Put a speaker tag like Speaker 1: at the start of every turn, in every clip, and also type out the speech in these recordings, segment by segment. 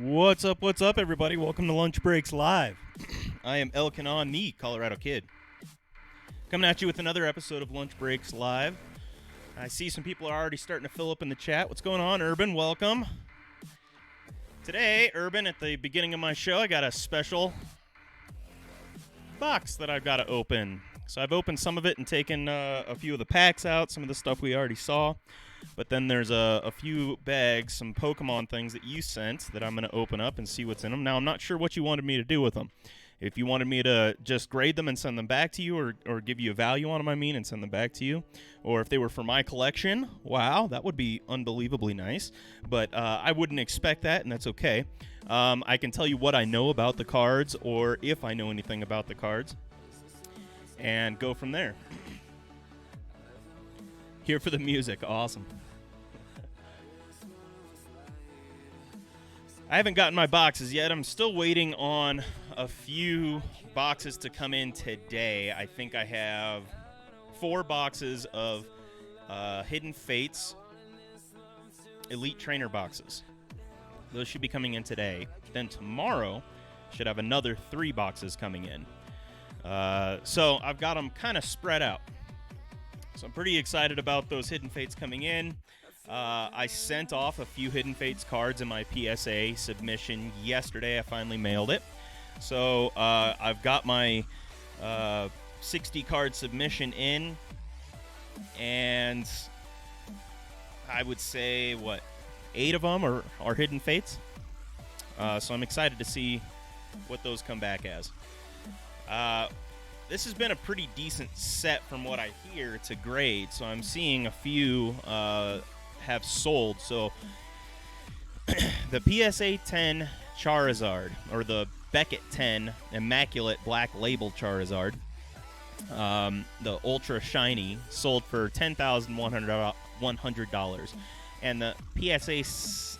Speaker 1: What's up, everybody? Welcome to Lunch Breaks Live. I am Elkanon, the Colorado Kid, coming at you with another episode of Lunch Breaks Live. I see some people are already starting to fill up in the chat. What's going on, Urban? Welcome. Today, Urban, at the beginning of my show, I got a special box that I've got to open. So I've opened some of it and taken a few of the packs out, some of the stuff we already saw. But then there's a few bags, some Pokemon things that you sent that I'm going to open up and see what's in them. Now, I'm not sure what you wanted me to do with them. If you wanted me to just grade them and send them back to you, or give you a value on them, and send them back to you. Or if they were for my collection, wow, that would be unbelievably nice. But I wouldn't expect that, and that's okay. I can tell you what I know about the cards, or if I know anything about the cards, and go from there. Here for the music. Awesome. I haven't gotten my boxes yet. I'm still waiting on a few boxes to come in today. I think I have 4 boxes of Hidden Fates Elite Trainer boxes. Those should be coming in today. Then tomorrow, should have another 3 boxes coming in. So I've got them kind of spread out. So I'm pretty excited about those Hidden Fates coming in. I sent off a few Hidden Fates cards in my PSA submission yesterday. I finally mailed it. So I've got my 60-card submission in. And I would say, 8 of them are Hidden Fates. So I'm excited to see what those come back as. This has been a pretty decent set from what I hear to grade, so I'm seeing a few have sold. So the PSA 10 Charizard, or the Beckett 10 Immaculate Black Label Charizard, the Ultra Shiny, sold for $10,100. And the PSA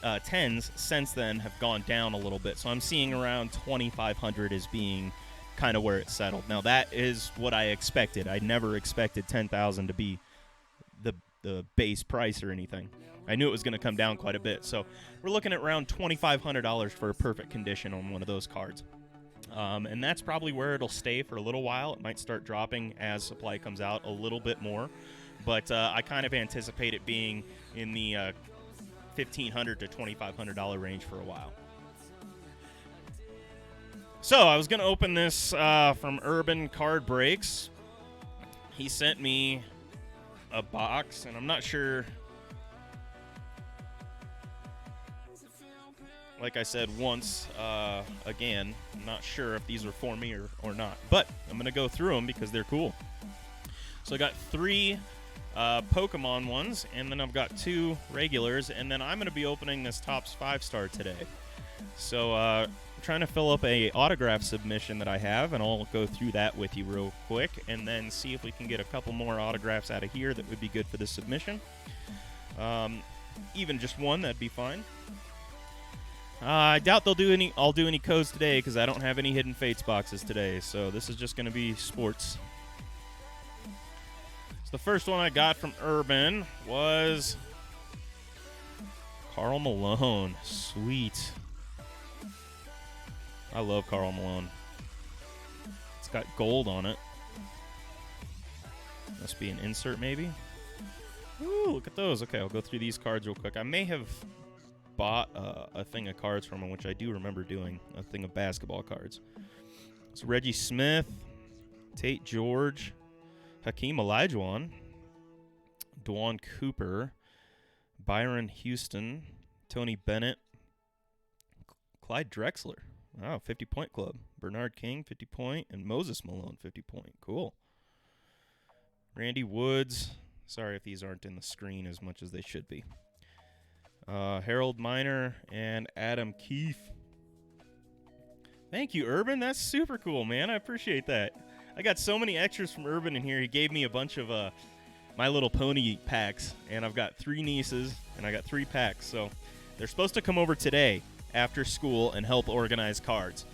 Speaker 1: 10s since then have gone down a little bit, so I'm seeing around $2,500 as being kind of where it settled. Now, that is what I expected. I never expected $10,000 to be the base price or anything. I knew it was going to come down quite a bit. So we're looking at around $2,500 for a perfect condition on one of those cards. And that's probably where it'll stay for a little while. It might start dropping as supply comes out a little bit more. But I kind of anticipate it being in the $1,500 to $2,500 range for a while. So, I was going to open this from Urban Card Breaks. He sent me a box, and I'm not sure. Like I said once, again, I'm not sure if these were for me or not. But I'm going to go through them because they're cool. So, I got 3 Pokemon ones, and then I've got 2 regulars, and then I'm going to be opening this Topps 5-star today. So, I'm trying to fill up a autograph submission that I have, and I'll go through that with you real quick, and then see if we can get a couple more autographs out of here that would be good for the submission. Even just one, that'd be fine. I doubt I'll do any codes today because I don't have any Hidden Fates boxes today, so this is just going to be sports. So the first one I got from Urban was Karl Malone. Sweet. I love Karl Malone. It's got gold on it. Must be an insert, maybe. Ooh, look at those. Okay, I'll go through these cards real quick. I may have bought a thing of cards from him, which I do remember doing, a thing of basketball cards. It's Reggie Smith, Tate George, Hakeem Olajuwon, Dwan Cooper, Byron Houston, Tony Bennett, Clyde Drexler. Wow, 50-point club. Bernard King, 50-point, and Moses Malone, 50-point. Cool. Randy Woods. Sorry if these aren't in the screen as much as they should be. Harold Miner and Adam Keefe. Thank you, Urban. That's super cool, man. I appreciate that. I got so many extras from Urban in here. He gave me a bunch of My Little Pony packs, and I've got 3 nieces, and I got 3 packs. So they're supposed to come over today after school and help organize cards.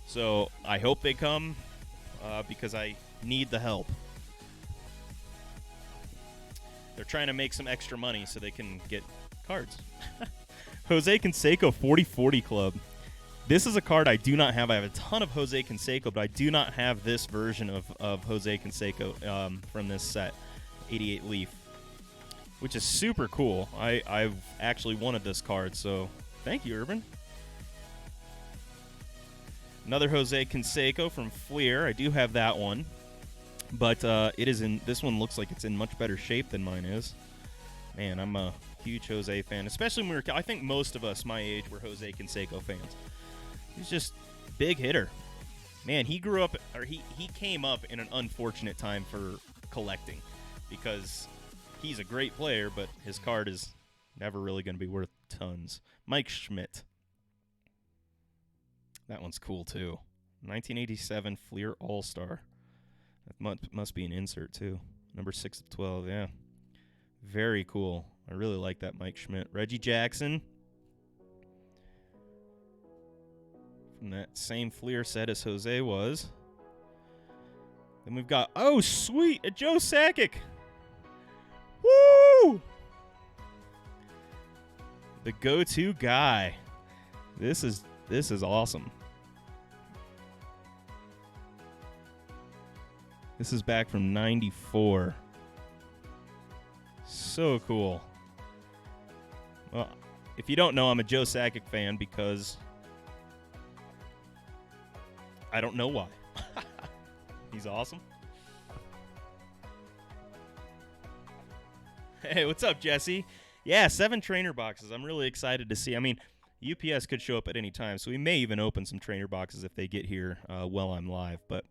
Speaker 1: So I hope they come because I need the help. They're trying to make some extra money so they can get cards. Jose Canseco 40-40 Club. This is a card I do not have. I have a ton of Jose Canseco, but I do not have this version of Jose Canseco from this set, 88 Leaf, which is super cool. I've actually wanted this card, so thank you, Urban. Another Jose Canseco from Fleer. I do have that one, but it is in. This one looks like it's in much better shape than mine is. Man, I'm a huge Jose fan, especially when we were. I think most of us my age were Jose Canseco fans. He's just big hitter. Man, he grew up, or he came up in an unfortunate time for collecting, because he's a great player, but his card is never really going to be worth tons. Mike Schmidt. That one's cool, too. 1987 Fleer All-Star. That must be an insert, too. Number 6 of 12, yeah. Very cool. I really like that Mike Schmidt. Reggie Jackson. From that same Fleer set as Jose was. Then we've got, oh, sweet, a Joe Sakic. Woo! The go-to guy. This is awesome. This is back from 94. So cool. Well, if you don't know, I'm a Joe Sakic fan because I don't know why. He's awesome. Hey, what's up, Jesse? Yeah, 7 trainer boxes. I'm really excited to see. I mean, UPS could show up at any time, so we may even open some trainer boxes if they get here while I'm live, but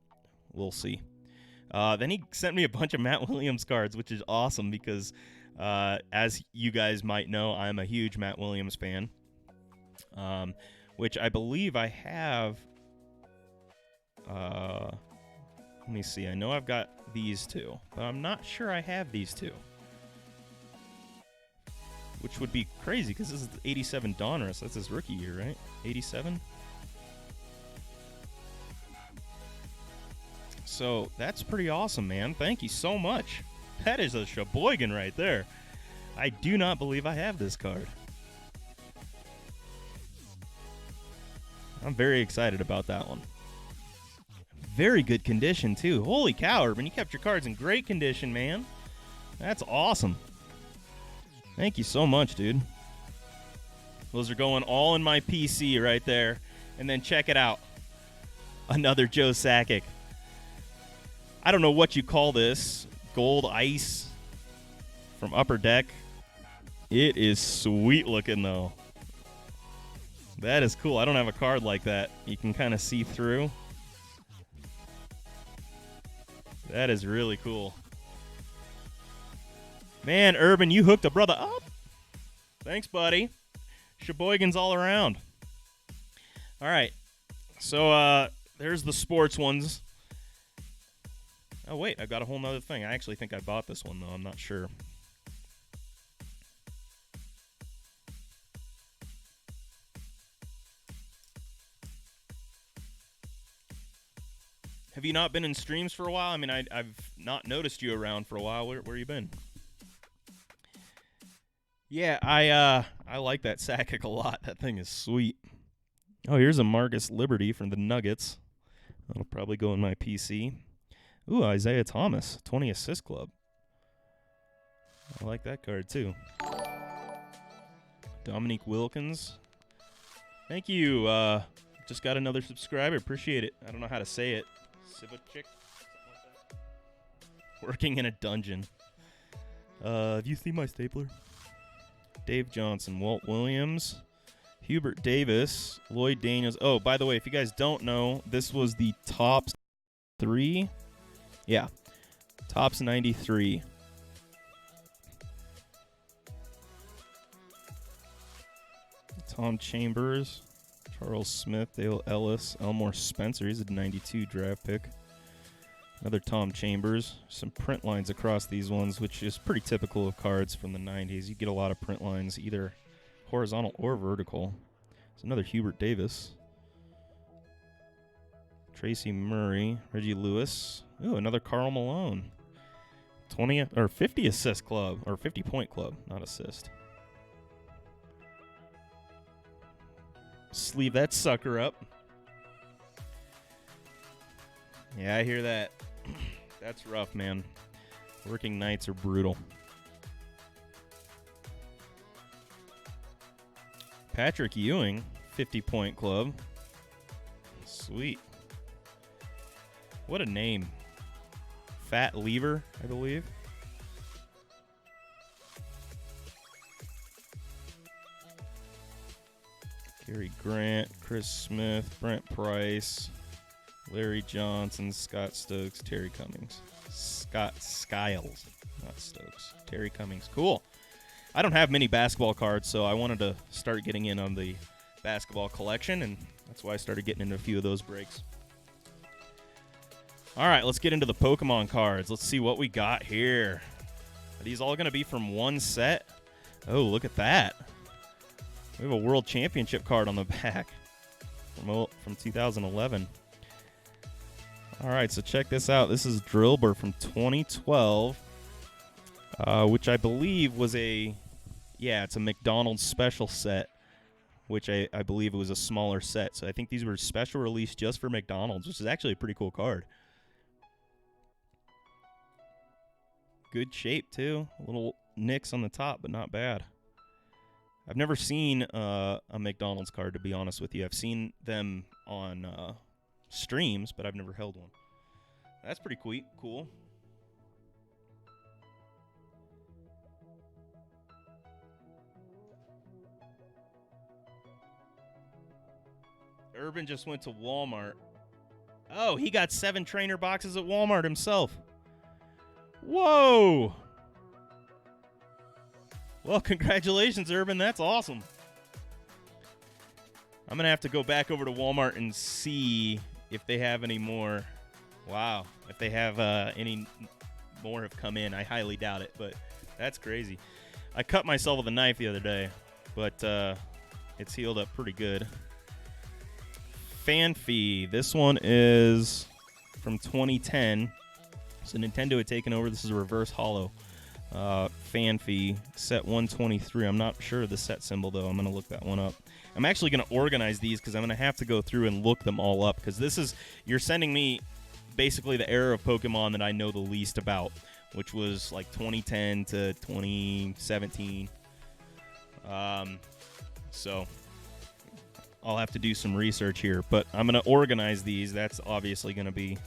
Speaker 1: we'll see. Then he sent me a bunch of Matt Williams cards, which is awesome because, as you guys might know, I'm a huge Matt Williams fan, which I believe I have. Let me see. I know I've got these two, but I'm not sure I have these two, which would be crazy because this is 87 Donruss. That's his rookie year, right? 87? So that's pretty awesome, man. Thank you so much. That is a Sheboygan right there. I do not believe I have this card. I'm very excited about that one. Very good condition, too. Holy cow, Urban. You kept your cards in great condition, man. That's awesome. Thank you so much, dude. Those are going all in my PC right there. And then check it out. Another Joe Sakic. I don't know what you call this. Gold ice from Upper Deck. It is sweet looking, though. That is cool. I don't have a card like that. You can kind of see through. That is really cool. Man, Urban, you hooked a brother up. Thanks, buddy. Sheboygan's all around. All right. So, there's the sports ones. Oh, wait, I've got a whole nother thing. I actually think I bought this one, though. I'm not sure. Have you not been in streams for a while? I mean, I've not noticed you around for a while. Where you been? Yeah, I like that Sakic a lot. That thing is sweet. Oh, here's a Marcus Liberty from the Nuggets. That'll probably go in my PC. Ooh, Isaiah Thomas, 20 assist club. I like that card, too. Dominique Wilkins. Thank you. Just got another subscriber. Appreciate it. I don't know how to say it. Sivachik? Working in a dungeon. Have you seen my stapler? Dave Johnson, Walt Williams, Hubert Davis, Lloyd Daniels. Oh, by the way, if you guys don't know, this was the Topps 3. Yeah, Topps 93. Tom Chambers, Charles Smith, Dale Ellis, Elmore Spencer. He's a 92 draft pick. Another Tom Chambers. Some print lines across these ones, which is pretty typical of cards from the 90s. You get a lot of print lines, either horizontal or vertical. It's another Hubert Davis. Tracy Murray, Reggie Lewis. Ooh, another Karl Malone. 20 or 50 assist club, or 50 point club, not assist. Sleeve that sucker up. Yeah, I hear that. That's rough, man. Working nights are brutal. Patrick Ewing, 50-point club. Sweet. What a name. Fat Lever, I believe. Gary Grant, Chris Smith, Brent Price, Larry Johnson, Scott Stokes, Terry Cummings. Scott Skiles, not Stokes. Terry Cummings. Cool. I don't have many basketball cards, so I wanted to start getting in on the basketball collection, and that's why I started getting into a few of those breaks. All right, let's get into the Pokemon cards. Let's see what we got here. Are these all going to be from one set? Oh, look at that. We have a World Championship card on the back from 2011. All right, so check this out. This is Drillbur from 2012, which I believe was it's a McDonald's special set, which I believe it was a smaller set. So I think these were special release just for McDonald's, which is actually a pretty cool card. Good shape, too. A little nicks on the top, but not bad. I've never seen a McDonald's card, to be honest with you. I've seen them on streams, but I've never held one. That's pretty cool. Urban just went to Walmart. Oh, he got 7 trainer boxes at Walmart himself. Whoa! Well, congratulations, Urban. That's awesome. I'm going to have to go back over to Walmart and see if they have any more. Wow. If they have any more have come in. I highly doubt it, but that's crazy. I cut myself with a knife the other day, but it's healed up pretty good. Fanfee. This one is from 2010. So Nintendo had taken over. This is a reverse holo. Fanfee, set 123. I'm not sure of the set symbol, though. I'm going to look that one up. I'm actually going to organize these because I'm going to have to go through and look them all up because you're sending me basically the era of Pokemon that I know the least about, which was like 2010 to 2017. So I'll have to do some research here, but I'm going to organize these. That's obviously going to be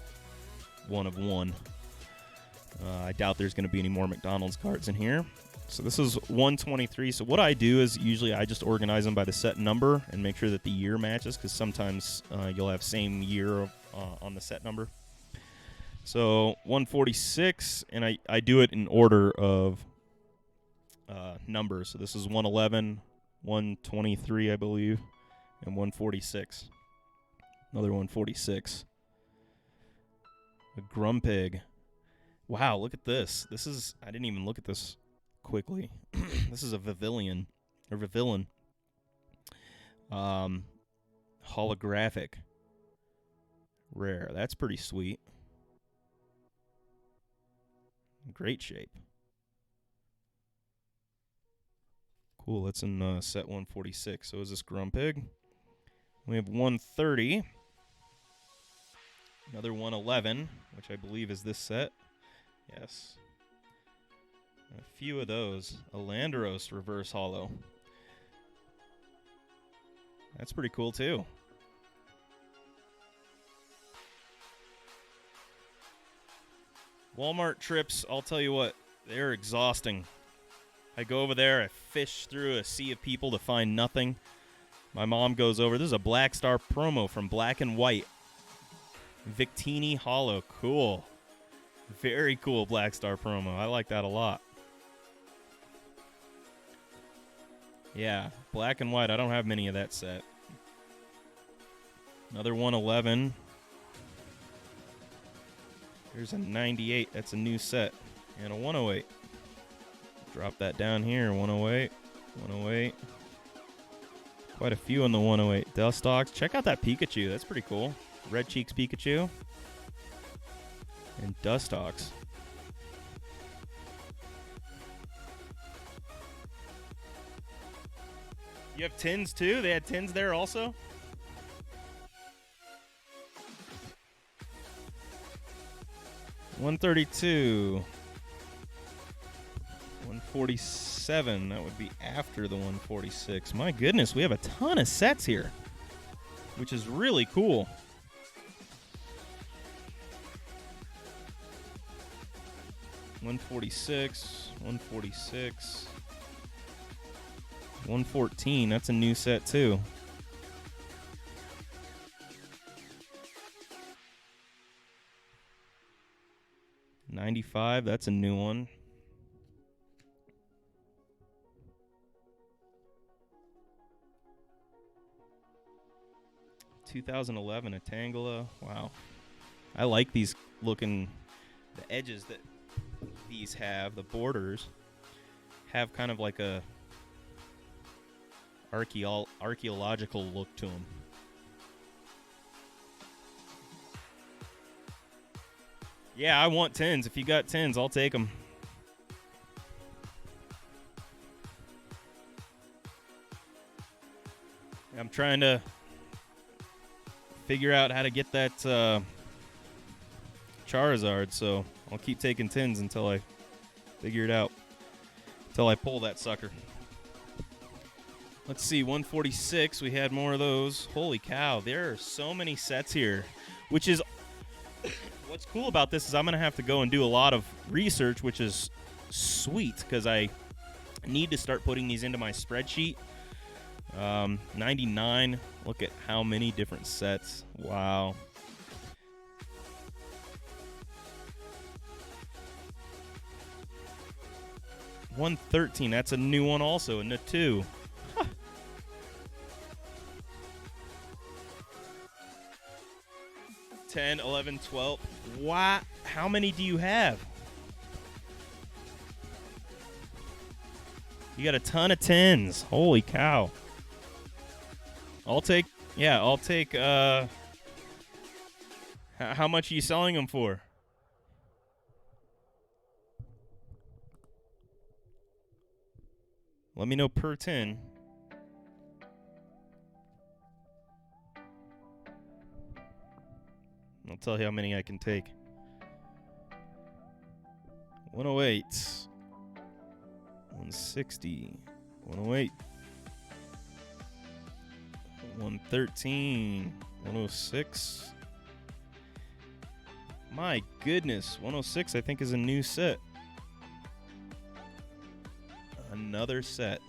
Speaker 1: one of one. I doubt there's going to be any more McDonald's cards in here. So this is 123. So what I do is usually I just organize them by the set number and make sure that the year matches because sometimes you'll have same year on the set number. So 146, and I do it in order of numbers. So this is 111, 123, I believe, and 146. Another 146. A Grumpig. Wow, look at this. I didn't even look at this quickly. This is a Vivillon. Holographic. Rare. That's pretty sweet. Great shape. Cool, that's in set 146. So is this Grumpig? We have 130. Another 111, which I believe is this set. Yes. A few of those. A Landorus reverse holo. That's pretty cool, too. Walmart trips, I'll tell you what, they're exhausting. I go over there, I fish through a sea of people to find nothing. My mom goes over. This is a Black Star promo from Black and White. Victini holo. Cool. Very cool Black Star promo. I like that a lot. Yeah, Black and White. I don't have many of that set. Another 111. Here's a 98. That's a new set. And a 108. Drop that down here. 108. 108. Quite a few on the 108. Dustox. Check out that Pikachu. That's pretty cool. Red Cheeks Pikachu. And Dustox. You have tins too? They had tins there also? $132. $147. That would be after the $146. My goodness, we have a ton of sets here, which is really cool. $146. $146. $114. That's a new set too. $95. That's a new one. $2011 a Tangela. Wow. I like these looking, the edges that these have, the borders, have kind of like a archaeological look to them. Yeah, I want tins. If you got tins, I'll take them. I'm trying to figure out how to get that Charizard, so I'll keep taking tins until I figure it out. Until I pull that sucker. Let's see, 146. We had more of those. Holy cow, there are so many sets here, which is what's cool about this is I'm going to have to go and do a lot of research, which is sweet because I need to start putting these into my spreadsheet. 99. Look at how many different sets. Wow. $113. That's a new one also, and a 2. Huh. $10, $11, $12. Wow. How many do you have? You got a ton of 10s. Holy cow. I'll take, how much are you selling them for? Let me know per 10. I'll tell you how many I can take. 108. 160. 108. 113. 106. My goodness. 106 I think is a new set. Another set.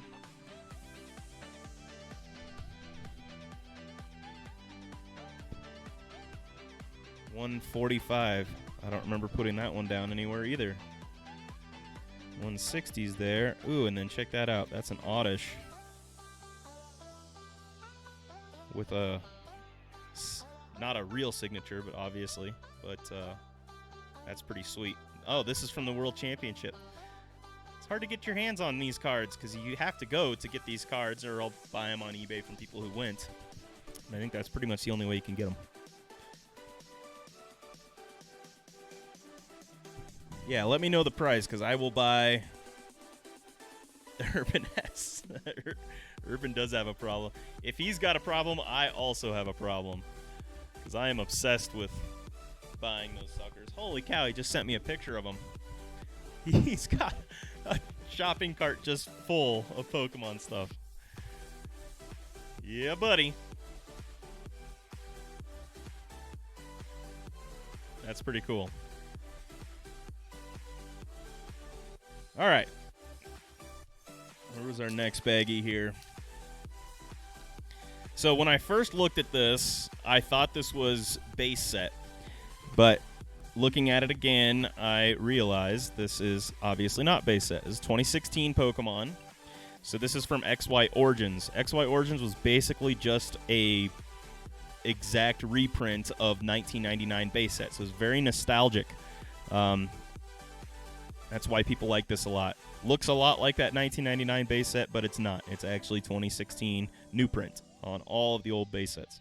Speaker 1: $145. I don't remember putting that one down anywhere either. 160's there. Ooh, and then check that out. That's an Oddish with a, not a real signature, but obviously, but that's pretty sweet. Oh, this is from the World Championship. It's hard to get your hands on these cards because you have to go to get these cards, or I'll buy them on eBay from people who went. And I think that's pretty much the only way you can get them. Yeah, let me know the price because I will buy Urban S. Urban does have a problem. If he's got a problem, I also have a problem because I am obsessed with buying those suckers. Holy cow, he just sent me a picture of him. He's got a shopping cart just full of Pokemon stuff. Yeah, buddy. That's pretty cool. All right. Where was our next baggie here? So when I first looked at this, I thought this was base set. But looking at it again, I realized this is obviously not base set. This is 2016 Pokemon. So this is from XY Origins. XY Origins was basically just a exact reprint of 1999 base set. So it's very nostalgic. That's why people like this a lot. Looks a lot like that 1999 base set, but it's not. It's actually 2016 new print on all of the old base sets.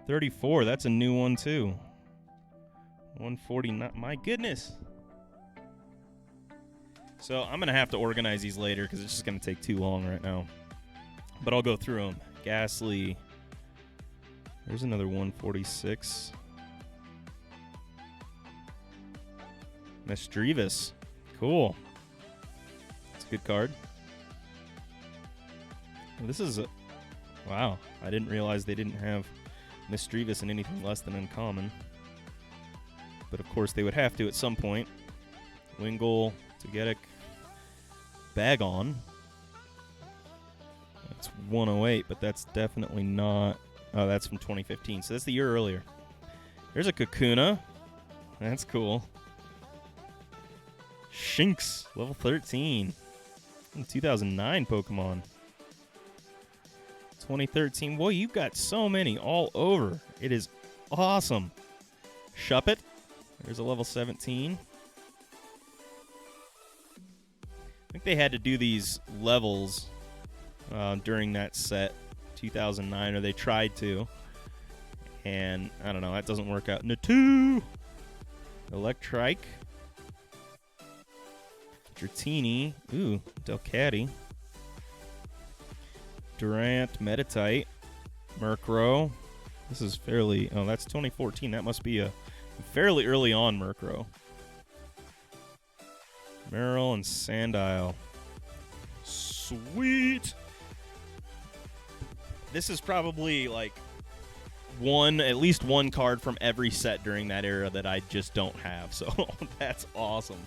Speaker 1: 34, that's a new one too. 149, my goodness. So I'm going to have to organize these later because it's just going to take too long right now. But I'll go through them. Gasly. There's another 146. Mestrevis. Cool. That's a good card. This is a... Wow. I didn't realize they didn't have Mestrevis in anything less than uncommon. But of course they would have to at some point. Wingle, Tagetic, Bagon. That's 108, but that's definitely not... Oh, that's from 2015, so that's the year earlier. There's a Kakuna. That's cool. Shinx, level 13. 2009 Pokemon. 2013. Boy, you've got so many all over. It is awesome. Shuppet. There's a level 17. I think they had to do these levels during that set, 2009, or they tried to. And, I don't know, that doesn't work out. Natu! Electrike. Dratini. Ooh, Delcatty. Durant, Meditite. Murkrow. This is fairly... Oh, that's 2014. That must be a fairly early on Murkrow. Merrill and Sandile. Sweet! This is probably, like, at least one card from every set during that era that I just don't have. So, that's awesome.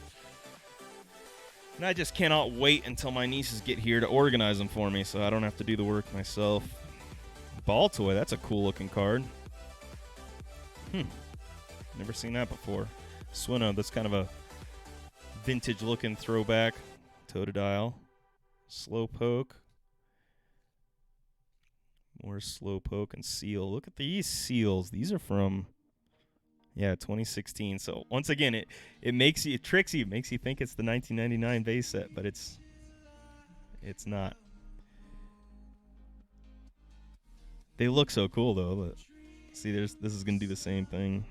Speaker 1: And I just cannot wait until my nieces get here to organize them for me so I don't have to do the work myself. Baltoy, that's a cool-looking card. Never seen that before. Swinnow, that's kind of a vintage-looking throwback. Totodile. Slowpoke. More Slowpoke and Seal. Look at these seals. These are from... Yeah, 2016. So once again, it tricks you, makes you think it's the 1999 base set, but it's not. They look so cool though. But see, this is gonna do the same thing.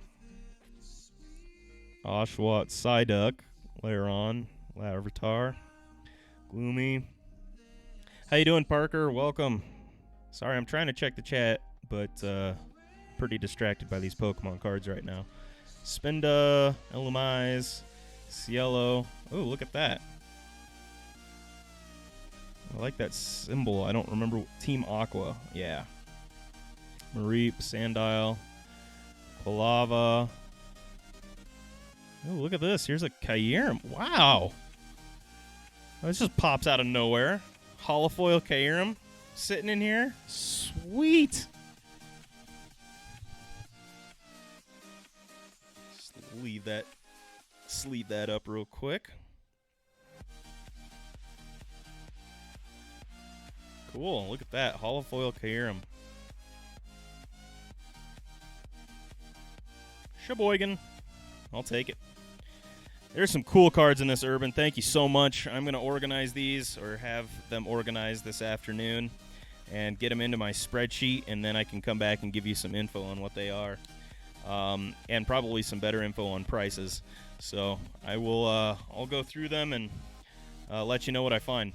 Speaker 1: Oshawott, Psyduck, Lairon, Larvitar, Gloomy. How you doing, Parker? Welcome. Sorry, I'm trying to check the chat, but pretty distracted by these Pokemon cards right now. Spinda, Elumise, Cielo. Oh, look at that. I like that symbol. I don't remember. Team Aqua. Yeah. Mareep, Sandile, Quilava. Oh, look at this. Here's a Kyurem. Wow. Oh, this just pops out of nowhere. Holofoil Kyurem sitting in here. Sweet. Sleeve that up real quick. Cool. Look at that. Holofoil Kyurem. Sheboygan. I'll take it. There's some cool cards in this Urban. Thank you so much. I'm going to organize these, or have them organized this afternoon, and get them into my spreadsheet, and then I can come back and give you some info on what they are. And probably some better info on prices. So I will I'll go through them and let you know what I find.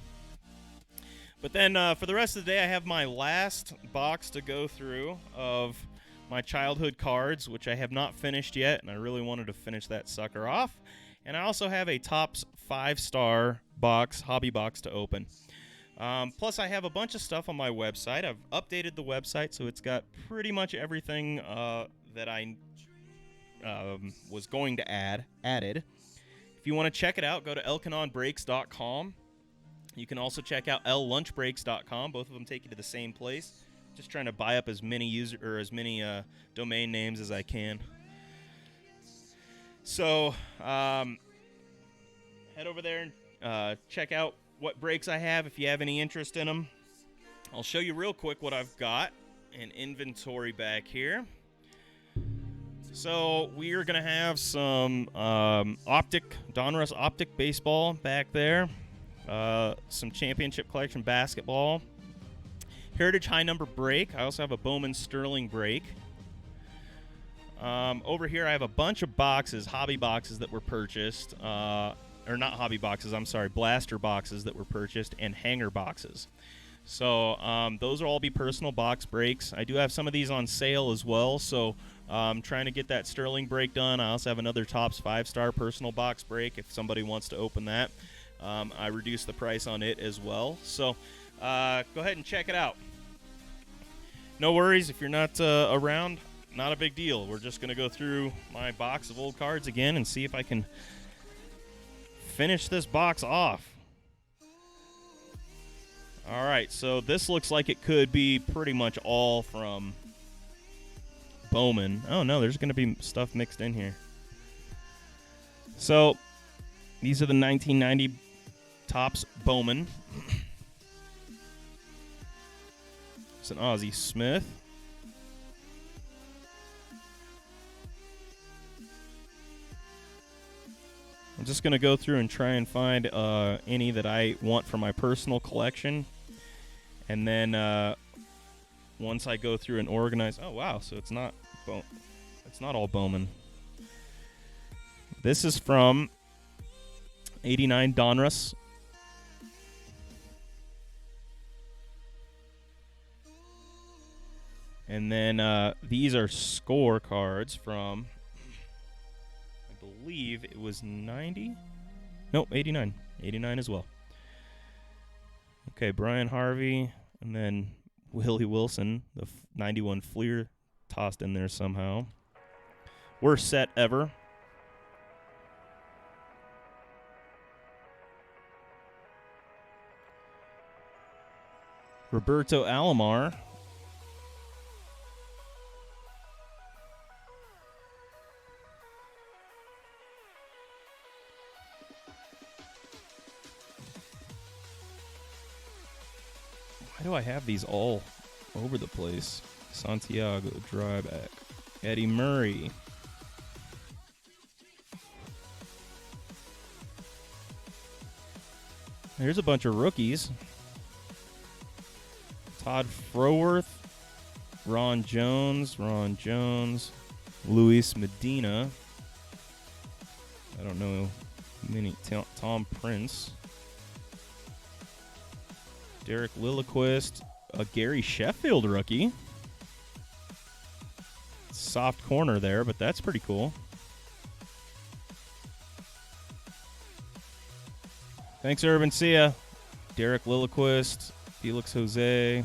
Speaker 1: But then for the rest of the day, I have my last box to go through of my childhood cards, which I have not finished yet, and I really wanted to finish that sucker off. And I also have a Topps 5-star box, hobby box, to open. Plus, I have a bunch of stuff on my website. I've updated the website, so it's got pretty much everything that I was going to added. If you want to check it out, go to elkanonbreaks.com. You can also check out llunchbreaks.com. Both of them take you to the same place. Just trying to buy up as many domain names as I can. So head over there and check out what breaks I have if you have any interest in them. I'll show you real quick what I've got in inventory back here. So we are going to have some Donruss Optic baseball back there. Some championship collection basketball. Heritage high number break. I also have a Bowman Sterling break. Over here I have a bunch of boxes, hobby boxes that were purchased. or not hobby boxes, I'm sorry, blaster boxes that were purchased, and hanger boxes. So those will all be personal box breaks. I do have some of these on sale as well, so I'm trying to get that Sterling break done. I also have another Topps 5-star personal box break if somebody wants to open that. I reduced the price on it as well. So go ahead and check it out. No worries if you're not around, not a big deal. We're just going to go through my box of old cards again and see if I can finish this box off. All right, so this looks like it could be pretty much all from Bowman. Oh, no, there's going to be stuff mixed in here. So these are the 1990 Topps Bowman. It's an Ozzie Smith. I'm just going to go through and try and find any that I want for my personal collection. And then once I go through and organize... Oh, wow, so it's not all Bowman. This is from 89 Donruss. And then these are score cards from... I believe it was 90? Nope, 89. 89 as well. Okay, Brian Harvey, and then Willie Wilson, the 91 Fleer tossed in there somehow. Worst set ever. Roberto Alomar. Why do I have these all over the place? Santiago, Dryback, Eddie Murray. Here's a bunch of rookies. Todd Froworth, Ron Jones, Luis Medina. I don't know many. Tom Prince. Derek Lilliquist, a Gary Sheffield rookie. Soft corner there, but that's pretty cool. Thanks, Urban. See ya. Derek Lilliquist, Felix Jose.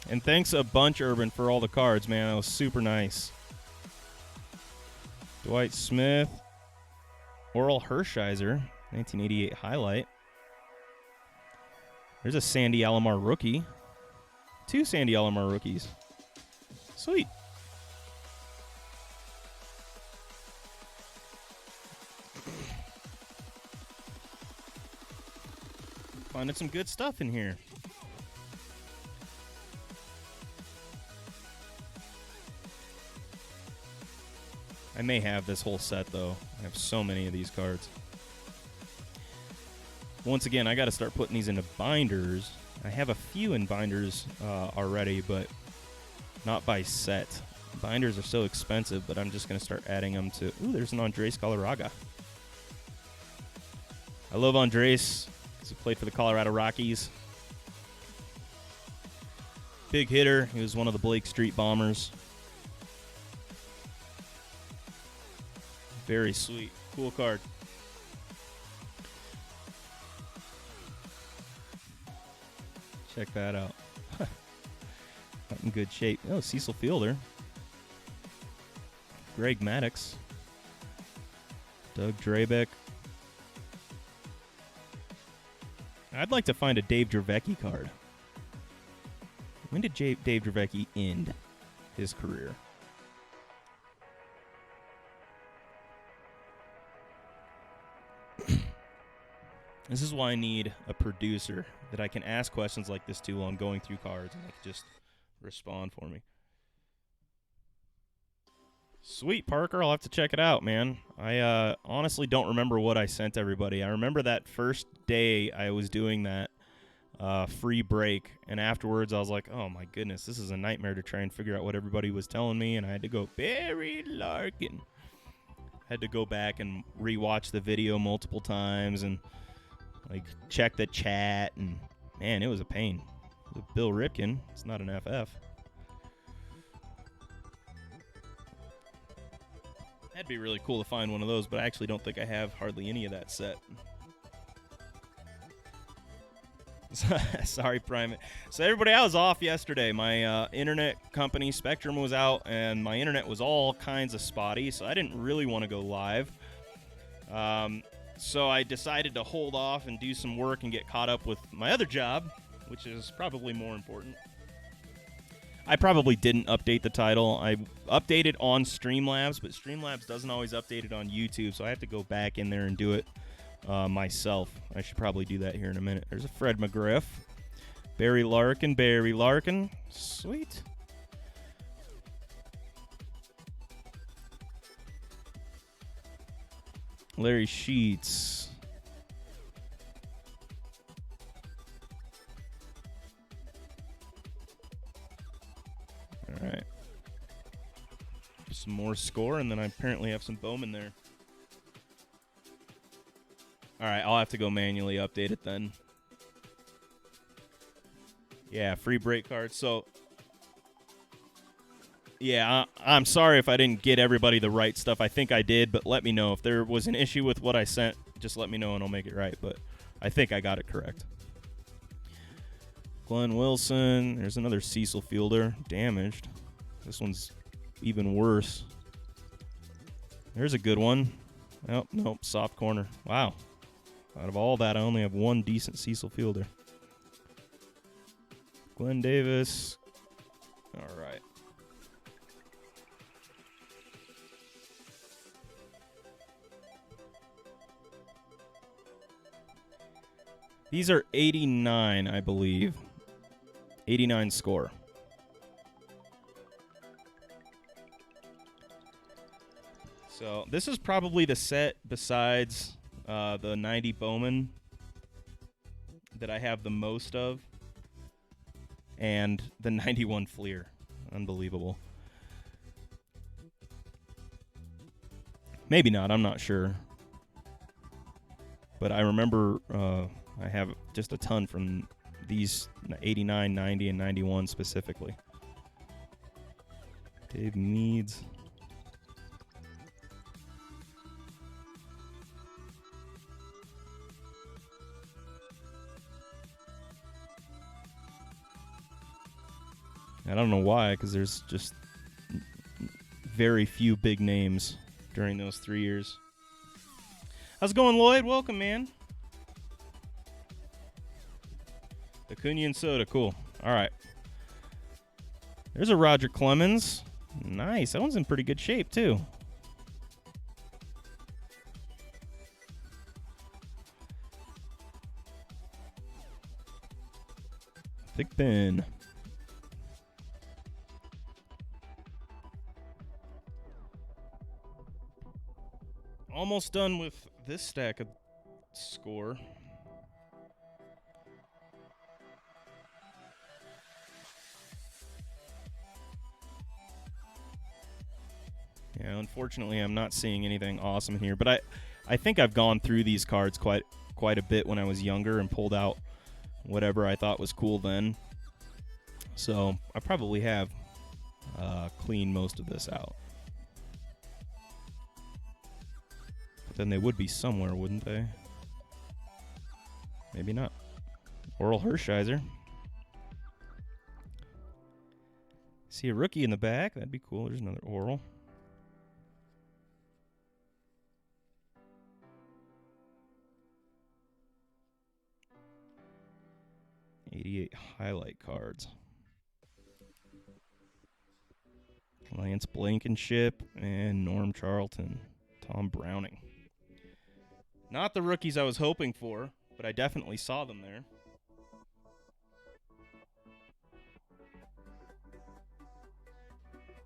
Speaker 1: And thanks a bunch, Urban, for all the cards, man. That was super nice. Dwight Smith. Oral Hershiser, 1988 highlight. There's a Sandy Alomar rookie. 2 Sandy Alomar rookies. Sweet. Finding some good stuff in here. I may have this whole set, though. I have so many of these cards. Once again, I got to start putting these into binders. I have a few in binders already, but not by set. Binders are so expensive, but I'm just going to start adding them to... Ooh, there's an Andres Galarraga. I love Andres because he played for the Colorado Rockies. Big hitter. He was one of the Blake Street Bombers. Very sweet. Cool card. Check that out. Not in good shape. Oh, Cecil Fielder. Greg Maddux. Doug Drabeck. I'd like to find a Dave Dravecky card. When did Dave Dravecky end his career? This is why I need a producer that I can ask questions like this to while I'm going through cards and they can just respond for me. Sweet, Parker. I'll have to check it out, man. I honestly don't remember what I sent everybody. I remember that first day I was doing that free break, and afterwards I was like, oh my goodness, this is a nightmare to try and figure out what everybody was telling me, and I had to go, Barry Larkin. Had to go back and rewatch the video multiple times and like check the chat, and man, it was a pain. Bill Ripken, it's not an FF. That'd be really cool to find one of those, but I actually don't think I have hardly any of that set. Sorry, Primate. So everybody, I was off yesterday. My internet company, Spectrum, was out, and my internet was all kinds of spotty, so I didn't really want to go live. So I decided to hold off and do some work and get caught up with my other job, which is probably more important. I probably didn't update the title. I updated on Streamlabs, but Streamlabs doesn't always update it on YouTube, so I have to go back in there and do it myself. I should probably do that here in a minute. There's a Fred McGriff. Barry Larkin. Sweet. Larry Sheets. All right. Some more score, and then I apparently have some Bowman there. All right, I'll have to go manually update it then. Yeah, free break cards. So, yeah, I'm sorry if I didn't get everybody the right stuff. I think I did, but let me know. If there was an issue with what I sent, just let me know and I'll make it right. But I think I got it correct. Glenn Wilson. There's another Cecil Fielder. Damaged. This one's even worse. There's a good one. Oh, nope, soft corner. Wow. Out of all that, I only have one decent Cecil Fielder. Glenn Davis. All right. These are 89, I believe. 89 score. So this is probably the set besides the 90 Bowman that I have the most of, and the 91 Fleer. Unbelievable. Maybe not, I'm not sure. But I remember I have just a ton from these 89, 90, and 91 specifically. Dave Meads. I don't know why, because there's just very few big names during those 3 years. How's it going, Lloyd? Welcome, man. Acuna and Soda, cool. All right. There's a Roger Clemens. Nice. That one's in pretty good shape, too. Thick pen. Almost done with this stack of score. Yeah, unfortunately, I'm not seeing anything awesome here, but I think I've gone through these cards quite a bit when I was younger and pulled out whatever I thought was cool then. So I probably have cleaned most of this out. Then they would be somewhere, wouldn't they? Maybe not. Oral Hershiser. See a rookie in the back. That'd be cool. There's another Oral. '88 highlight cards. Lance Blankenship and Norm Charlton. Tom Browning. Not the rookies I was hoping for, but I definitely saw them there.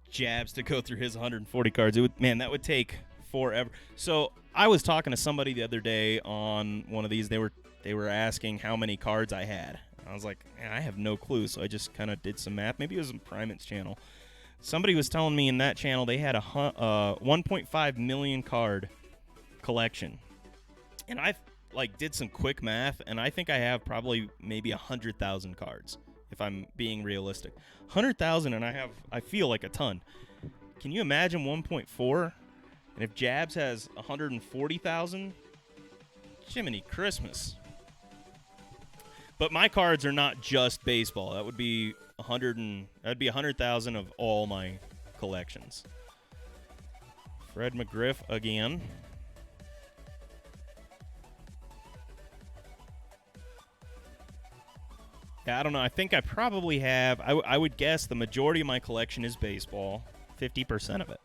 Speaker 1: Jabs to go through his 140 cards. That would take forever. So I was talking to somebody the other day on one of these. They were asking how many cards I had. I was like, I have no clue. So I just kind of did some math. Maybe it was on Primate's channel. Somebody was telling me in that channel they had a 1.5 million card collection, and I did some quick math, and I think I have probably maybe 100,000 cards, if I'm being realistic. 100,000, and I feel like a ton. Can you imagine 1.4? And if Jabs has 140,000, Jiminy Christmas. But my cards are not just baseball. That would be 100,000 of all my collections. Fred McGriff again. Yeah, I don't know. I think I probably have. I would guess the majority of my collection is baseball. 50% of it.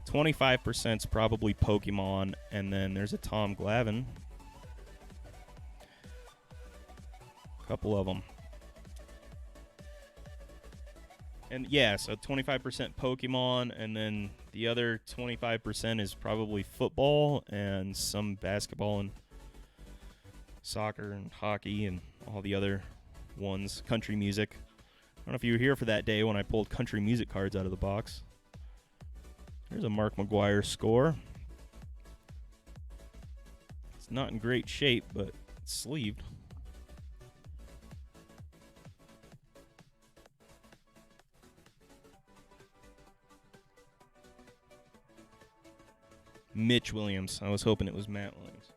Speaker 1: 25% is probably Pokemon, and then there's a Tom Glavine. A couple of them. And yeah, so 25% Pokemon, and then the other 25% is probably football and some basketball and soccer and hockey and all the other ones. Country music. I don't know if you were here for that day when I pulled country music cards out of the box. Here's a Mark McGwire score. It's not in great shape, but it's sleeved. Mitch Williams. I was hoping it was Matt Williams.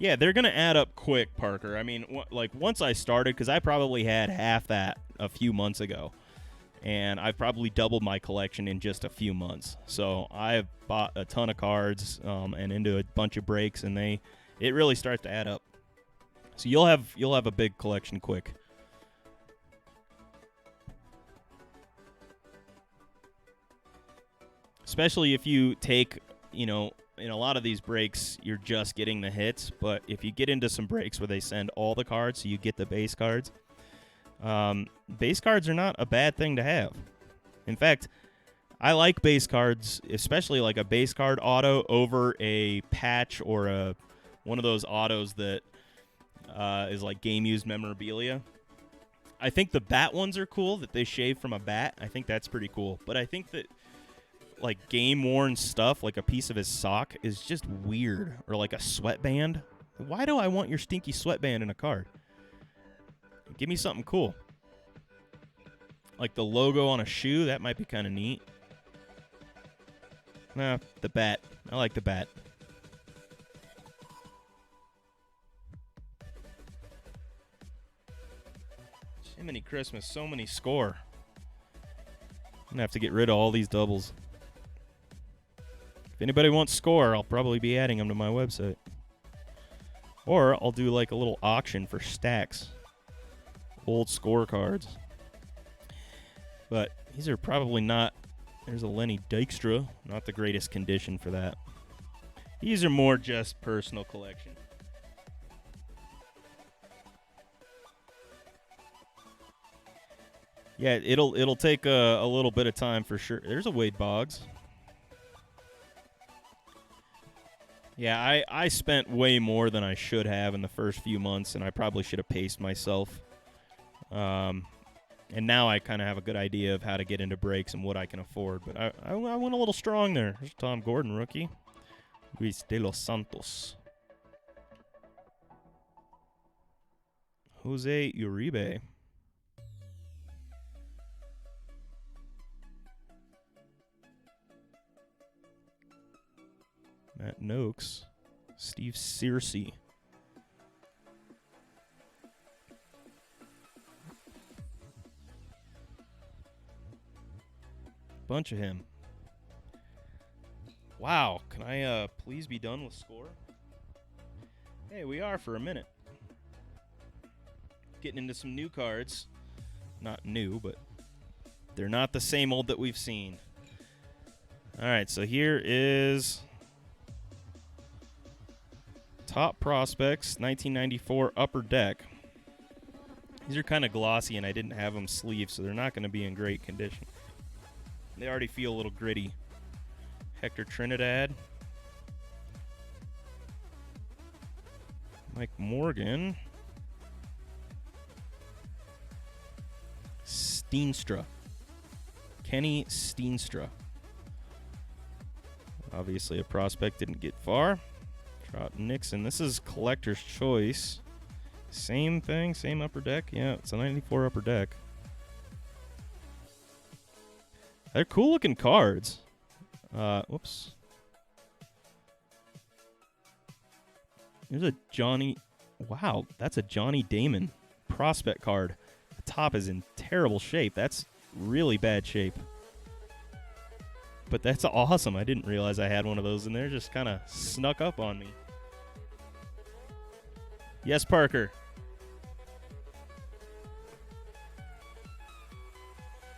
Speaker 1: Yeah, they're going to add up quick, Parker. I mean, once I started, because I probably had half that a few months ago, and I've probably doubled my collection in just a few months. So I've bought a ton of cards and into a bunch of breaks, and it really starts to add up. So you'll have a big collection quick. Especially if you take, in a lot of these breaks, you're just getting the hits. But if you get into some breaks where they send all the cards, so you get the base cards, base cards are not a bad thing to have. In fact, I like base cards, especially like a base card auto over a patch or one of those autos that is like game-used memorabilia. I think the bat ones are cool, that they shave from a bat. I think that's pretty cool. But I think that like game-worn stuff, like a piece of his sock, is just weird. Or like a sweatband. Why do I want your stinky sweatband in a card? Give me something cool. Like the logo on a shoe, that might be kind of neat. Nah, the bat. I like the bat. Jiminy Christmas, so many score. I'm going to have to get rid of all these doubles. If anybody wants score, I'll probably be adding them to my website. Or I'll do like a little auction for stacks. Old scorecards. But these are probably not... There's a Lenny Dykstra. Not the greatest condition for that. These are more just personal collection. Yeah, it'll take a little bit of time for sure. There's a Wade Boggs. Yeah, I spent way more than I should have in the first few months, and I probably should have paced myself. And now I kind of have a good idea of how to get into breaks and what I can afford. But I went a little strong there. There's Tom Gordon, rookie. Luis de los Santos. Jose Uribe. Matt Noakes. Steve Searcy. Bunch of him. Wow. Can I please be done with score? Hey, we are for a minute. Getting into some new cards. Not new, but they're not the same old that we've seen. All right, so here is Top Prospects, 1994 Upper Deck. These are kind of glossy, and I didn't have them sleeved, so they're not going to be in great condition. They already feel a little gritty. Hector Trinidad. Mike Morgan. Steenstra. Kenny Steenstra. Obviously a prospect, didn't get far. Trot Nixon. This is collector's choice. Same thing, same upper deck. Yeah, it's a 94 upper deck. They're cool looking cards. Whoops. There's a Johnny. Wow, that's a Johnny Damon prospect card. The top is in terrible shape. That's really bad shape. But that's awesome. I didn't realize I had one of those in there. Just kind of snuck up on me. Yes, Parker.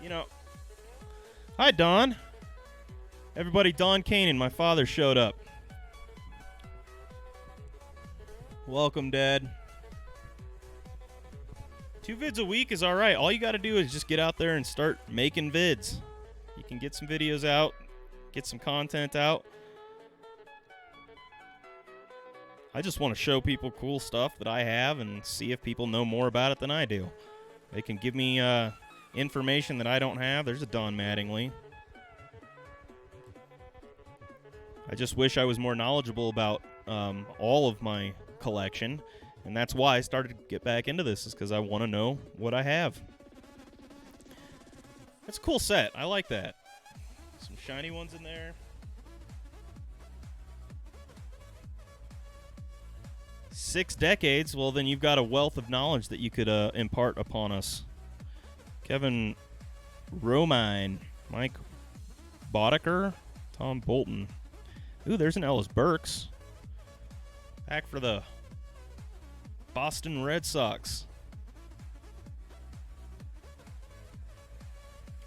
Speaker 1: You know. Hi, Don. Everybody, Don Kanan, my father, showed up. Welcome, Dad. 2 vids a week is all right. All you got to do is just get out there and start making vids. You can get some videos out, get some content out. I just want to show people cool stuff that I have and see if people know more about it than I do. They can give me information that I don't have. There's a Don Mattingly. I just wish I was more knowledgeable about all of my collection, and that's why I started to get back into this, is because I want to know what I have. That's a cool set. I like that. Some shiny ones in there. 6 decades. Well, then you've got a wealth of knowledge that you could impart upon us. Kevin Romine, Mike Boddicker, Tom Bolton. Ooh, there's an Ellis Burks. Back for the Boston Red Sox.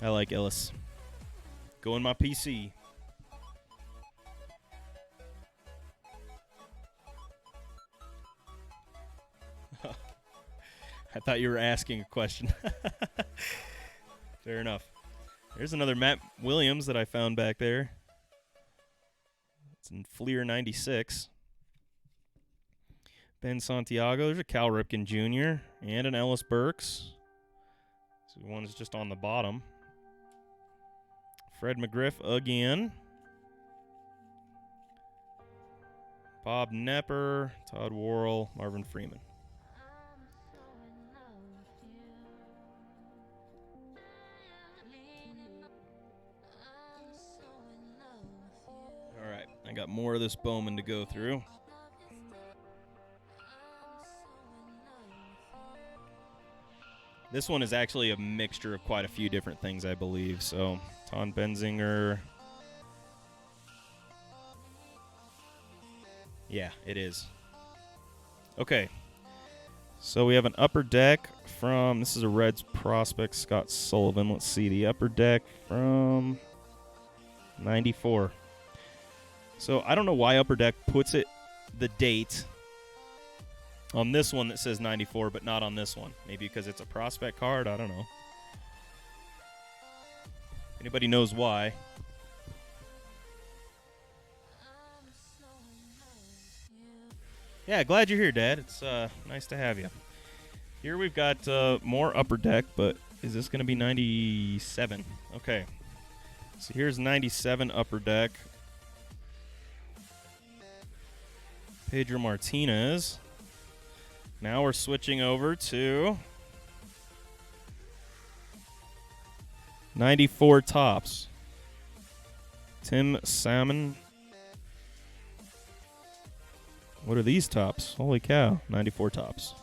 Speaker 1: I like Ellis. Go in my PC. I thought you were asking a question. Fair enough. There's another Matt Williams that I found back there. It's in Fleer 96. Ben Santiago. There's a Cal Ripken Jr. and an Ellis Burks. So one's just on the bottom. Fred McGriff again. Bob Nepper, Todd Worrell, Marvin Freeman. All right, I got more of this Bowman to go through. This one is actually a mixture of quite a few different things, I believe. So, Ton Benzinger. Yeah, it is. Okay. So we have an upper deck from, this is a Reds prospect, Scott Sullivan. Let's see, the upper deck from 94. So I don't know why Upper Deck puts it, the date, on this one that says 94, but not on this one. Maybe because it's a prospect card. I don't know. Anybody knows why? Yeah, glad you're here, Dad. It's nice to have you. Here we've got more Upper Deck, but is this going to be 97? Okay. So here's 97 Upper Deck. Pedro Martinez. Now we're switching over to 94 tops. Tim Salmon. What are these tops? Holy cow, 94 tops.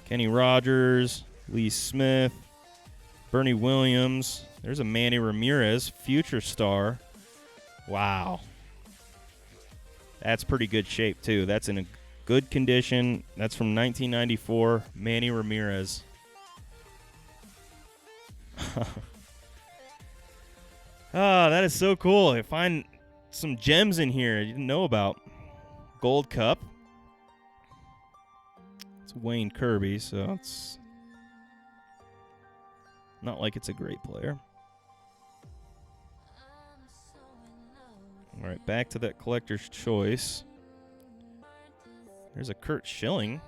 Speaker 1: Kenny Rogers, Lee Smith, Bernie Williams. There's a Manny Ramirez, future star. Wow. That's pretty good shape, too. That's in a good condition. That's from 1994, Manny Ramirez. That is so cool. I find some gems in here I didn't know about. Gold Cup. It's Wayne Kirby, so it's not like it's a great player. All right, back to that collector's choice. There's a Kurt Schilling.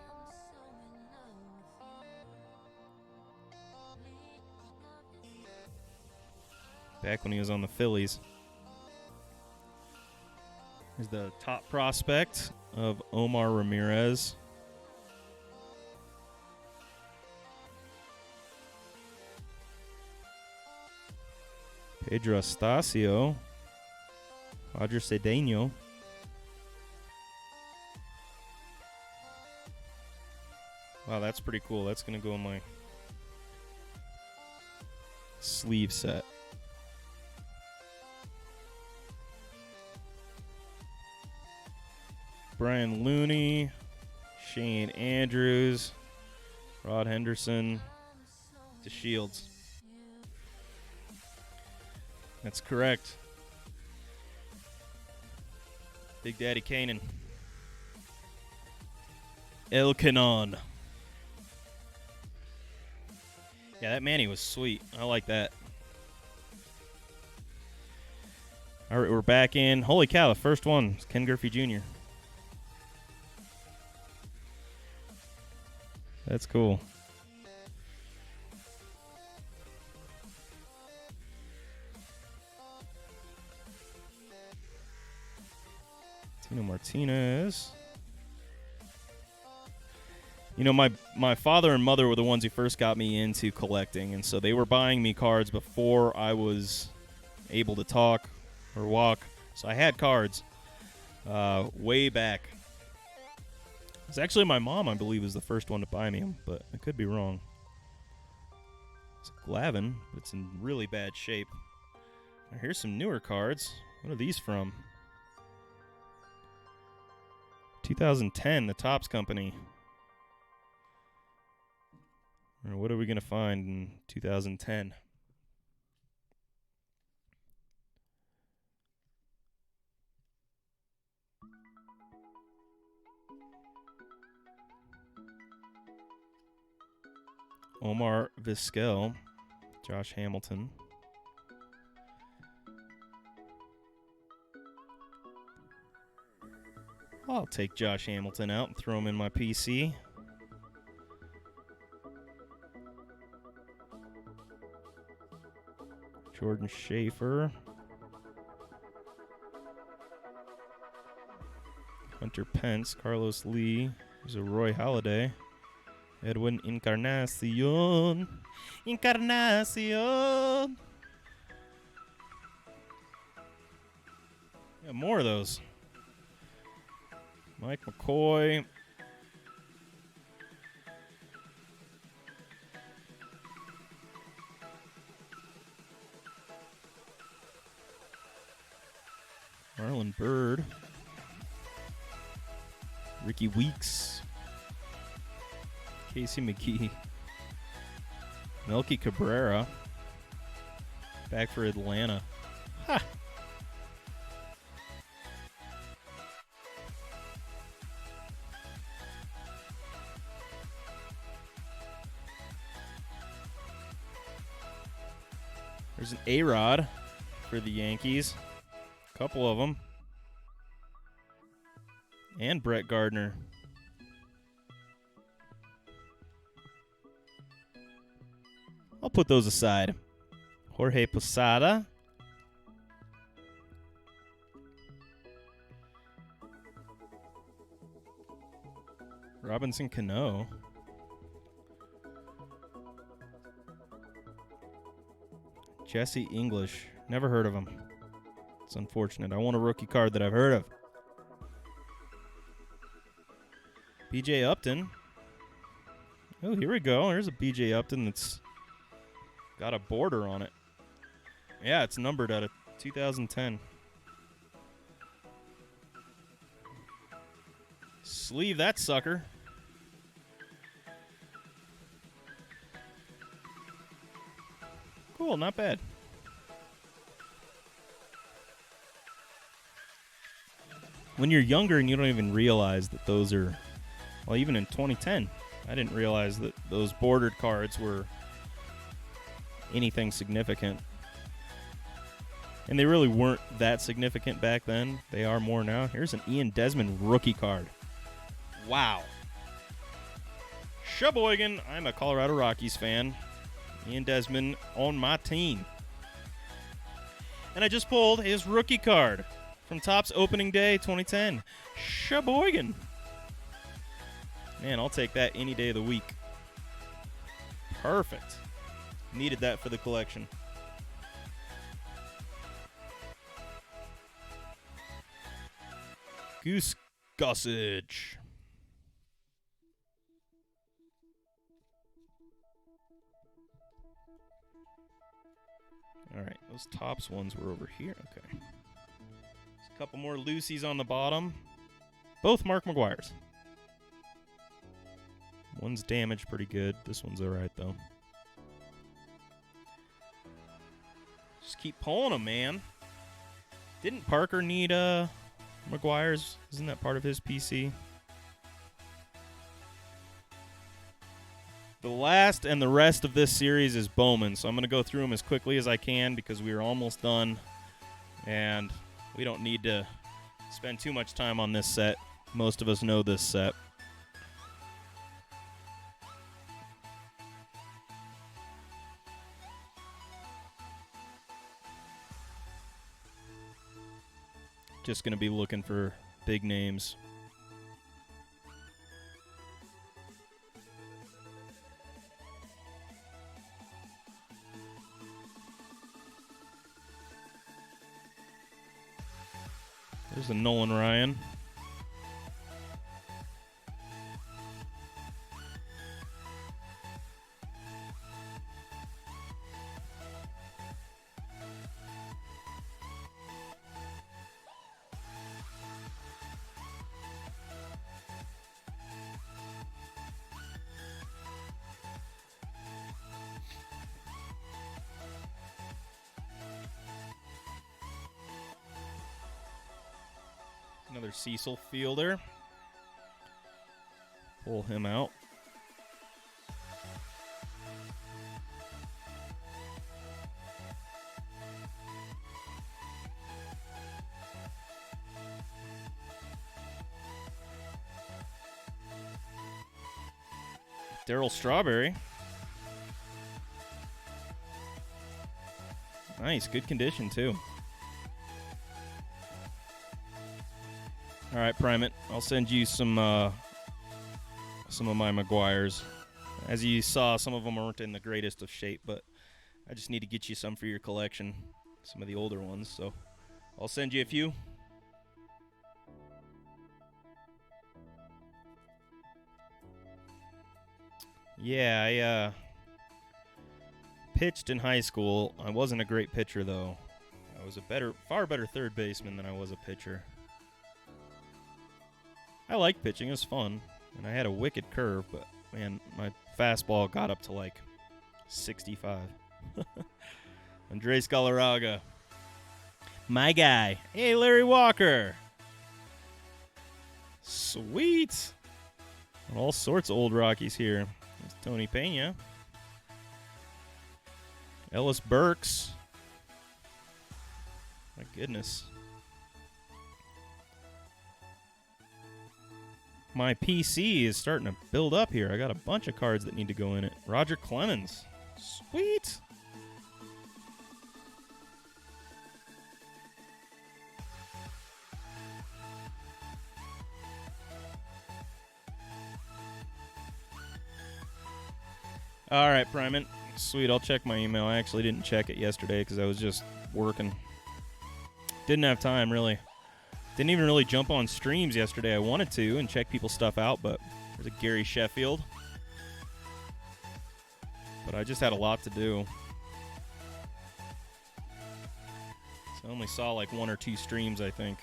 Speaker 1: Back when he was on the Phillies. Here's the top prospect of Omar Ramirez. Pedro Astacio. Roger Cedeno. Wow, that's pretty cool. That's going to go in my sleeve set. Brian Looney, Shane Andrews, Rod Henderson, DeShields. That's correct. Big Daddy Kanan. El Canon. Yeah, that Manny was sweet. I like that. All right, we're back in. Holy cow, the first one is Ken Griffey Jr. That's cool. Tino Martinez. You know, my father and mother were the ones who first got me into collecting, and so they were buying me cards before I was able to talk or walk. So I had cards way back. It's actually my mom, I believe, was the first one to buy me them, but I could be wrong. It's a Glavin, but it's in really bad shape. Now, here's some newer cards. What are these from? 2010, the Topps Company. Or what are we going to find in 2010? Omar Vizquel, Josh Hamilton. I'll take Josh Hamilton out and throw him in my PC. Jordan Schaefer. Hunter Pence, Carlos Lee. There's a Roy Halladay. Edwin Encarnacion. Encarnacion. Yeah, more of those. Mike McCoy. Marlon Byrd. Ricky Weeks. Casey McGee. Melky Cabrera. Back for Atlanta. Ha! There's an A-Rod for the Yankees. A couple of them. And Brett Gardner. I'll put those aside. Jorge Posada. Robinson Cano. Jesse English. Never heard of him. It's unfortunate. I want a rookie card that I've heard of. BJ Upton. Oh, here we go. There's a BJ Upton that's got a border on it. Yeah, it's numbered out of 2010. Sleeve that sucker. Cool, not bad. When you're younger and you don't even realize that those are, well, even in 2010, I didn't realize that those bordered cards were anything significant. And they really weren't that significant back then. They are more now. Here's an Ian Desmond rookie card. Wow. Sheboygan, I'm a Colorado Rockies fan. Ian Desmond on my team. And I just pulled his rookie card from Topps opening day 2010. Sheboygan. Man, I'll take that any day of the week. Perfect. Needed that for the collection. Goose Gossage. All right, those Topps ones were over here. Okay. There's a couple more Lucy's on the bottom. Both Mark McGuire's. One's damaged pretty good. This one's all right, though. Just keep pulling them, man. Didn't Parker need McGuire's? Isn't that part of his PC? The last and the rest of this series is Bowman, so I'm going to go through them as quickly as I can because we are almost done, and we don't need to spend too much time on this set. Most of us know this set. Just going to be looking for big names. There's a Nolan Ryan. Another Cecil Fielder. Pull him out. Darryl Strawberry. Nice, good condition too. All right, Primate, I'll send you some of my McGuire's. As you saw, some of them weren't in the greatest of shape, but I just need to get you some for your collection, some of the older ones, so I'll send you a few. Yeah, I pitched in high school. I wasn't a great pitcher, though. I was far better third baseman than I was a pitcher. I liked pitching. It was fun. And I had a wicked curve, but, man, my fastball got up to, like, 65. Andres Galarraga. My guy. Hey, Larry Walker. Sweet. All sorts of old Rockies here. There's Tony Pena. Ellis Burks. My goodness. My PC is starting to build up here. I got a bunch of cards that need to go in it. Roger Clemens. Sweet. All right, Primate. Sweet, I'll check my email. I actually didn't check it yesterday because I was just working. Didn't have time, really. Didn't even really jump on streams yesterday. I wanted to and check people's stuff out, but there's a Gary Sheffield. But I just had a lot to do. So I only saw like 1 or 2 streams, I think.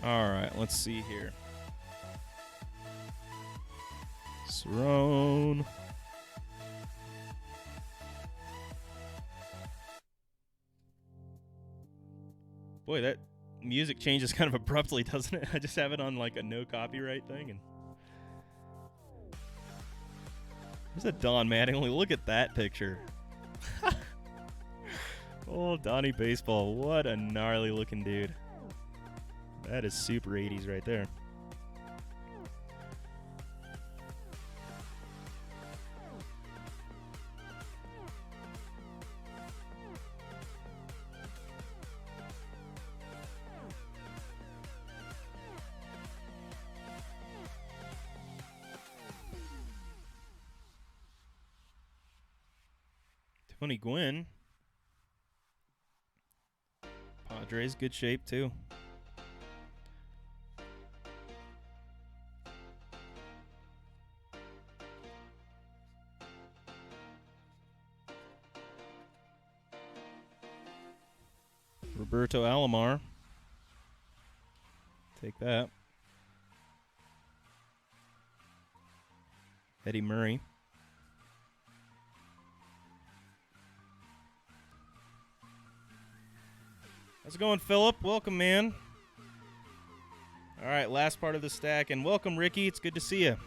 Speaker 1: All right, let's see here. Cerrone. Boy, that music changes kind of abruptly, doesn't it? I just have it on like a no copyright thing. And there's a Don Mattingly. Look at that picture. Oh, Donnie Baseball. What a gnarly looking dude. That is super 80s right there. Tony Gwynn. Padres, good shape too. Roberto Alomar. Take that. Eddie Murray. How's it going, Philip? Welcome, man. All right, last part of the stack. And welcome, Ricky. It's good to see you.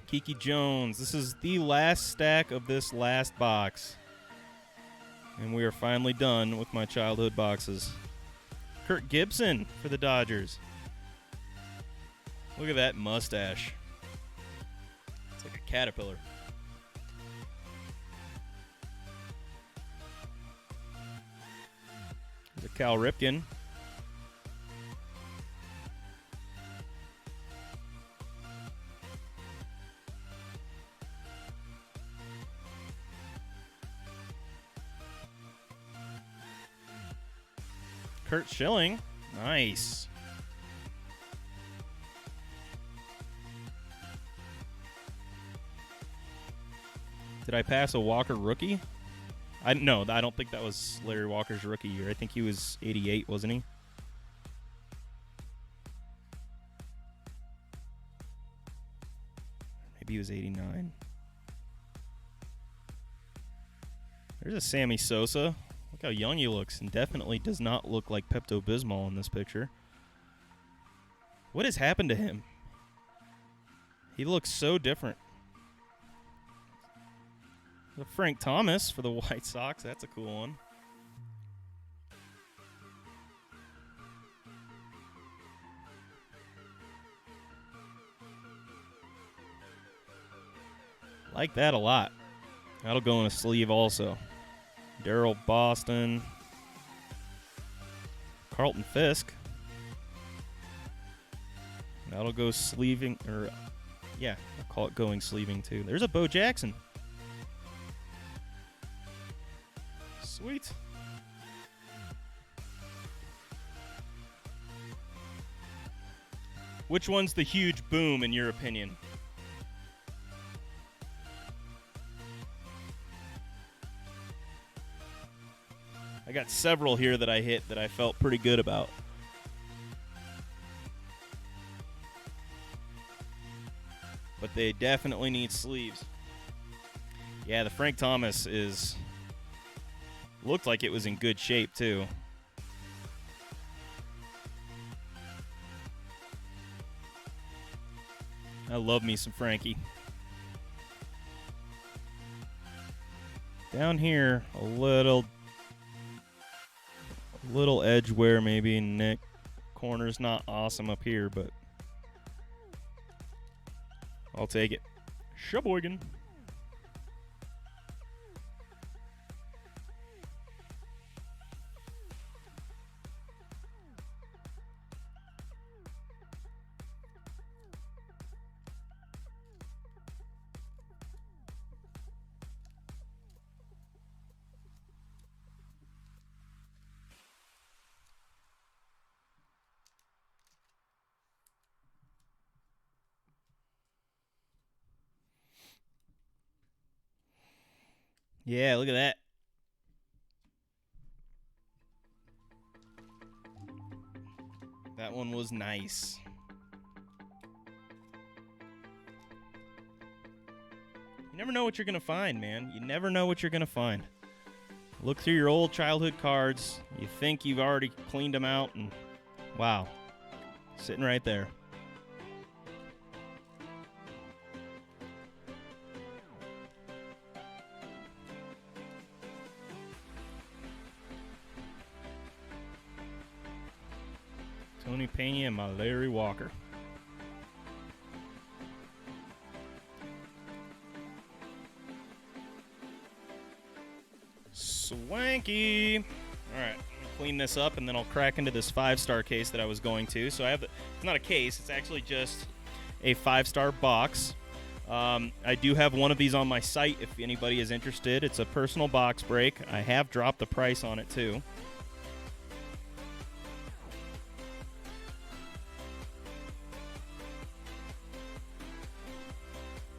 Speaker 1: Kiki Jones. This is the last stack of this last box. And we are finally done with my childhood boxes. Kirk Gibson for the Dodgers. Look at that mustache. It's like a caterpillar. There's a Cal Ripken. Kurt Schilling. Nice. Did I pass a Walker rookie? No, I don't think that was Larry Walker's rookie year. I think he was 88, wasn't he? Maybe he was 89. There's a Sammy Sosa. Look how young he looks, and definitely does not look like Pepto-Bismol in this picture. What has happened to him? He looks so different. Frank Thomas for the White Sox. That's a cool one. Like that a lot. That'll go in a sleeve also. Darryl Boston. Carlton Fisk. That'll go sleeving, or yeah, I'll call it going sleeving too. There's a Bo Jackson. Sweet. Which one's the huge boom in your opinion? I got several here that I hit that I felt pretty good about. But they definitely need sleeves. Yeah, the Frank Thomas looked like it was in good shape too. I love me some Frankie. Down here, a little edge wear maybe, Nick. Corner's not awesome up here, but I'll take it. Sheboygan. Yeah, look at that. That one was nice. You never know what you're going to find, man. You never know what you're going to find. Look through your old childhood cards. You think you've already cleaned them out, and wow, sitting right there. Tony Pena and my Larry Walker. Swanky. All right, clean this up, and then I'll crack into this 5-star case that I was going to. So I have it's not a case, it's actually just a 5-star box. I do have one of these on my site if anybody is interested. It's a personal box break. I have dropped the price on it too.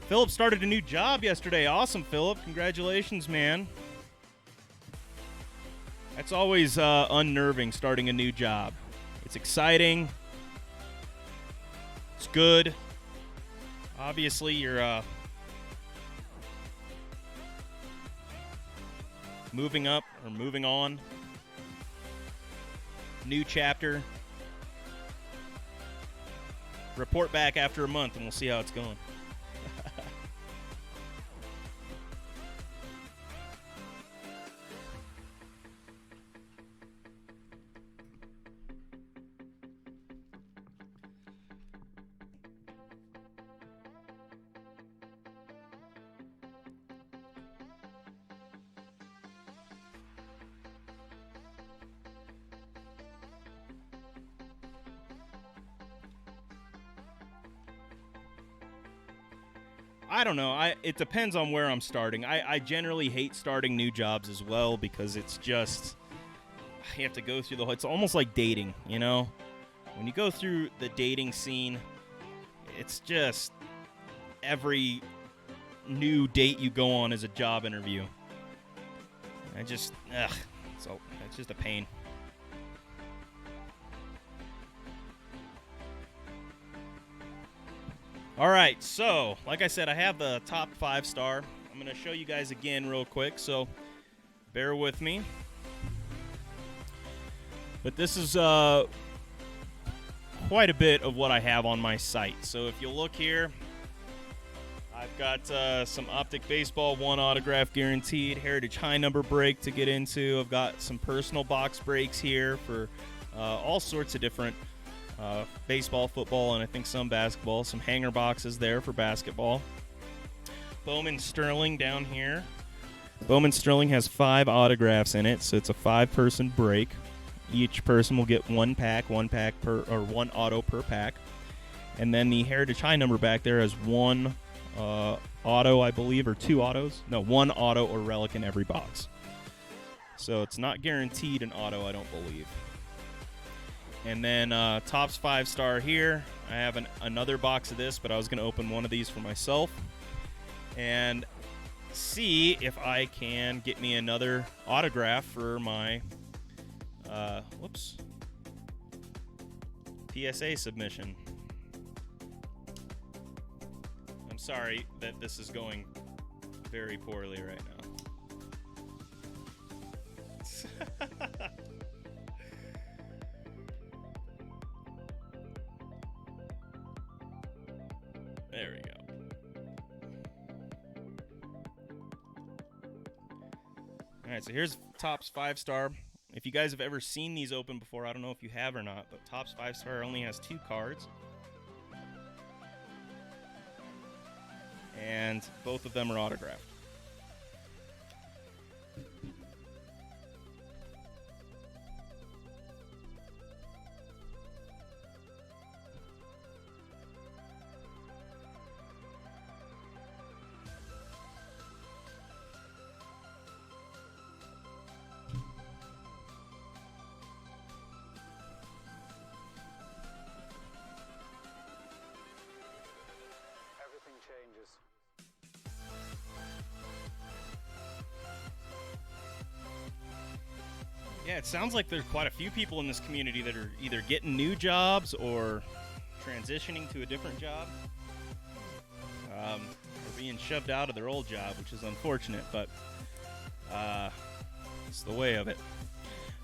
Speaker 1: Philip started a new job yesterday. Awesome, Philip. Congratulations, man. That's always unnerving, starting a new job. It's exciting. It's good. Obviously, you're moving up or moving on. New chapter. Report back after a month, and we'll see how it's going. I don't know. It depends on where I'm starting. I generally hate starting new jobs as well because it's just, you have to go through it's almost like dating, you know? When you go through the dating scene, it's just every new date you go on is a job interview. So it's just a pain. All right, so like I said, I have the top 5-star. I'm going to show you guys again real quick, so bear with me. But this is quite a bit of what I have on my site. So if you look here, I've got some Optic Baseball 1 autograph guaranteed, Heritage High number break to get into. I've got some personal box breaks here for all sorts of different baseball, football, and I think some basketball. Some hanger boxes there for basketball. Bowman Sterling down here. Bowman Sterling has 5 autographs in it, so it's a 5-person break. Each person will get one auto per pack. And then the Heritage High number back there has 1 auto, I believe, or 2 autos. No, 1 auto or relic in every box. So it's not guaranteed an auto, I don't believe. And then Topps 5-star here. I have another box of this, but I was going to open one of these for myself and see if I can get me another autograph for my PSA submission. I'm sorry that this is going very poorly right now. There we go. All right, so here's Topps 5-star. If you guys have ever seen these open before, I don't know if you have or not, but Topps 5-star only has 2 cards. And both of them are autographed. Yeah, it sounds like there's quite a few people in this community that are either getting new jobs or transitioning to a different job. Or being shoved out of their old job, which is unfortunate, but it's the way of it.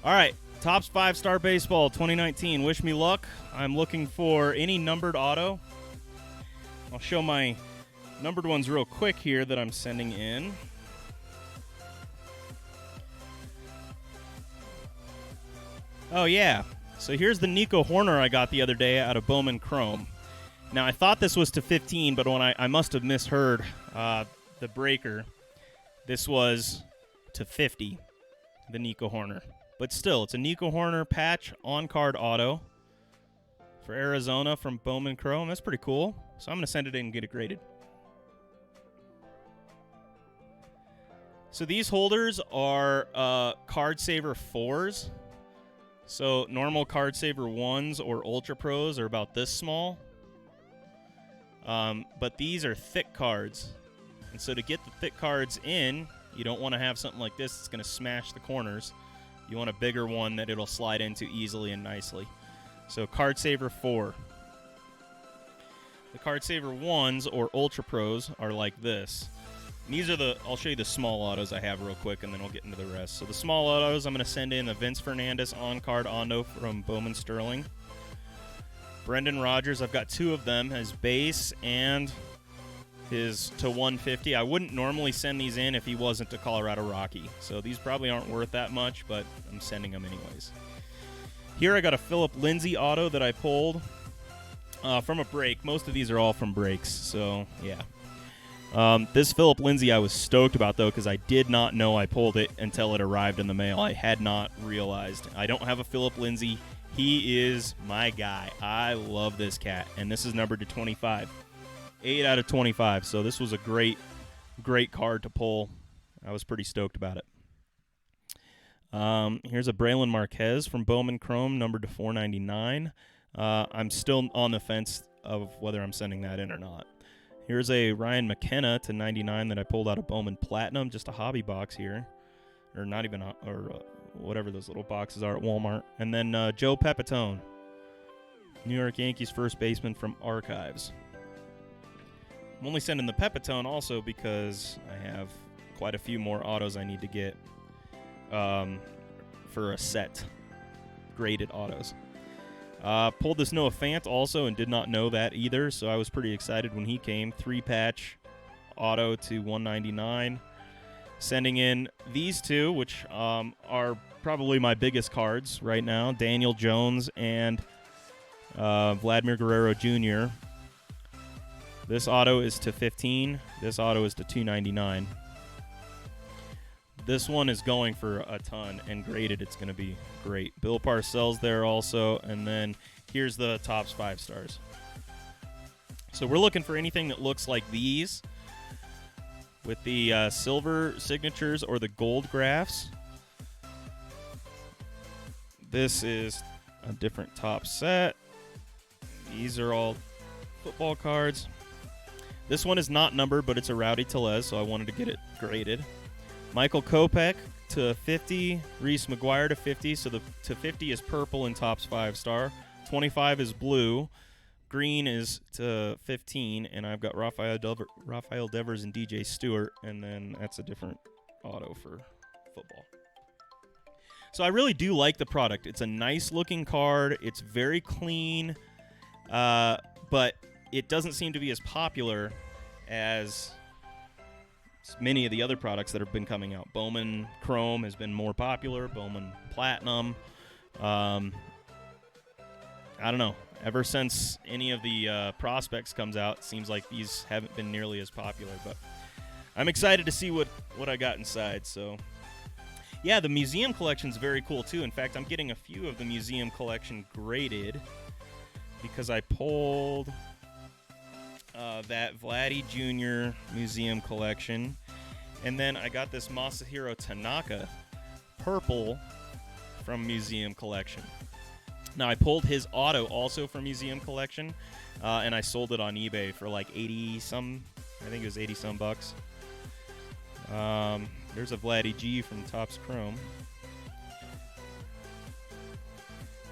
Speaker 1: All right, Topps 5-star Baseball 2019. Wish me luck. I'm looking for any numbered auto. I'll show my numbered ones real quick here that I'm sending in. Oh, yeah. So here's the Nico Horner I got the other day out of Bowman Chrome. Now, I thought this was to 15, but when I must have misheard the breaker. This was to 50, the Nico Horner. But still, it's a Nico Horner patch on-card auto for Arizona from Bowman Chrome. That's pretty cool. So I'm going to send it in and get it graded. So these holders are Card Saver 4s. So normal Card Saver 1s or Ultra Pros are about this small. But these are thick cards. And so to get the thick cards in, you don't want to have something like this that's going to smash the corners. You want a bigger one that it'll slide into easily and nicely. So Card Saver 4. The Card Saver 1s or Ultra Pros are like this. And these are I'll show you the small autos I have real quick, and then we'll get into the rest. So the small autos, I'm going to send in a Vince Fernandez on-card auto from Bowman Sterling. Brendan Rodgers, I've got 2 of them, his base and his to 150. I wouldn't normally send these in if he wasn't a Colorado Rocky. So these probably aren't worth that much, but I'm sending them anyways. Here I got a Philip Lindsay auto that I pulled from a break. Most of these are all from breaks, so yeah. This Philip Lindsay I was stoked about, though, because I did not know I pulled it until it arrived in the mail. I had not realized. I don't have a Philip Lindsay. He is my guy. I love this cat, and this is numbered to 25. 8 out of 25, so this was a great card to pull. I was pretty stoked about it. Here's a Braylon Marquez from Bowman Chrome, numbered to 499. I'm still on the fence of whether I'm sending that in or not. Here's a Ryan McKenna to 99 that I pulled out of Bowman Platinum, just a hobby box here. Or not even, whatever those little boxes are at Walmart. And then Joe Pepitone, New York Yankees first baseman from Archives. I'm only sending the Pepitone also because I have quite a few more autos I need to get for a set, graded autos. Pulled this Noah Fant also and did not know that either, so I was pretty excited when he came. 3-patch auto to 199. Sending in these 2, which are probably my biggest cards right now, Daniel Jones and Vladimir Guerrero Jr. This auto is to 15. This auto is to 299. This one is going for a ton, and graded it's going to be great. Bill Parcells there also, and then here's the Topps 5 stars. So we're looking for anything that looks like these with the silver signatures or the gold graphs. This is a different top set. These are all football cards. This one is not numbered, but it's a Rowdy Tellez, so I wanted to get it graded. Michael Kopech to 50. Reese McGuire to 50. So the to 50 is purple in Topps 5-star. 25 is blue. Green is to 15. And I've got Rafael Devers and DJ Stewart. And then that's a different auto for football. So I really do like the product. It's a nice-looking card. It's very clean. But it doesn't seem to be as popular as many of the other products that have been coming out. Bowman Chrome has been more popular. Bowman Platinum. I don't know. Ever since any of the prospects comes out, it seems like these haven't been nearly as popular. But I'm excited to see what I got inside. So, yeah, the museum collection is very cool, too. In fact, I'm getting a few of the museum collection graded because I pulled that Vladdy Jr. museum collection. And then I got this Masahiro Tanaka purple from museum collection. Now, I pulled his auto also from museum collection, and I sold it on eBay for like 80-some, I think it was 80-some bucks. There's a Vladdy G from Topps Chrome.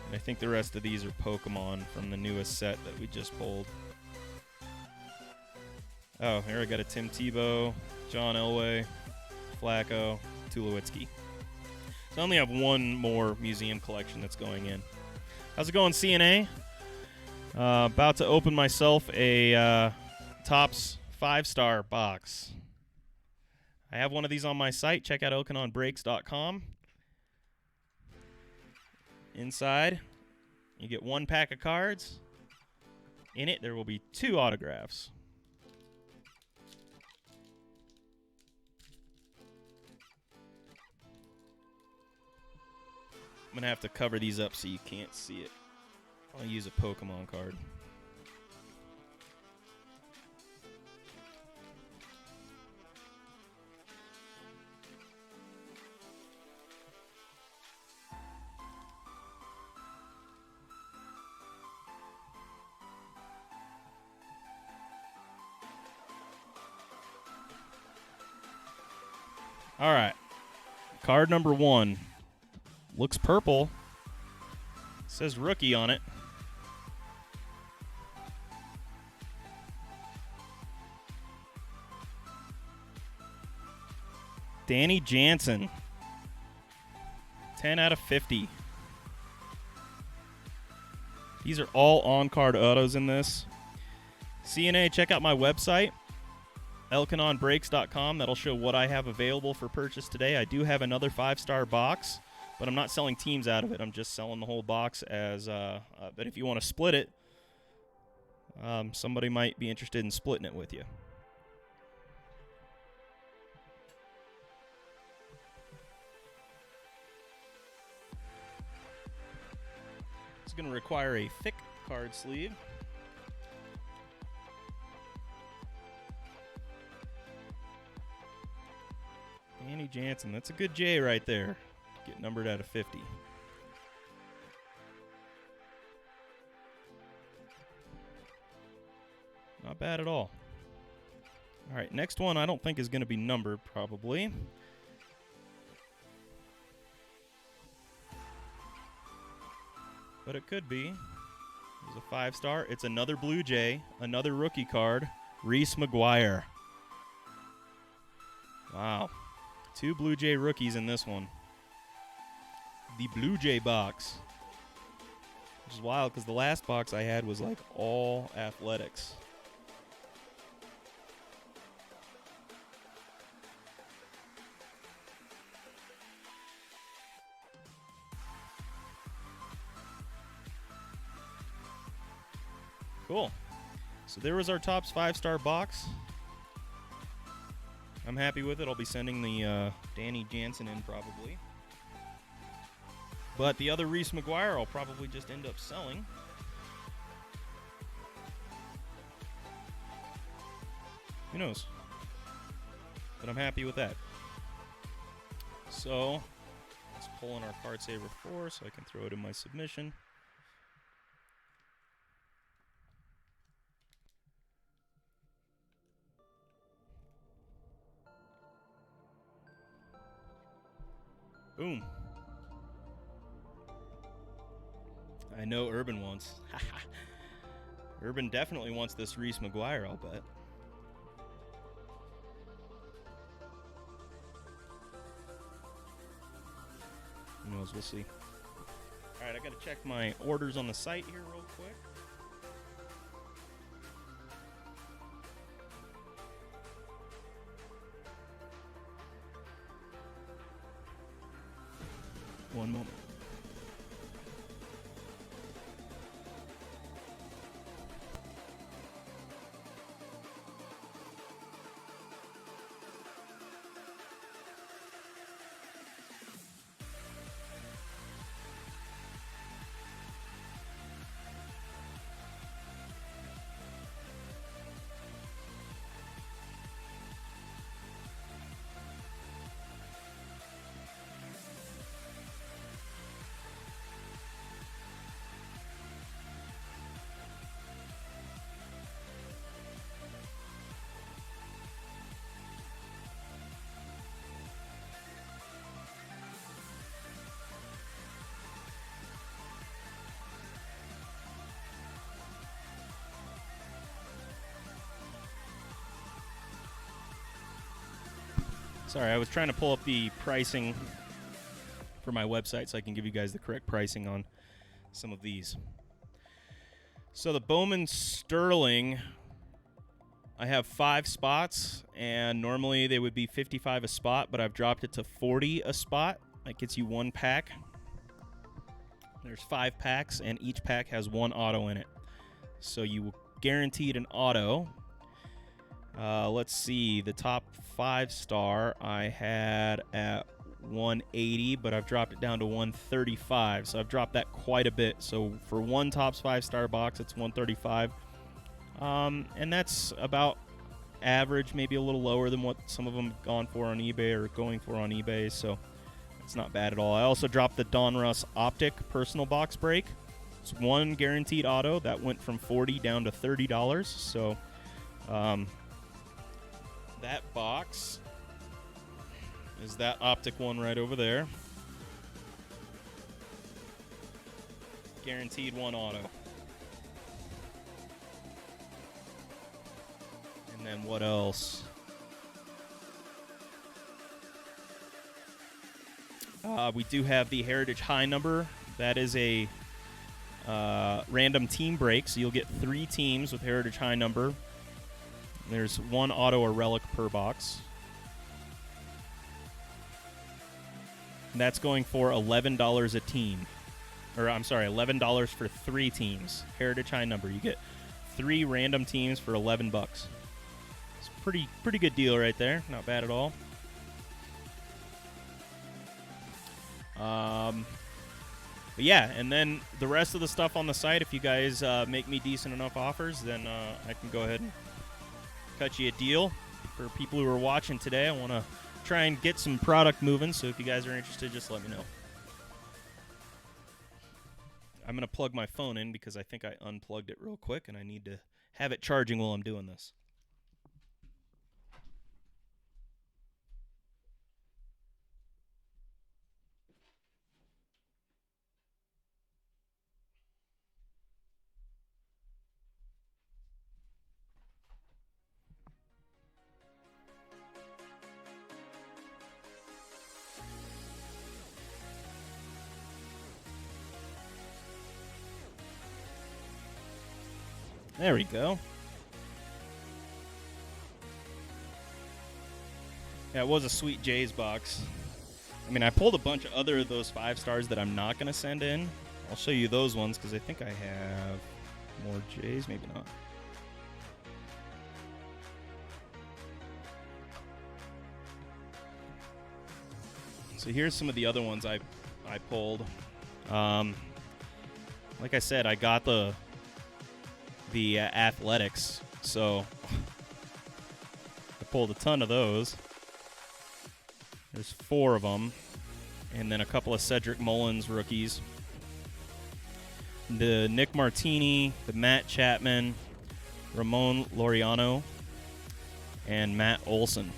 Speaker 1: And I think the rest of these are Pokemon from the newest set that we just pulled. Oh, here I got a Tim Tebow, John Elway, Flacco, Tulowitzki. So I only have one more museum collection that's going in. How's it going, CNA? About to open myself a Topps 5-star box. I have one of these on my site. Check out OkanonBreaks.com. Inside You get 1 pack of cards. In it, there will be 2 autographs. I'm going to have to cover these up so you can't see it. I'll use a Pokemon card. All right. Card number 1. Looks purple. Says rookie on it. Danny Jansen. 10 out of 50. These are all on-card autos in this. CNA, check out my website, elkanonbreaks.com. That'll show what I have available for purchase today. I do have another 5-star box, but I'm not selling teams out of it. I'm just selling the whole box as, but if you want to split it, somebody might be interested in splitting it with you. It's going to require a thick card sleeve. Danny Jansen, that's a good J right there. Get numbered out of 50. Not bad at all. All right, next one I don't think is going to be numbered probably. But it could be. It's a 5-star. It's another Blue Jay, another rookie card, Reese McGuire. Wow. 2 Blue Jay rookies in this one. The Blue Jay box. Which is wild because the last box I had was like all athletics. Cool. So there was our Topps 5-star box. I'm happy with it. I'll be sending the Danny Jansen in probably. But the other Reese McGuire I'll probably just end up selling. Who knows? But I'm happy with that. So let's pull in our card saver 4 so I can throw it in my submission. Boom. I know Urban wants. Urban definitely wants this Reese McGuire, I'll bet. Who knows? We'll see. All right, I got to check my orders on the site here real quick. One moment. Sorry, I was trying to pull up the pricing for my website so I can give you guys the correct pricing on some of these. So the Bowman Sterling, I have 5 spots, and normally they would be $55 a spot, but I've dropped it to $40 a spot. That gets you 1 pack. There's 5 packs, and each pack has 1 auto in it. So you guaranteed an auto. Let's see. The top 5-star I had at 180, but I've dropped it down to 135. So I've dropped that quite a bit. So for one Topps 5-star box, it's 135. And that's about average, maybe a little lower than what some of them have gone for on eBay or going for on eBay. So it's not bad at all. I also dropped the Donruss Optic personal box break. It's 1 guaranteed auto. That went from $40 down to $30. So that box is that Optic one right over there. Guaranteed 1 auto. And then what else? We do have the Heritage High number. That is a random team break, so you'll get 3 teams with Heritage High number. There's 1 auto or relic per box. And that's going for $11 a team. Or, I'm sorry, $11 for 3 teams. Heritage High number. You get 3 random teams for $11. It's a pretty good deal right there. Not bad at all. But yeah, and then the rest of the stuff on the site, if you guys make me decent enough offers, then I can go ahead and cut you a deal. For people who are watching today, I want to try and get some product moving, so if you guys are interested, just let me know. I'm going to plug my phone in because I think I unplugged it real quick, and I need to have it charging while I'm doing this. There we go. Yeah, it was a sweet Jays box. I mean, I pulled a bunch of other of those 5-stars that I'm not going to send in. I'll show you those ones because I think I have more Jays. Maybe not. So here's some of the other ones I pulled. Like I said, I got the Athletics, so I pulled a ton of those. There's 4 of them, and then a couple of Cedric Mullins rookies. The Nick Martini, the Matt Chapman, Ramon Laureano, and Matt Olson.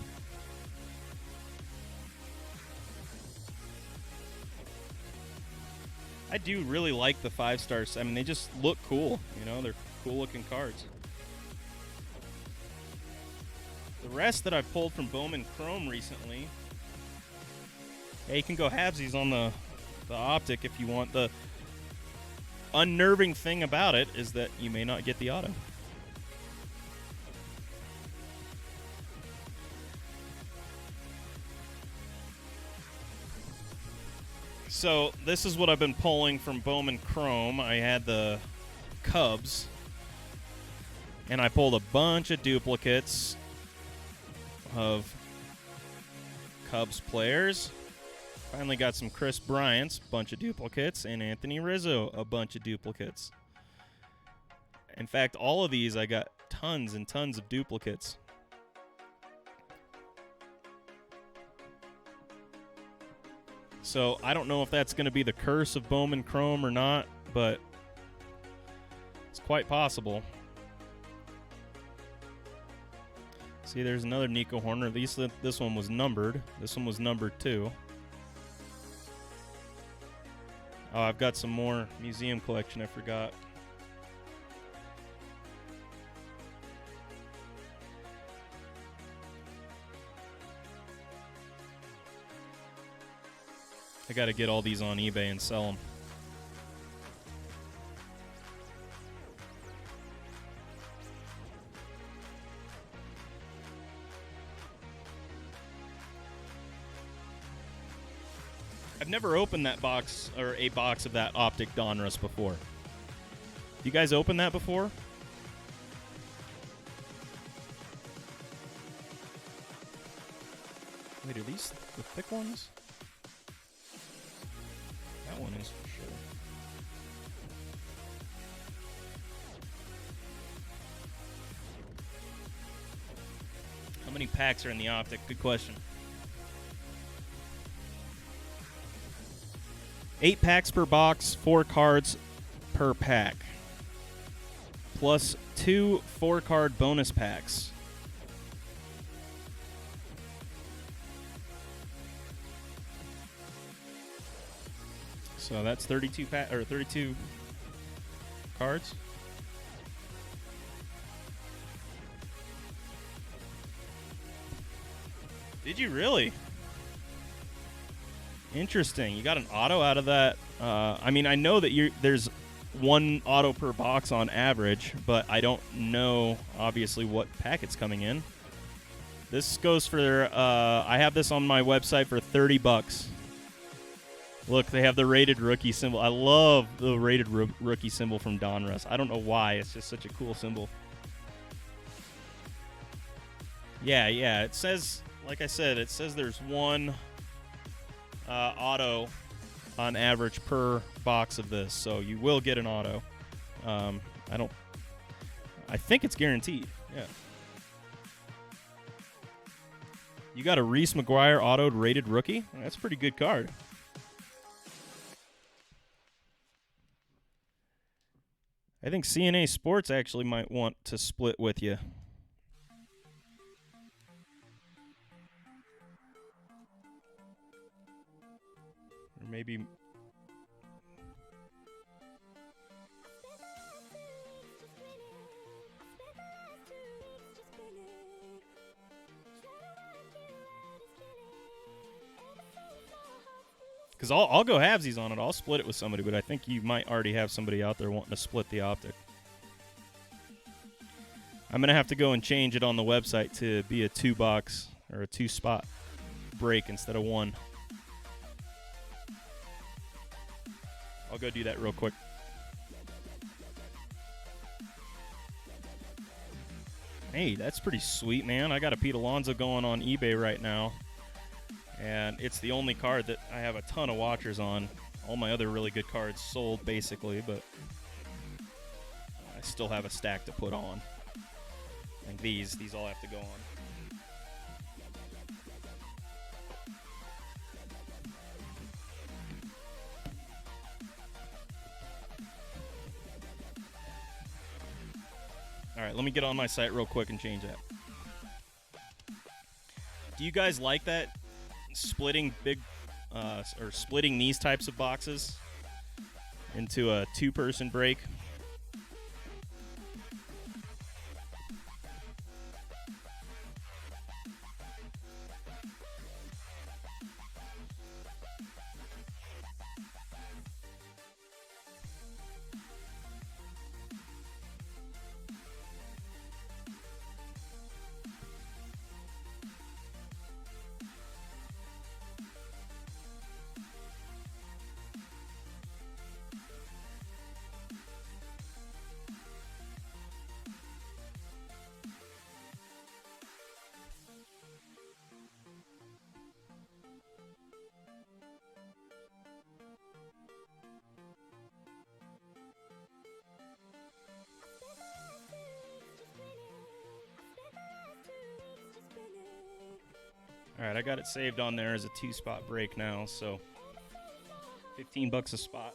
Speaker 1: I do really like the 5-stars. I mean, they just look cool. You know, they're cool-looking cards. The rest that I pulled from Bowman Chrome recently, yeah, you can go halvesies on the Optic if you want. The unnerving thing about it is that you may not get the auto. So this is what I've been pulling from Bowman Chrome. I had the Cubs, and I pulled a bunch of duplicates of Cubs players. Finally got some Chris Bryant's, bunch of duplicates, and Anthony Rizzo, a bunch of duplicates. In fact, all of these I got tons and tons of duplicates. So I don't know if that's going to be the curse of Bowman Chrome or not, but it's quite possible. See, there's another Nico Horner. This one was numbered. This one was numbered too. Oh, I've got some more museum collection I forgot. I got to get all these on eBay and sell them. I've never opened that box or a box of that optic Donruss before. You guys opened that before? Wait, are these the thick ones? That one is for sure. How many packs are in the optic? Good question. 8 packs per box, 4 cards per pack. Plus 2 4-card bonus packs. So that's 32 32 cards. Did you really? Interesting. You got an auto out of that. I mean, I know that there's 1 auto per box on average, but I don't know, obviously, what pack it's coming in. This goes for, I have this on my website for $30. Look, they have the rated rookie symbol. I love the rated rookie symbol from Donruss. I don't know why. It's just such a cool symbol. Yeah. It says, like I said, it says there's 1 auto on average per box of this, so you will get an auto. I think it's guaranteed. Yeah. You got a Reese McGuire autoed rated rookie? That's a pretty good card. I think CNA Sports actually might want to split with you. Or maybe... Because I'll go halvesies on it. I'll split it with somebody, but I think you might already have somebody out there wanting to split the optic. I'm going to have to go and change it on the website to be a 2-box or a 2-spot break instead of 1. I'll go do that real quick. Hey, that's pretty sweet, man. I got a Pete Alonso going on eBay right now. And it's the only card that I have a ton of watchers on. All my other really good cards sold, basically, but I still have a stack to put on. And these all have to go on. All right, let me get on my site real quick and change that. Do you guys like that? Splitting splitting these types of boxes into a 2-person break. All right, I got it saved on there as a 2-spot break now, so $15 a spot.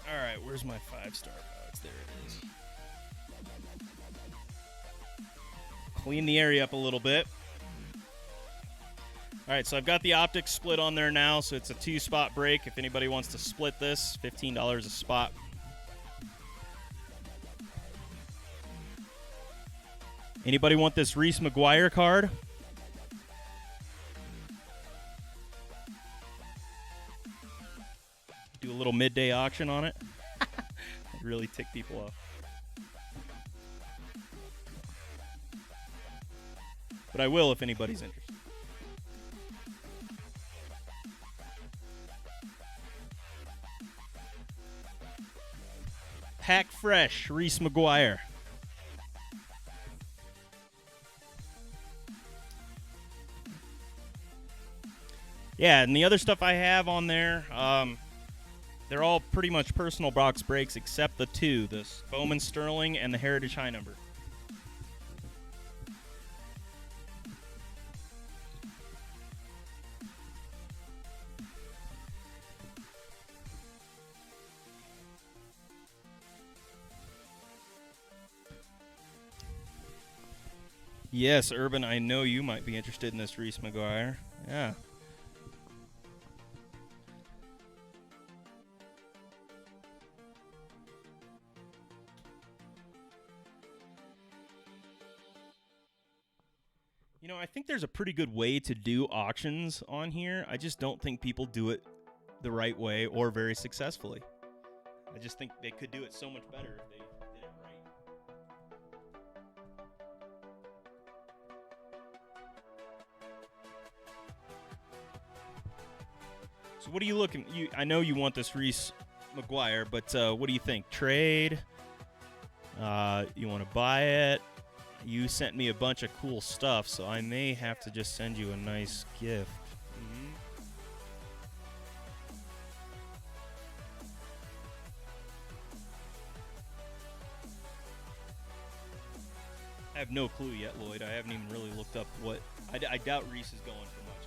Speaker 1: All right, where's my 5-star box? There it is. Clean the area up a little bit. All right, so I've got the optics split on there now, so it's a 2-spot break. If anybody wants to split this, $15 a spot. Anybody want this Reese McGuire card? Do a little midday auction on it. Really tick people off. But I will if anybody's interested. Pack Fresh, Reese McGuire. Yeah, and the other stuff I have on there, they're all pretty much personal box breaks except the two, the Bowman Sterling and the Heritage High Number. Yes, Urban, I know you might be interested in this Reese McGuire. Yeah. You know, I think there's a pretty good way to do auctions on here. I just don't think people do it the right way or very successfully. I just think they could do it so much better if they did it right. So what are you looking? I know you want this Reese McGuire, but what do you think? Trade? You want to buy it? You sent me a bunch of cool stuff, so I may have to just send you a nice gift. Mm-hmm. I have no clue yet, Lloyd. I haven't even really looked up what... I doubt Reese is going for much.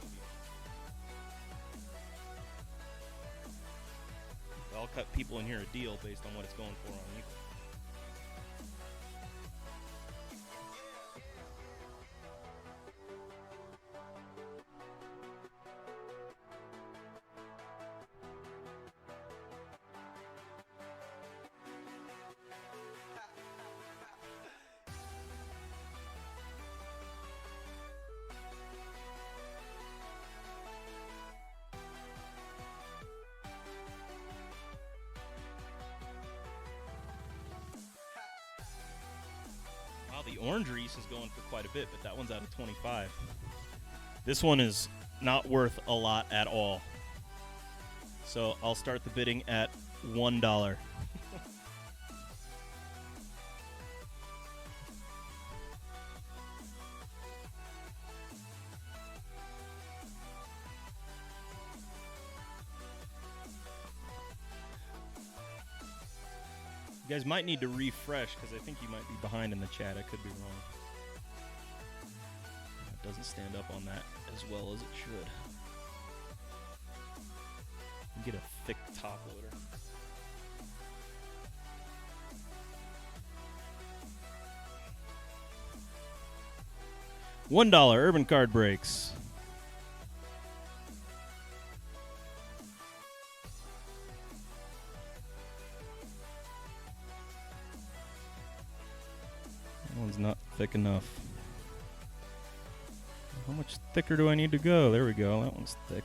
Speaker 1: I'll cut people in here a deal based on what it's going for on Eagle. The orange Reese is going for quite a bit, but that one's out of 25. This one is not worth a lot at all. So I'll start the bidding at $1. You guys might need to refresh because I think you might be behind in the chat. I could be wrong. It doesn't stand up on that as well as it should. Get a thick top loader. $1 Urban Card Breaks. Not thick enough. How much thicker do I need to go? There we go. That one's thick.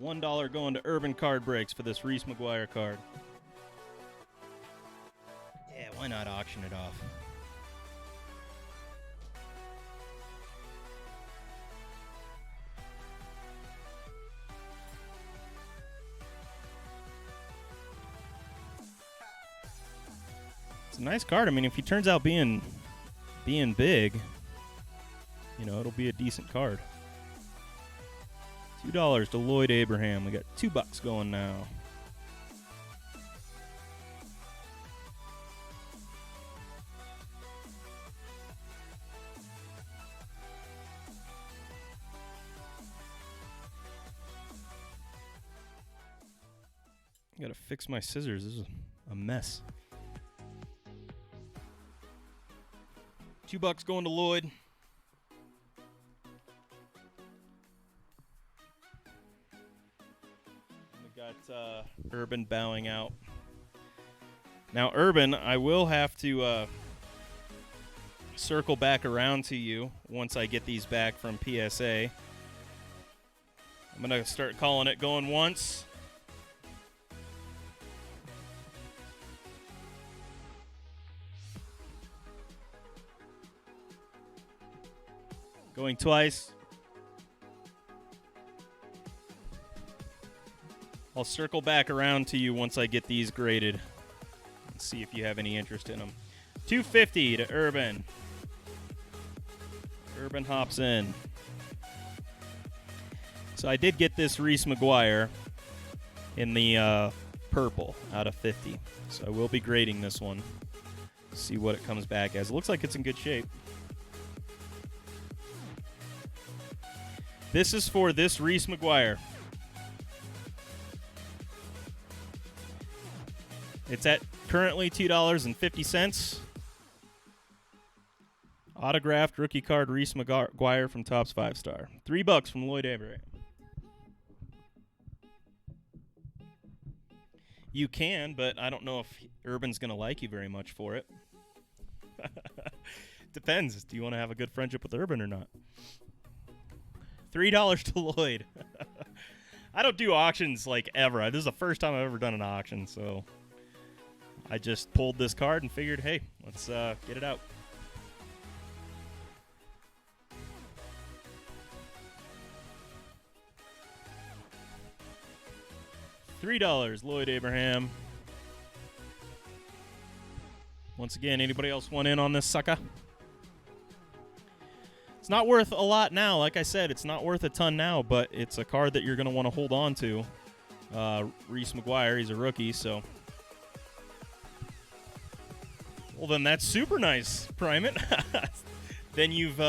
Speaker 1: $1 going to Urban Card Breaks for this Reese McGuire card. Yeah, why not auction it off? It's a nice card. I mean, if he turns out being big, you know, it'll be a decent card. $2 to Lloyd Abraham. We got $2 going now. I gotta fix my scissors. This is a mess. $2 going to Lloyd. The Urban bowing out. Now, Urban, I will have to circle back around to you once I get these back from PSA. I'm going to start calling it going once. Going twice. I'll circle back around to you once I get these graded. Let's see if you have any interest in them. $250 to Urban. Urban hops in. So I did get this Reese McGuire in the purple out of 50. So I will be grading this one. See what it comes back as. It looks like it's in good shape. This is for this Reese McGuire. It's at currently $2.50. Autographed rookie card Reese McGuire from Topps 5-Star. $3 from Lloyd Abraham. You can, but I don't know if Urban's going to like you very much for it. Depends. Do you want to have a good friendship with Urban or not? $3 to Lloyd. I don't do auctions like ever. This is the first time I've ever done an auction, so I just pulled this card and figured, hey, let's get it out. $3, Lloyd Abraham. Once again, anybody else want in on this sucker? It's not worth a lot now. Like I said, it's not worth a ton now, but it's a card that you're going to want to hold on to. Reese McGuire, he's a rookie, so. Well, then that's super nice, Primate. Then you've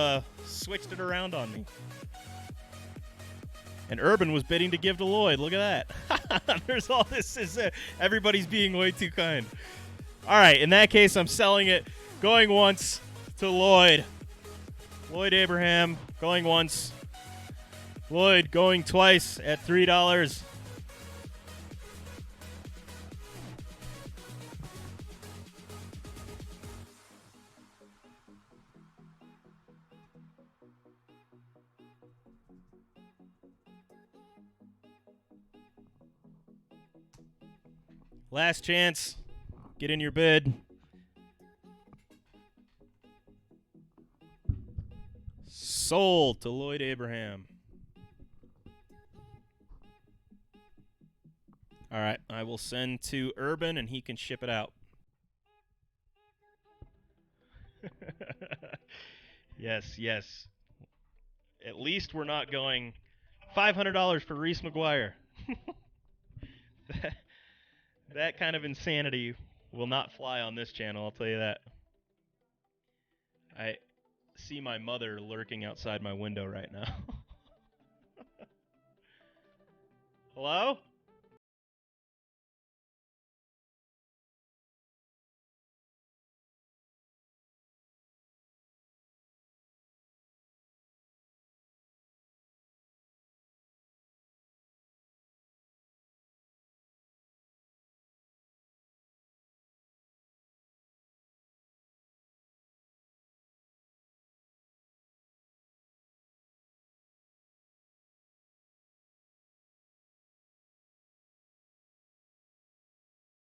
Speaker 1: switched it around on me. And Urban was bidding to give to Lloyd. Look at that. There's all this. Everybody's being way too kind. All right, in that case, I'm selling it. Going once to Lloyd. Lloyd Abraham going once. Lloyd going twice at $3. Last chance. Get in your bid. Sold to Lloyd Abraham. All right, I will send to Urban, and he can ship it out. Yes, yes. At least we're not going $500 for Reese McGuire. That kind of insanity will not fly on this channel, I'll tell you that. I see my mother lurking outside my window right now. Hello?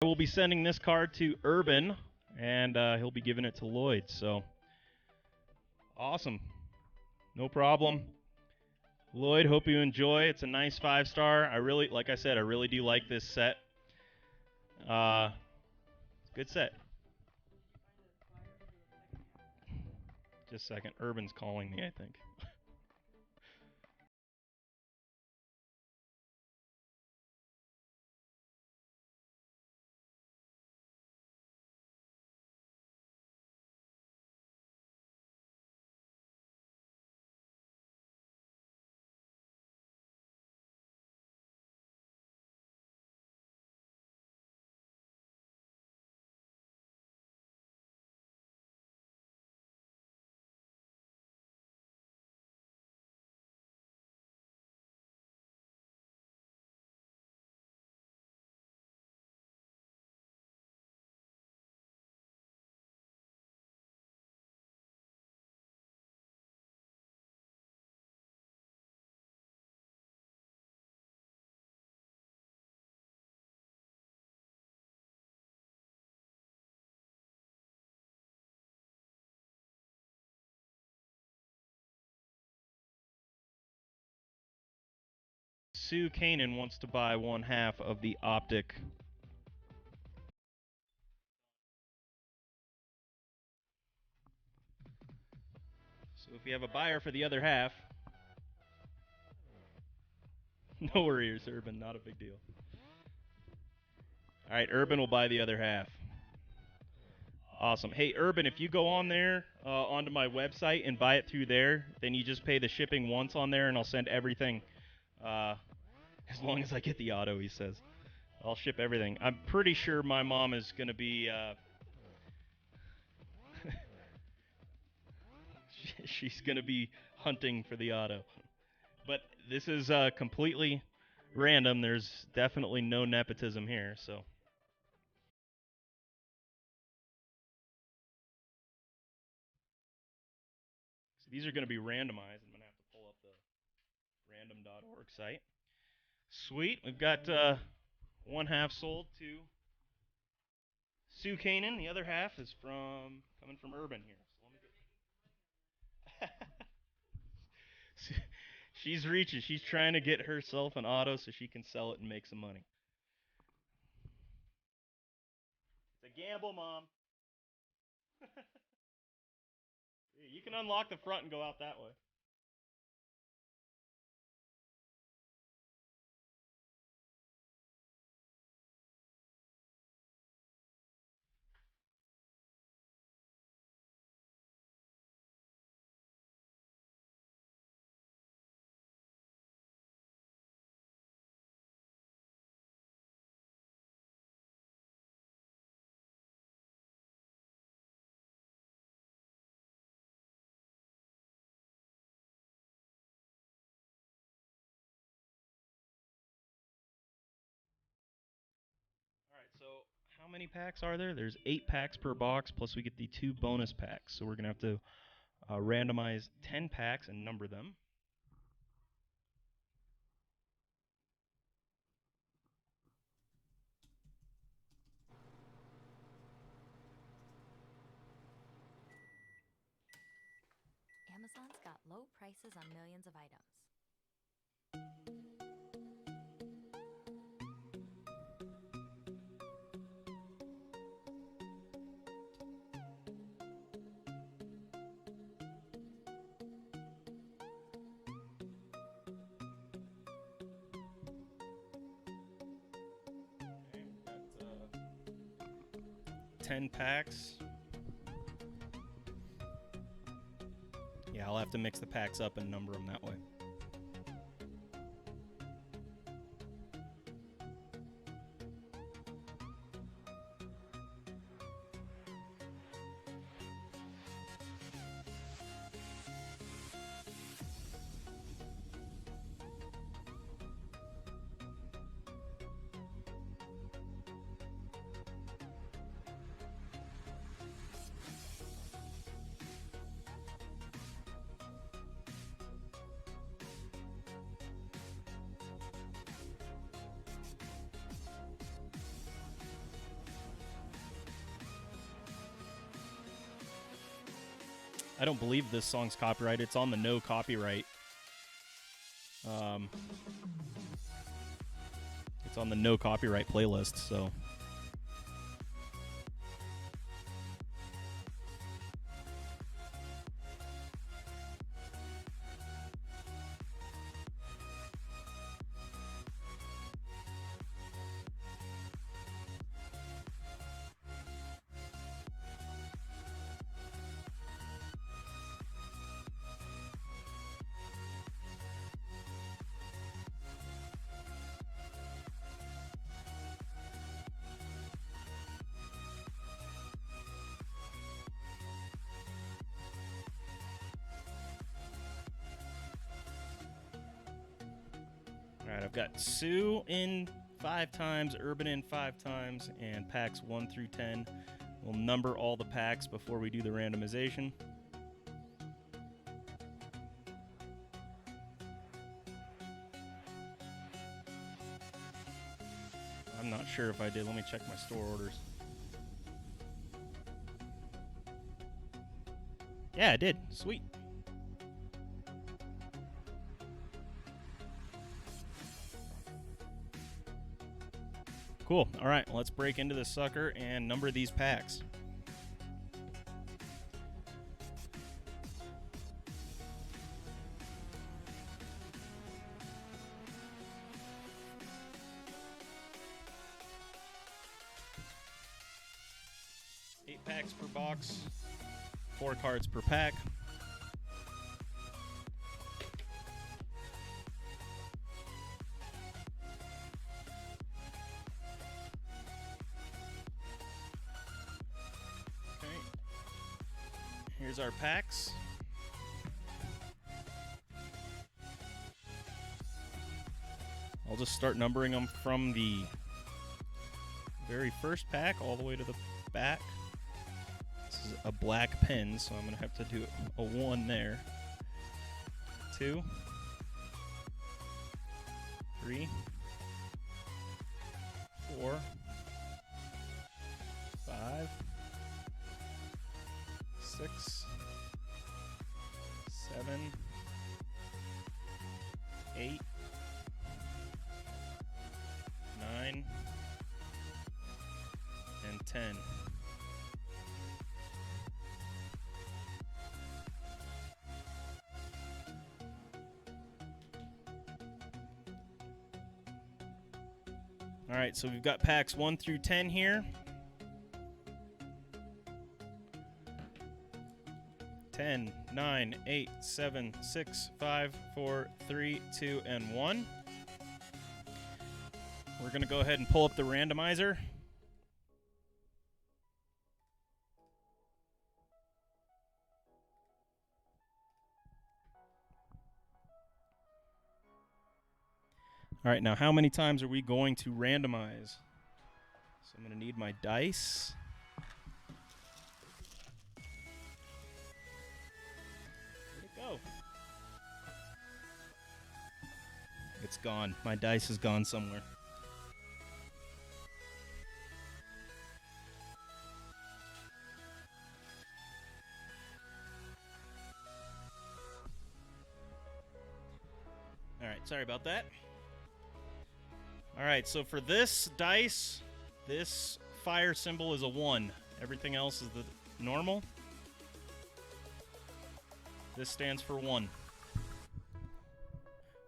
Speaker 1: I will be sending this card to Urban, and he'll be giving it to Lloyd. So, awesome. No problem. Lloyd, hope you enjoy. It's a nice 5-star. Like I said, I really do like this set. Good set. Just a second. Urban's calling me, I think. Sue Kanan wants to buy 1/2 of the Optic. So if you have a buyer for the other half, no worries, Urban, not a big deal. All right, Urban will buy the other half. Awesome. Hey, Urban, if you go on there, onto my website and buy it through there, then you just pay the shipping once on there, and I'll send everything. As long as I get the auto, he says. I'll ship everything. I'm pretty sure my mom is going to be... she's going to be hunting for the auto. But this is completely random. There's definitely no nepotism here, so... These are going to be randomized. I'm going to have to pull up the random.org site. Sweet. We've got 1/2 sold to Sue Kanan. The other half is coming from Urban here. So let me get... She's reaching. She's trying to get herself an auto so she can sell it and make some money. It's a gamble, Mom. You can unlock the front and go out that way. Alright, so how many packs are there? There's 8 packs per box, plus we get the 2 bonus packs. So we're going to have to randomize 10 packs and number them.
Speaker 2: Amazon's got low prices on millions of items.
Speaker 1: Okay, we've got 10 packs. Yeah, I'll have to mix the packs up and number them that way. I don't believe this song's copyrighted. It's on the no copyright. It's on the no copyright playlist, so... Alright, I've got Sue in 5 times, Urban in 5 times, and packs 1 through 10. We'll number all the packs before we do the randomization. I'm not sure if I did. Let me check my store orders. Yeah, I did. Sweet. Cool. All right, let's break into this sucker and number these packs. Eight packs per box, 4 cards per pack. Here's our packs. I'll just start numbering them from the very first pack all the way to the back. This is a black pen, so I'm going to have to do a 1 there. 2, 3, 4, 5, 6, 7, 8, 9, and 10. All right, so we've got packs 1 through 10 here. 10, 9, 8, 7, 6, 5, 4, 3, 2, and 1. We're going to go ahead and pull up the randomizer. All right, now how many times are we going to randomize? So I'm going to need my dice. Go. It's gone. My dice is gone somewhere. All right, sorry about that. All right, so for this dice, this fire symbol is a 1. Everything else is the normal. This stands for 1.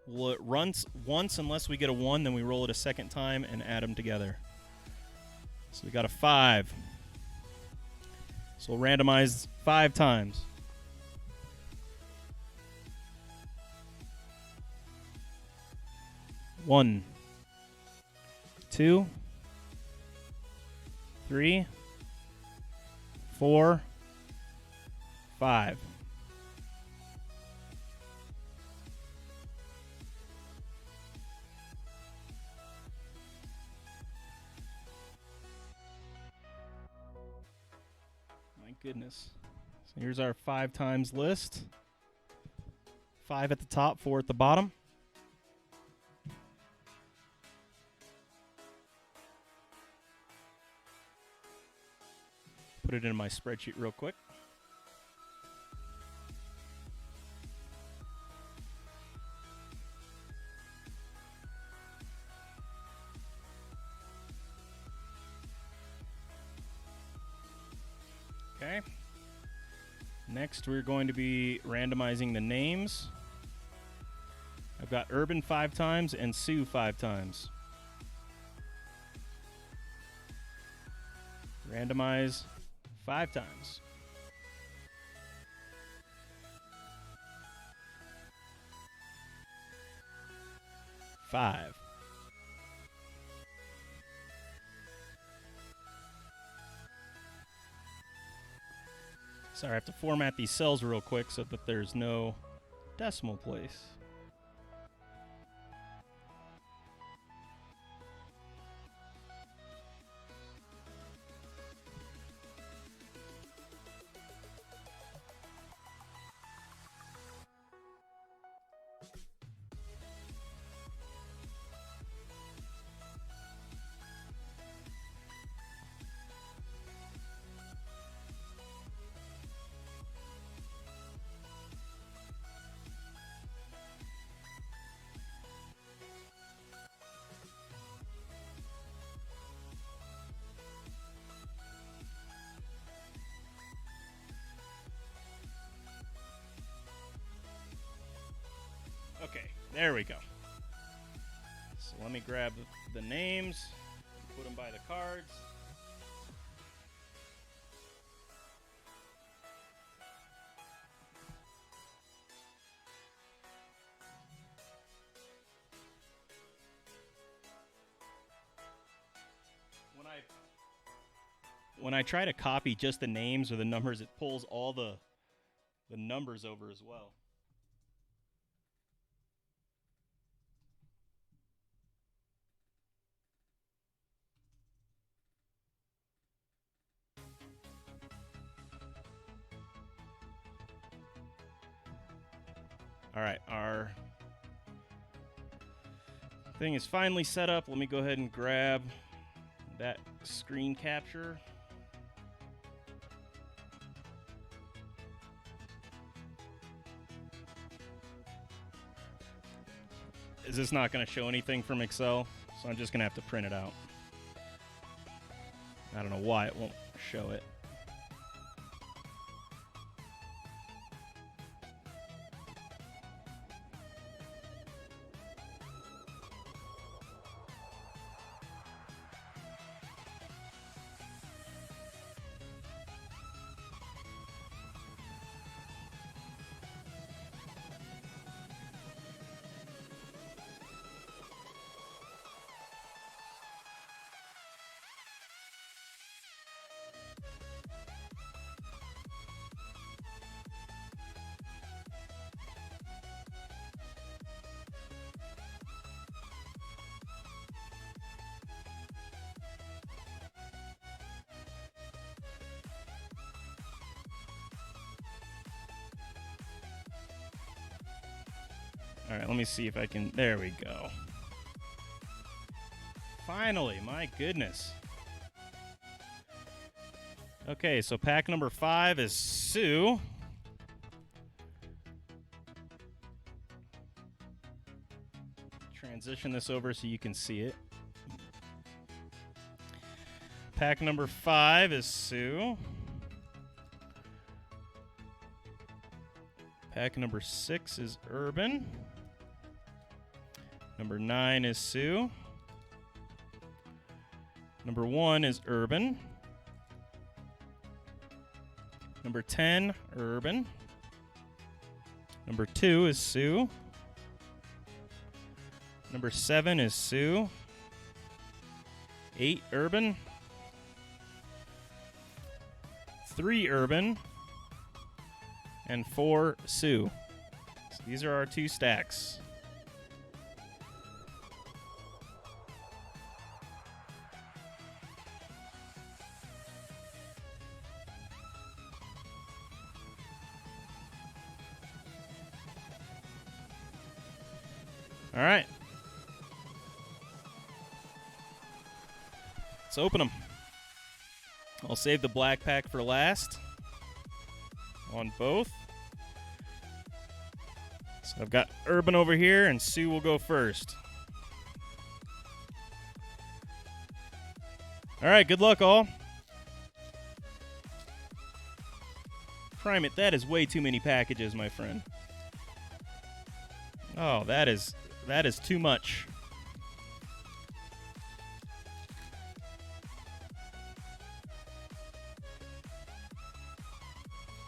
Speaker 1: Well, it runs once unless we get a 1, then we roll it a second time and add them together. So we got a 5. So we'll randomize 5 times. 1, 2, 3, 4, 5. My goodness. So here's our 5 times list. 5 at the top, 4 at the bottom. Put it in my spreadsheet real quick. Okay. Next, we're going to be randomizing the names. I've got Urban 5 times and Sue 5 times. Randomize 5 times. Five. Sorry, I have to format these cells real quick so that there's no decimal place. There we go. So let me grab the names, put them by the cards. When I try to copy just the names or the numbers, it pulls all the numbers over as well. All right, our thing is finally set up. Let me go ahead and grab that screen capture. Is this not going to show anything from Excel? So I'm just going to have to print it out. I don't know why it won't show it. All right, let me see if I can. There we go. Finally, my goodness. Okay, so pack number 5 is Sue. Transition this over so you can see it. Pack number 5 is Sue. Pack number 6 is Urban. Number 9 is Sue. Number 1 is Urban. Number 10, Urban. Number 2 is Sue. Number 7 is Sue. 8, Urban. 3, Urban. And 4, Sue. So these are our 2 stacks. All right. Let's open them. I'll save the black pack for last on both. So I've got Urban over here, and Sue will go first. All right, good luck, all. Prime it. That is way too many packages, my friend. Oh, that is too much.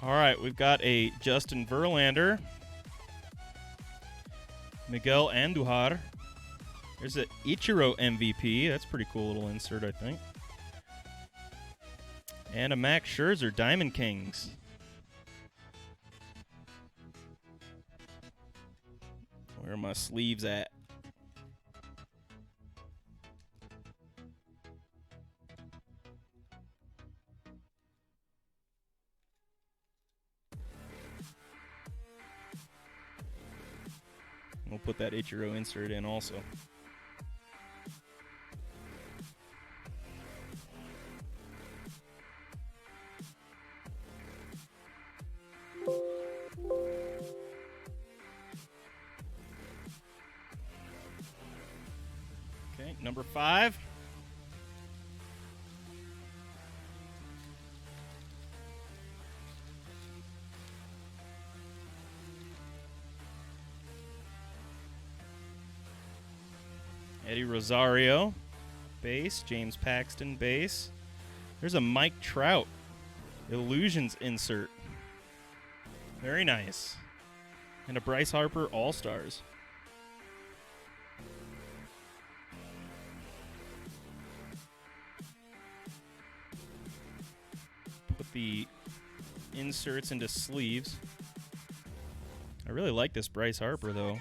Speaker 1: All right, we've got a Justin Verlander, Miguel Andujar. There's an Ichiro MVP. That's a pretty cool little insert, I think. And a Max Scherzer Diamond Kings. Where are my sleeves at? We'll put that Ichiro insert in also. Okay, number 5. Eddie Rosario, base. James Paxton, base. There's a Mike Trout Illusions insert. Very nice. And a Bryce Harper All-Stars. Put the inserts into sleeves. I really like this Bryce Harper, though.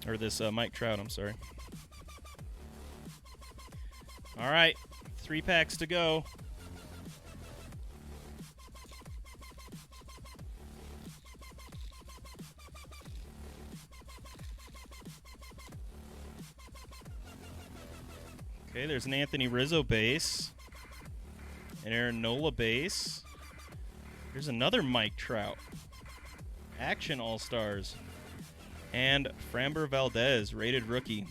Speaker 1: Or this Mike Trout, I'm sorry. All right, 3 packs to go. Okay, there's an Anthony Rizzo base. An Aaron Nola base. There's another Mike Trout. Action All-Stars. And Framber Valdez, rated rookie.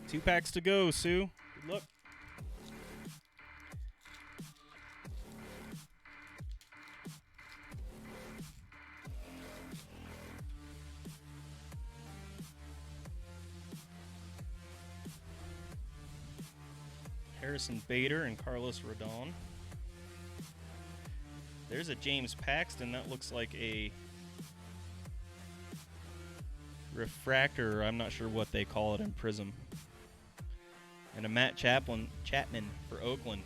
Speaker 1: Two packs to go, Sue. Good luck. Harrison Bader and Carlos Rodon. There's a James Paxton. That looks like a refractor. I'm not sure what they call it in Prism. And a Matt Chapman for Oakland.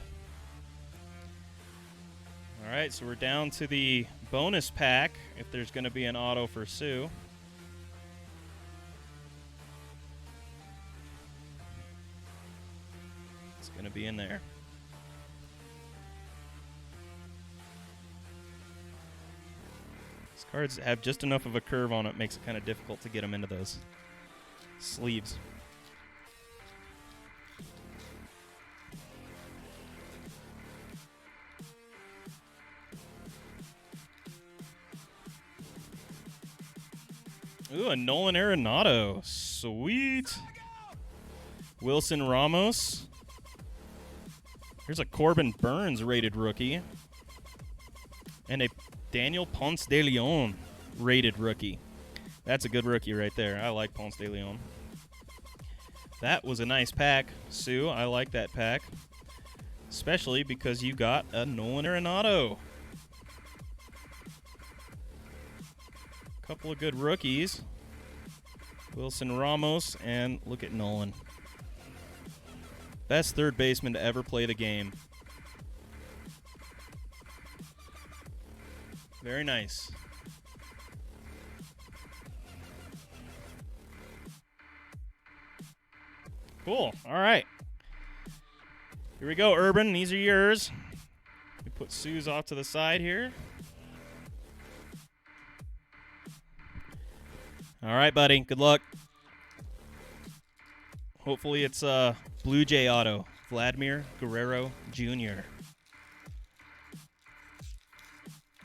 Speaker 1: All right, so we're down to the bonus pack if there's going to be an auto for Sue. It's going to be in there. These cards have just enough of a curve on it, makes it kind of difficult to get them into those sleeves. Ooh, a Nolan Arenado. Sweet. Wilson Ramos. Here's a Corbin Burns rated rookie. And a Daniel Ponce de Leon rated rookie. That's a good rookie right there. I like Ponce de Leon. That was a nice pack, Sue. I like that pack. Especially because you got a Nolan Arenado. Couple of good rookies. Wilson Ramos, and look at Nolan. Best third baseman to ever play the game. Very nice. Cool. All right. Here we go, Urban. These are yours. We put Sue's off to the side here. All right, buddy. Good luck. Hopefully it's Blue Jay auto. Vladimir Guerrero Jr.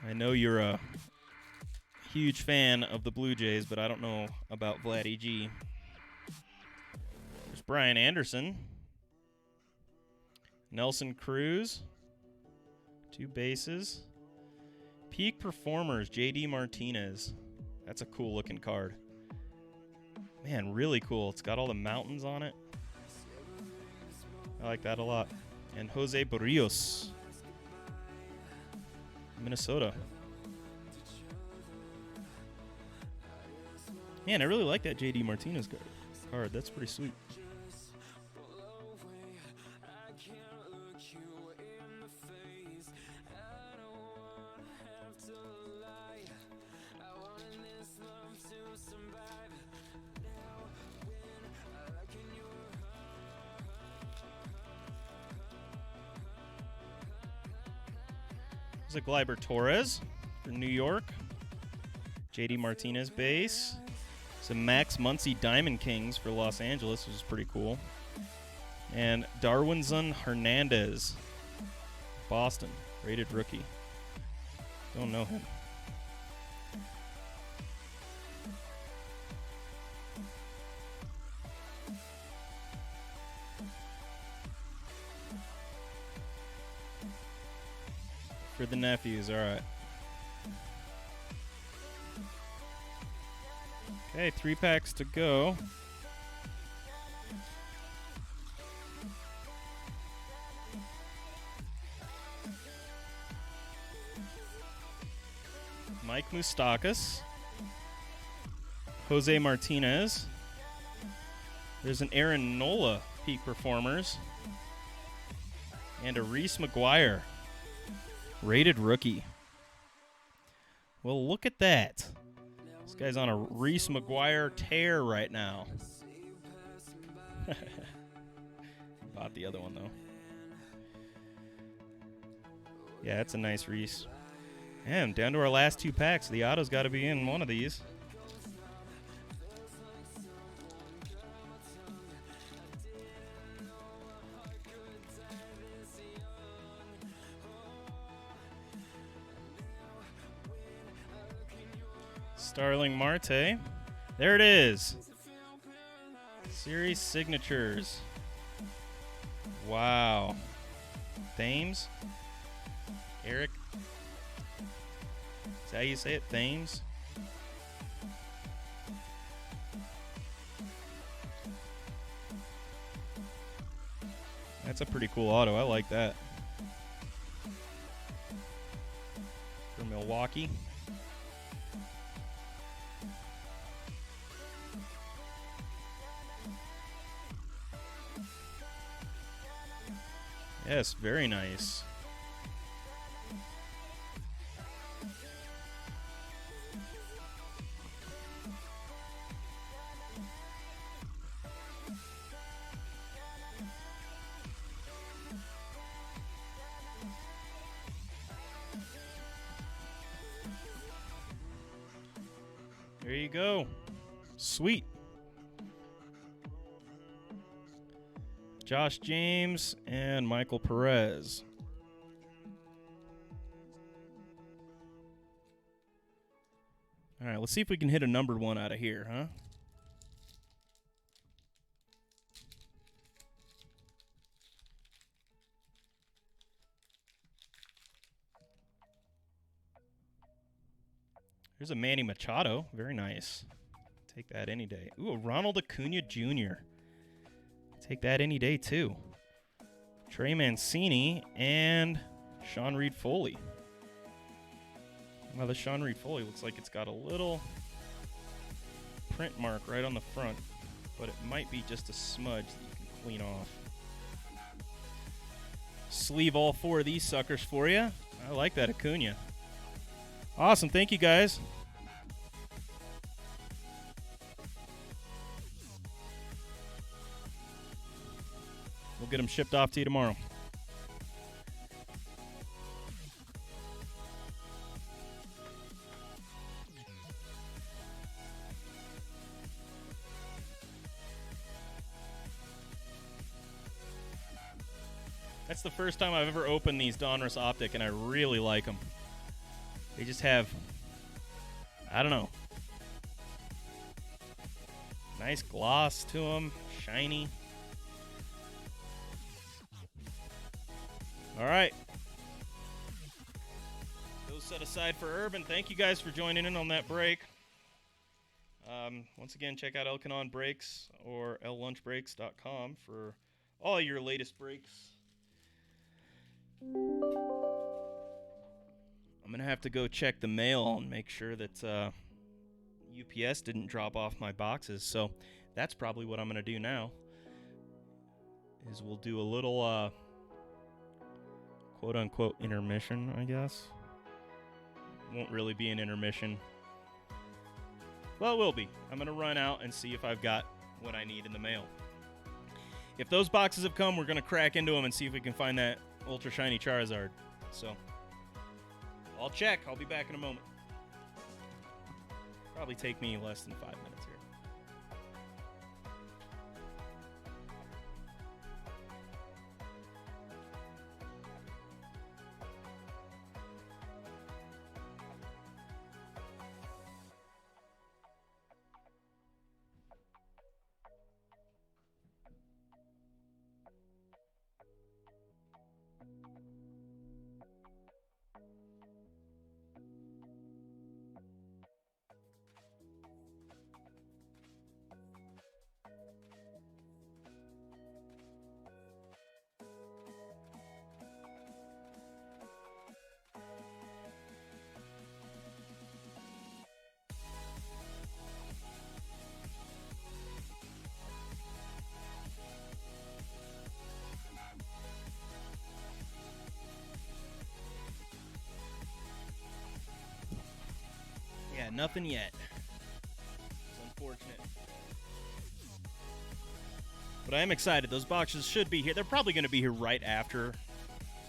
Speaker 1: I know you're a huge fan of the Blue Jays, but I don't know about Vladdy G. There's Brian Anderson. Nelson Cruz. 2 bases. Peak Performers, J.D. Martinez. That's a cool looking card. Man, really cool. It's got all the mountains on it. I like that a lot. And Jose Barrios. Minnesota. Man, I really like that J.D. Martinez card. That's pretty sweet. There's a Gleyber Torres for New York. J.D. Martinez base. Some Max Muncy Diamond Kings for Los Angeles, which is pretty cool. And Darwinzon Hernandez, Boston, rated rookie. Don't know him. For the nephews, all right. Okay, 3 packs to go. Mike Moustakas. Jose Martinez. There's an Aaron Nola Peak Performers. And a Reese McGuire. Rated rookie. Well, look at that. This guy's on a Reese McGuire tear right now. Bought the other one, though. Yeah, it's a nice Reese. And down to our last 2 packs. The auto's got to be in one of these. Starling Marte. There it is. Series signatures. Wow. Thames. Eric. Is that how you say it? Thames? That's a pretty cool auto. I like that. For Milwaukee. Yes, very nice. There you go. Sweet. Josh James and Michael Perez. All right, let's see if we can hit a numbered one out of here, huh? Here's a Manny Machado. Very nice. Take that any day. Ooh, a Ronald Acuna Jr. Take that any day, too. Trey Mancini and Sean Reed Foley. Well, the Sean Reed Foley looks like it's got a little print mark right on the front, but it might be just a smudge that you can clean off. Sleeve all 4 of these suckers for you. I like that Acuna. Awesome. Thank you, guys. We'll get them shipped off to you tomorrow. That's the first time I've ever opened these Donruss Optic, and I really like them. They just have, I don't know, nice gloss to them, shiny. All right. Those set aside for Urban. Thank you guys for joining in on that break. Once again, check out Elkanon Breaks or llunchbreaks.com for all your latest breaks. I'm going to have to go check the mail and make sure that UPS didn't drop off my boxes. So that's probably what I'm going to do now, is we'll do a little quote-unquote intermission, I guess. Won't really be an intermission. Well, it will be. I'm going to run out and see if I've got what I need in the mail. If those boxes have come, we're going to crack into them and see if we can find that Ultra Shiny Charizard. So I'll check. I'll be back in a moment. Probably take me less than 5 minutes here. nothing yet. It's unfortunate. But I am excited. Those boxes should be here. They're probably going to be here right after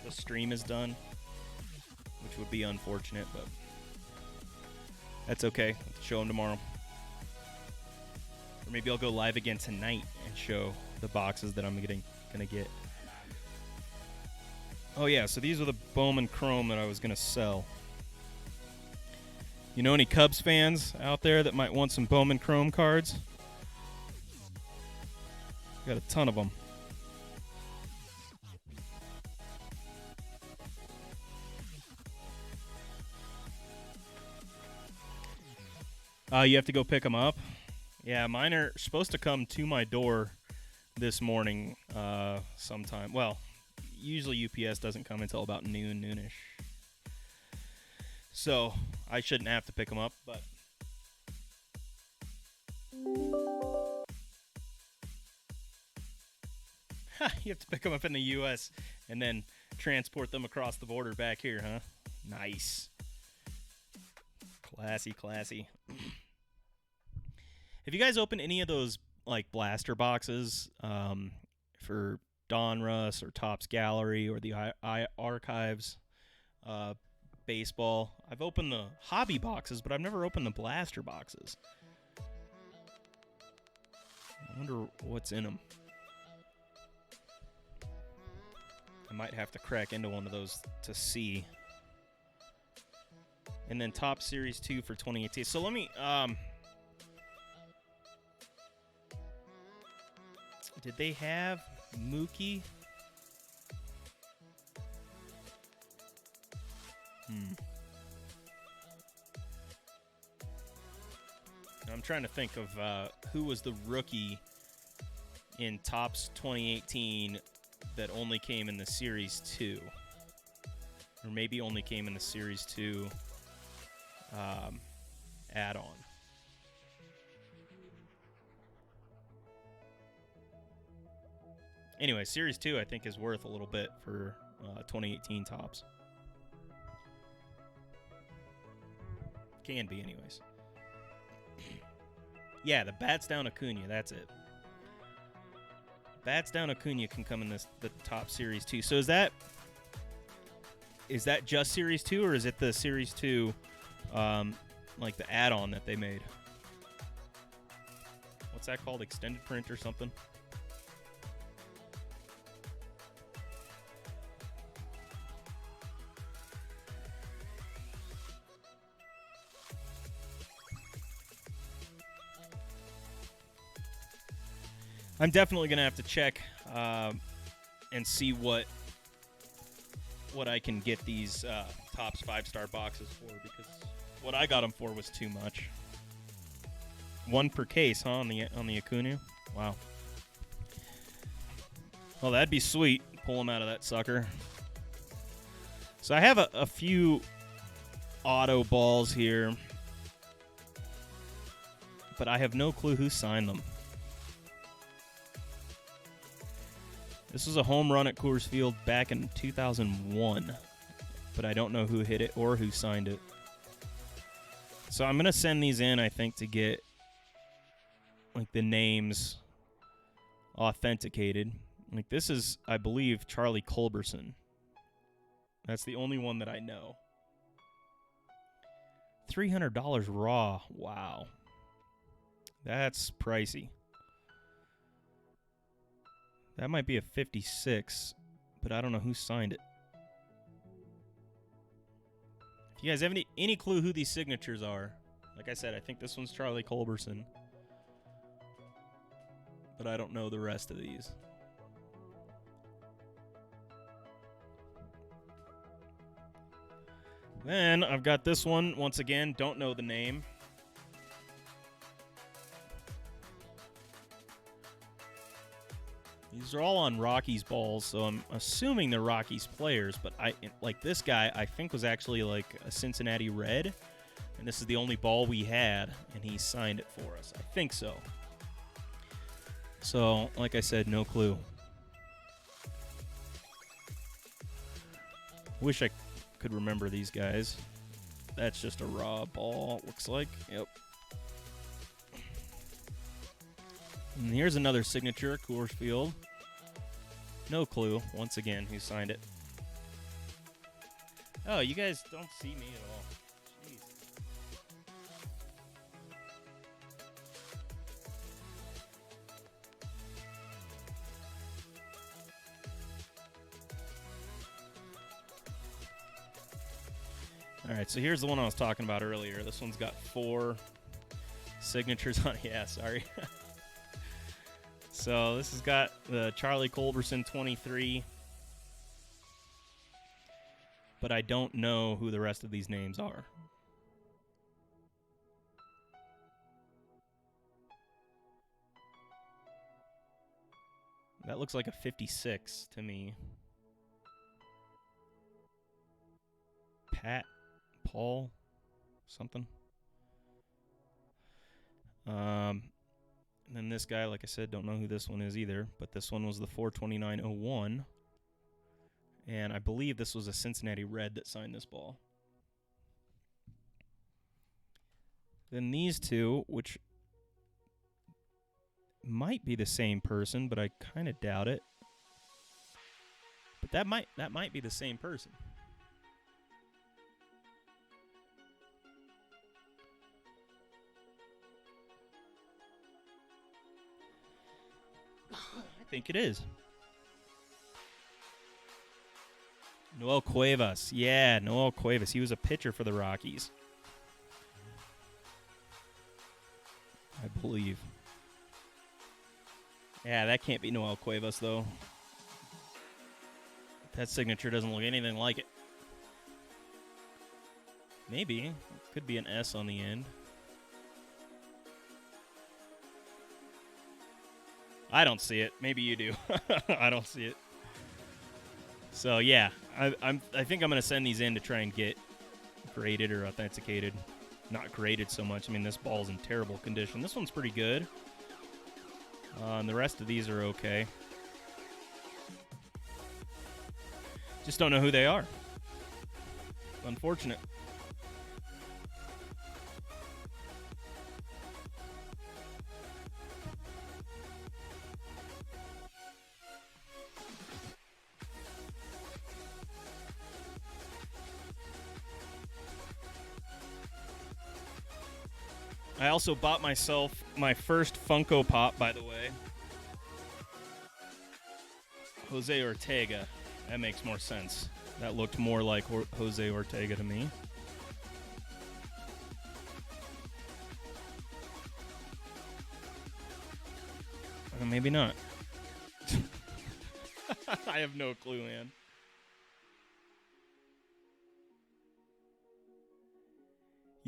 Speaker 1: the stream is done, which would be unfortunate, but that's okay. I'll show them tomorrow. Or maybe I'll go live again tonight and show the boxes that I'm going to get. Oh, yeah, so these are the Bowman Chrome that I was going to sell. You know any Cubs fans out there that might want some Bowman Chrome cards? Got a ton of them. You have to go pick them up? Yeah, mine are supposed to come to my door this morning sometime. Well, usually UPS doesn't come until about noonish. So I shouldn't have to pick them up, but... You have to pick them up in the U.S. and then transport them across the border back here, huh? Nice. Classy. Have you guys opened any of those like blaster boxes for Donruss or Topps Gallery or the Archives baseball? I've opened the hobby boxes, but I've never opened the blaster boxes. I wonder what's in them. I might have to crack into one of those to see. And then Top Series 2 for 2018. So let me... did they have Mookie? I'm trying to think of who was the rookie in Topps 2018 that only came in the Series 2. Or maybe only came in the Series 2 add-on. Anyway, Series 2 I think is worth a little bit for 2018 Topps. Can be anyways. Yeah, the Bats Down Acuna, that's it. Bats Down Acuna can come in the Top Series 2. So is that just Series 2, or is it the Series 2, like the add-on that they made? What's that called? Extended print or something? I'm definitely going to have to check and see what I can get these Topps 5-star boxes for, because what I got them for was too much. One per case, huh, on the Acuna? Wow. Well, that'd be sweet. Pull them out of that sucker. So I have a few auto balls here, but I have no clue who signed them. This was a home run at Coors Field back in 2001, but I don't know who hit it or who signed it. So I'm going to send these in, I think, to get like the names authenticated. Like this is, I believe, Charlie Culberson. That's the only one that I know. $300 raw. Wow. That's pricey. That might be a 56, but I don't know who signed it. If you guys have any clue who these signatures are, like I said, I think this one's Charlie Culberson, but I don't know the rest of these. Then I've got this one, once again, don't know the name. These are all on Rockies balls, so I'm assuming they're Rockies players, but like this guy, I think was actually like a Cincinnati Red, and this is the only ball we had, and he signed it for us. I think so. So, like I said, no clue. Wish I could remember these guys. That's just a raw ball, looks like. Yep. And here's another signature, Coors Field. No clue, once again, who signed it. Oh, you guys don't see me at all. Jeez. All right, so here's the one I was talking about earlier. This one's got 4 signatures on it. Yeah, sorry. So this has got the Charlie Culberson 23. But I don't know who the rest of these names are. That looks like a 56 to me. Pat, Paul, something. And then this guy, like I said, don't know who this one is either. But this one was the 42901. And I believe this was a Cincinnati Red that signed this ball. Then these two, which might be the same person, but I kind of doubt it. But that might be the same person. I think it is. Noel Cuevas. Yeah, Noel Cuevas. He was a pitcher for the Rockies, I believe. Yeah, that can't be Noel Cuevas, though. That signature doesn't look anything like it. Maybe. Could be an S on the end. I don't see it. Maybe you do. I don't see it. So yeah, I think I'm gonna send these in to try and get graded or authenticated. Not graded so much. I mean, this ball's in terrible condition. This one's pretty good. And the rest of these are okay. Just don't know who they are. Unfortunate. I also bought myself my first Funko Pop, by the way. Jose Ortega. That makes more sense. That looked more like Jose Ortega to me. Or maybe not. I have no clue, man.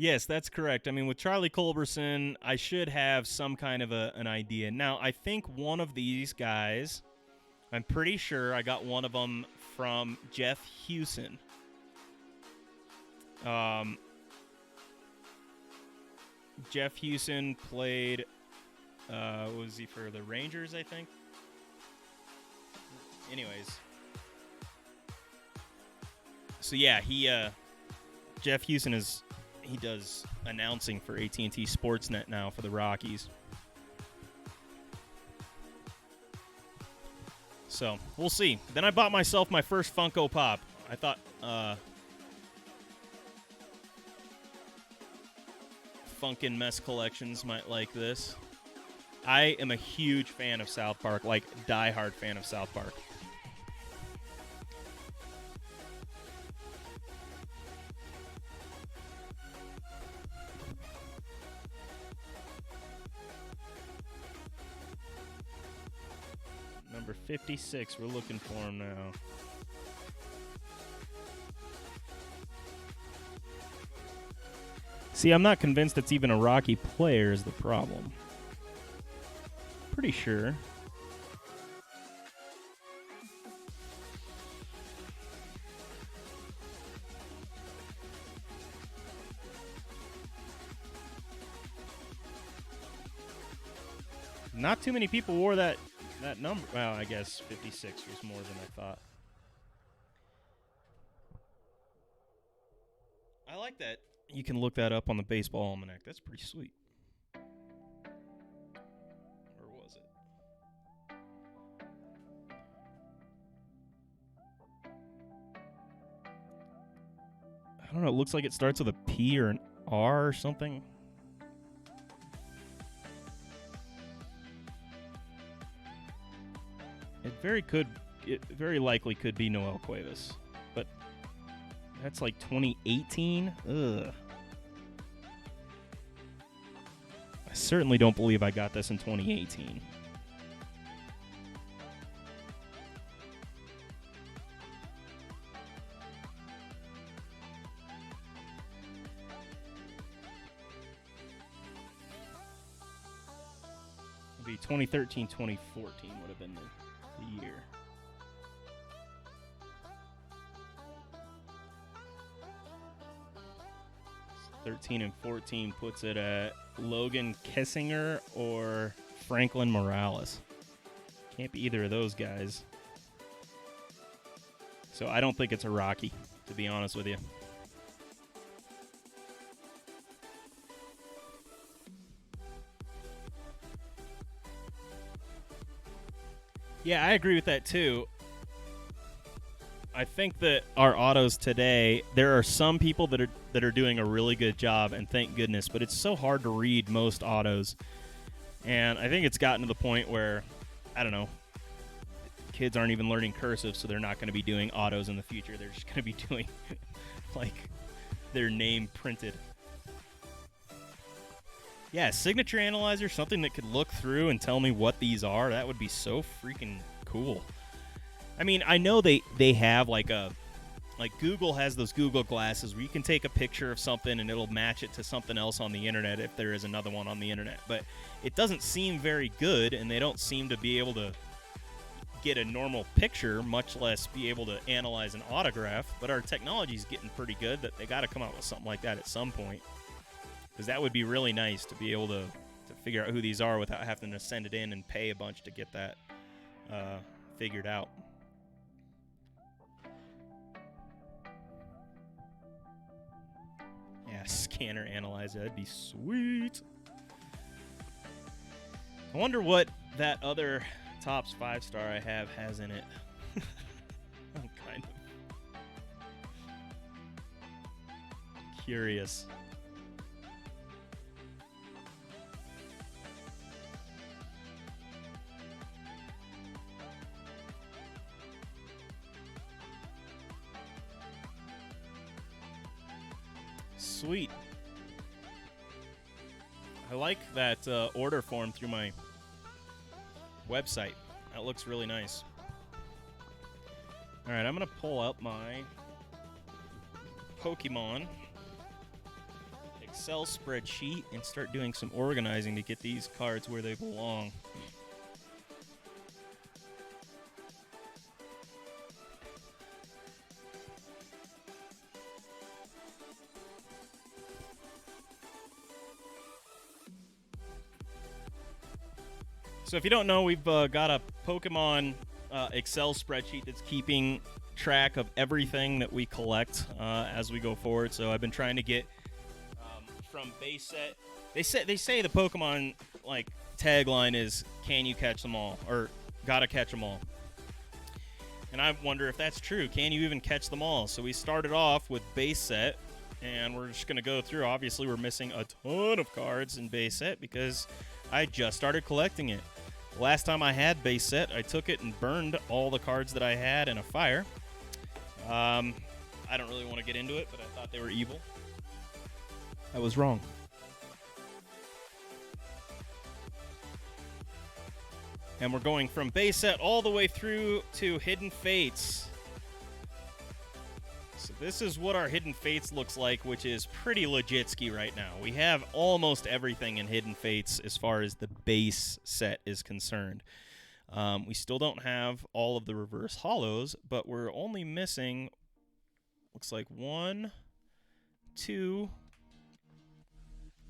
Speaker 1: Yes, that's correct. I mean, with Charlie Culberson, I should have some kind of an idea. Now, I think one of these guys, I'm pretty sure I got one of them from Jeff Hewson. Jeff Hewson played, was he for the Rangers, I think? Anyways. So, yeah, Jeff Hewson he does announcing for AT&T Sportsnet now for the Rockies. So, we'll see. Then I bought myself my first Funko Pop. I thought, Funkin' Mess Collections might like this. I am a huge fan of South Park, like diehard fan of South Park. Number 56, we're looking for him now. See, I'm not convinced it's even a Rocky player is the problem. Pretty sure. Not too many people wore that number. Well, I guess 56 was more than I thought. I like that You can look that up on the Baseball Almanac. That's pretty sweet. Or was it? I don't know. It looks like it starts with a P or an R or something. It very likely could be Noel Cuevas, but that's like 2018. Ugh. I certainly don't believe I got this in 2018. It'd be 2013, 2014 would have been the year. 13 and 14 puts it at Logan Kessinger or Franklin Morales. Can't be either of those guys. So I don't think it's a Rocky, to be honest with you. Yeah, I agree with that too. I think that our autos today, there are some people that are doing a really good job, and thank goodness, but it's so hard to read most autos. And I think it's gotten to the point where, I don't know, kids aren't even learning cursive, so they're not going to be doing autos in the future. They're just going to be doing, like, their name printed. Yeah, signature analyzer, something that could look through and tell me what these are. That would be so freaking cool. I mean, I know they have like Google has those Google glasses where you can take a picture of something and it'll match it to something else on the internet if there is another one on the internet. But it doesn't seem very good, and they don't seem to be able to get a normal picture, much less be able to analyze an autograph. But our technology's getting pretty good that they got to come out with something like that at some point. Because that would be really nice to be able to figure out who these are without having to send it in and pay a bunch to get that figured out. Yeah, scanner analyzer, that'd be sweet. I wonder what that other Topps 5-star I have has in it. I'm kind of curious. Sweet. I like that order form through my website. That looks really nice. All right, I'm going to pull up my Pokemon Excel spreadsheet and start doing some organizing to get these cards where they belong. So if you don't know, we've got a Pokemon Excel spreadsheet that's keeping track of everything that we collect as we go forward. So I've been trying to get from base set. They say the Pokemon like tagline is "Can you catch them all?" or "Gotta catch them all." And I wonder if that's true. Can you even catch them all? So we started off with base set, and we're just gonna go through. Obviously, we're missing a ton of cards in base set because I just started collecting it. Last time I had base set, I took it and burned all the cards that I had in a fire. I don't really want to get into it, but I thought they were evil. I was wrong. And we're going from base set all the way through to Hidden Fates. So this is what our Hidden Fates looks like, which is pretty legit-ski right now. We have almost everything in Hidden Fates as far as the base set is concerned. We still don't have all of the reverse hollows, but we're only missing, looks like 1, 2,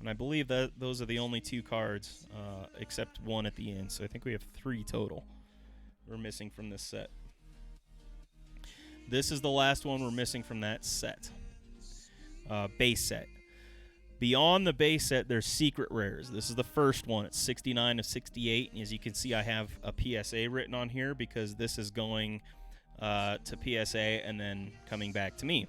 Speaker 1: and I believe that those are the only 2 cards, except 1 at the end. So I think we have 3 total we're missing from this set. This is the last one we're missing from that set, base set. Beyond the base set, there's secret rares. This is the first one. It's 69 of 68. And as you can see, I have a PSA written on here because this is going to PSA and then coming back to me.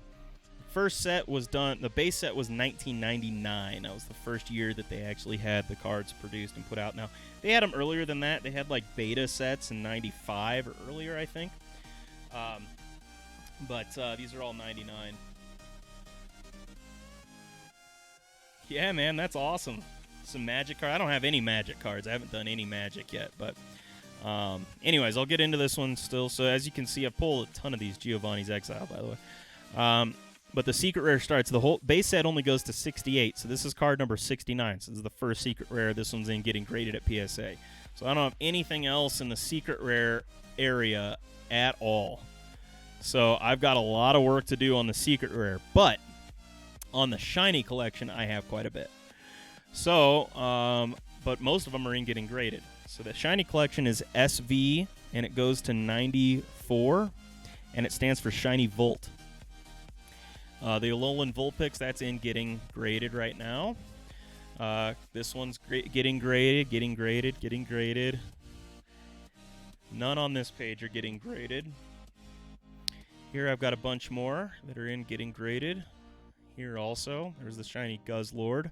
Speaker 1: First set was done, the base set was 1999. That was the first year that they actually had the cards produced and put out. Now, they had them earlier than that. They had like beta sets in 95 or earlier, I think. But these are all 99. Yeah, man, that's awesome. Some Magic cards. I don't have any Magic cards. I haven't done any Magic yet. But anyways, I'll get into this one still. So as you can see, I've pulled a ton of these Giovanni's Exile, by the way. But the secret rare starts. The whole base set only goes to 68. So this is card number 69. So this is the first secret rare. This one's in getting graded at PSA. So I don't have anything else in the secret rare area at all. So I've got a lot of work to do on the secret rare. But on the shiny collection, I have quite a bit. So, but most of them are in getting graded. So the shiny collection is SV, and it goes to 94, and it stands for Shiny Volt. The Alolan Vulpix, that's in getting graded right now. This one's getting graded. None on this page are getting graded. Here I've got a bunch more that are in getting graded. Here also, there's the shiny Guzzlord.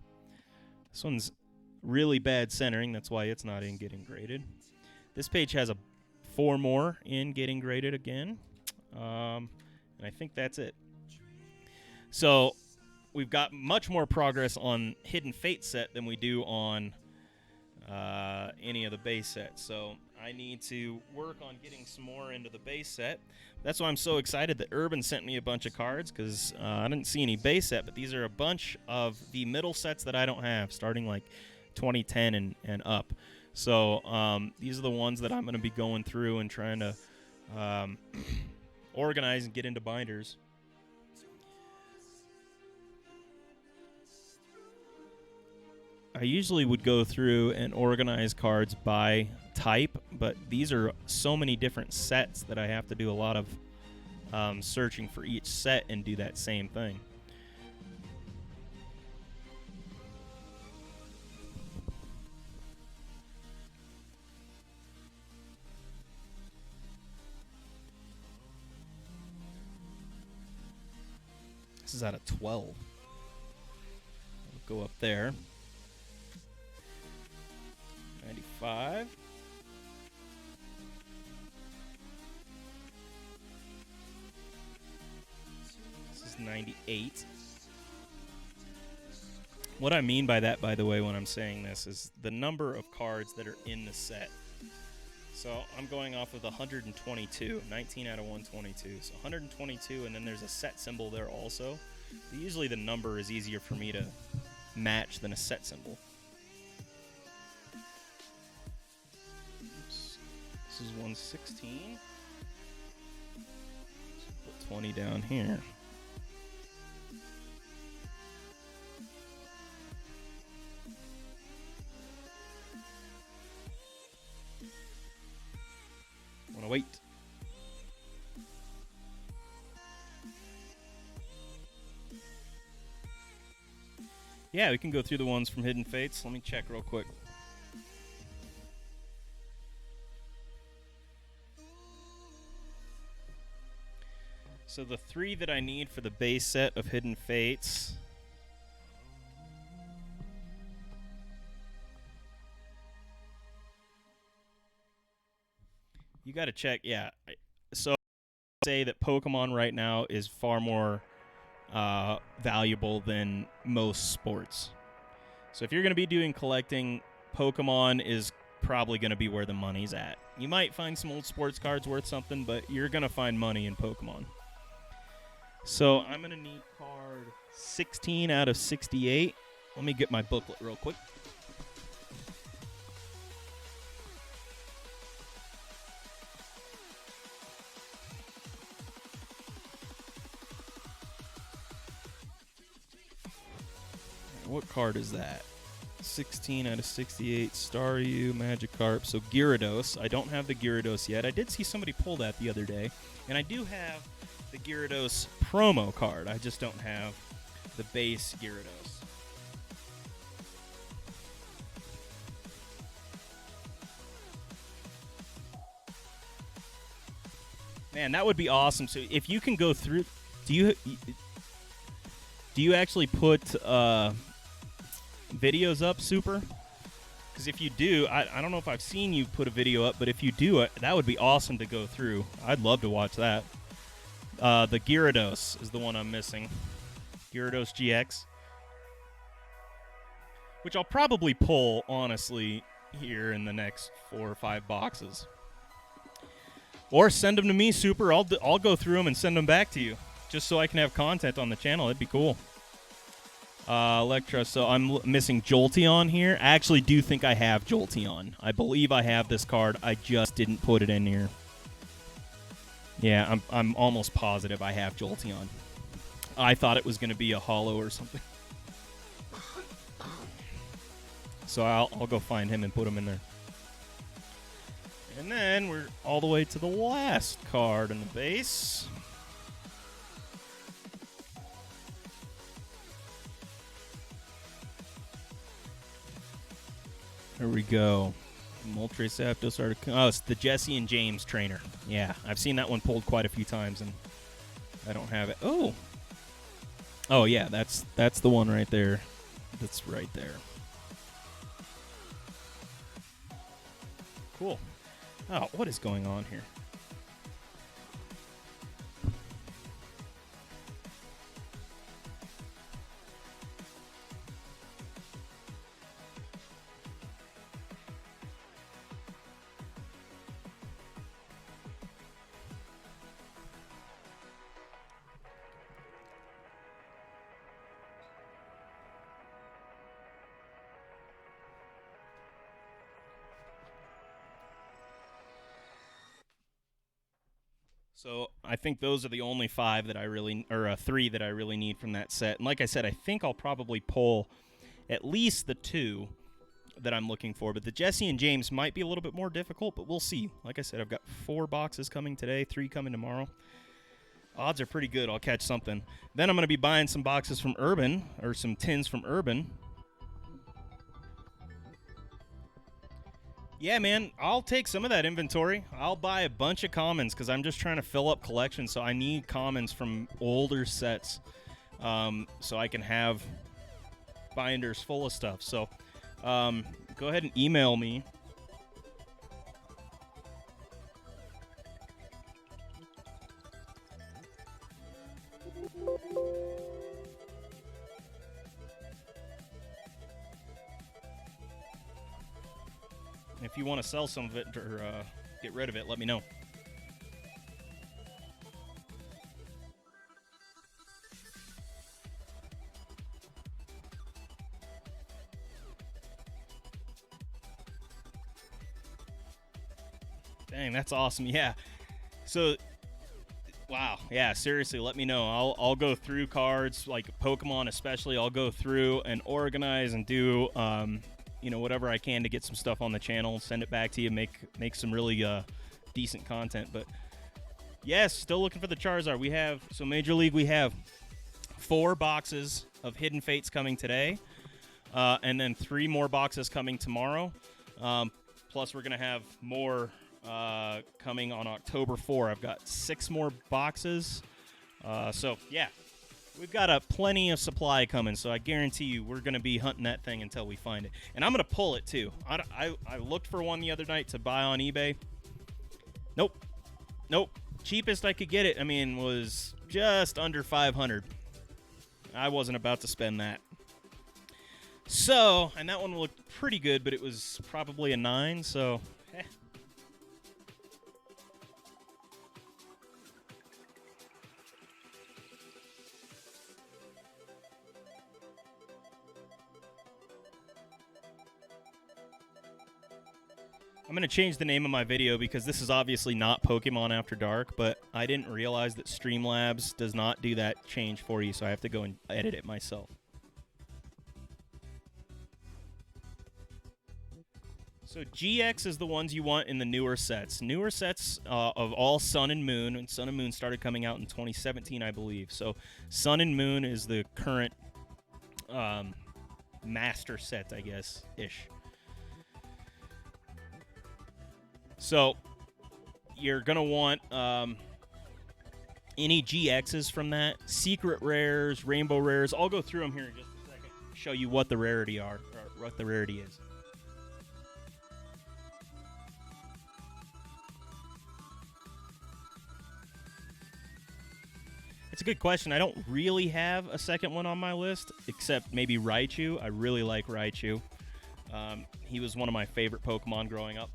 Speaker 1: This one's really bad centering, that's why it's not in getting graded. This page has 4 more in getting graded again. And I think that's it. So we've got much more progress on Hidden Fate set than we do on any of the base sets. So I need to work on getting some more into the base set. That's why I'm so excited that Urban sent me a bunch of cards, because I didn't see any base set, but these are a bunch of the middle sets that I don't have, starting like 2010 and up. So these are the ones that I'm going to be going through and trying to organize and get into binders. I usually would go through and organize cards by type, but these are so many different sets that I have to do a lot of searching for each set and do that same thing. This is out of 12. I'll go up there. 95. This is 98. What I mean by that, by the way, when I'm saying this, is the number of cards that are in the set. So I'm going off of the 122, 19 out of 122. So 122, and then there's a set symbol there also. Usually the number is easier for me to match than a set symbol. This is 116. Put 20 down here. Wanna wait? Yeah, we can go through the ones from Hidden Fates. Let me check real quick. So the 3 that I need for the base set of Hidden Fates. You got to check, yeah. So I say that Pokemon right now is far more valuable than most sports. So if you're going to be doing collecting, Pokemon is probably going to be where the money's at. You might find some old sports cards worth something, but you're going to find money in Pokemon. So I'm going to need card 16 out of 68. Let me get my booklet real quick. What card is that? 16 out of 68, Staryu, Magikarp. So Gyarados. I don't have the Gyarados yet. I did see somebody pull that the other day. And I do have the Gyarados promo card. I just don't have the base Gyarados. Man, that would be awesome. So if you can go through, do you actually put videos up, Super? Because if you do, I don't know if I've seen you put a video up, but if you do, that would be awesome to go through. I'd love to watch that. The Gyarados is the one I'm missing. Gyarados GX. Which I'll probably pull, honestly, here in the next 4 or 5 boxes. Or send them to me, Super. I'll go through them and send them back to you, just so I can have content on the channel. That'd be cool. Electra, so I'm missing Jolteon here. I actually do think I have Jolteon. I believe I have this card. I just didn't put it in here. Yeah, I'm almost positive I have Jolteon. I thought it was going to be a holo or something. So I'll go find him and put him in there. And then we're all the way to the last card in the base. Here we go. Moltres Zapdos Articuno. Oh, it's the Jesse and James trainer. Yeah, I've seen that one pulled quite a few times, and I don't have it. Oh. Oh, yeah, that's the one right there. That's right there. Cool. Oh, what is going on here? So I think those are the only 5 that I really, or 3 that I really need from that set. And like I said, I think I'll probably pull at least the 2 that I'm looking for. But the Jesse and James might be a little bit more difficult, but we'll see. Like I said, I've got 4 boxes coming today, 3 coming tomorrow. Odds are pretty good I'll catch something. Then I'm going to be buying some boxes from Urban, or some tins from Urban. Yeah, man, I'll take some of that inventory. I'll buy a bunch of commons because I'm just trying to fill up collections, so I need commons from older sets so I can have binders full of stuff. So go ahead and email me. If you want to sell some of it or get rid of it, let me know. Dang, that's awesome. Yeah. So, wow. Yeah, seriously, let me know. I'll go through cards, like Pokemon especially. I'll go through and organize and do whatever I can to get some stuff on the channel, send it back to you, make some really decent content. But yes, still looking for the Charizard. We have, so Major League, we have 4 boxes of Hidden Fates coming today, and then 3 more boxes coming tomorrow. Plus, we're going to have more coming on October 4. I've got 6 more boxes. So, yeah. We've got plenty of supply coming, so I guarantee you we're going to be hunting that thing until we find it. And I'm going to pull it, too. I looked for one the other night to buy on eBay. Nope. Cheapest I could get it, was just under $500. I wasn't about to spend that. So, and that one looked pretty good, but it was probably a 9, so... I'm going to change the name of my video because this is obviously not Pokemon After Dark, but I didn't realize that Streamlabs does not do that change for you, so I have to go and edit it myself. So GX is the ones you want in the newer sets. Newer sets of all Sun and Moon, and Sun and Moon started coming out in 2017, I believe. So Sun and Moon is the current master set, I guess-ish. So you're going to want any GXs from that, secret rares, rainbow rares. I'll go through them here in just a second. Show you what the rarity are, or what the rarity is. It's a good question. I don't really have a second one on my list, except maybe Raichu. I really like Raichu. He was one of my favorite Pokemon growing up.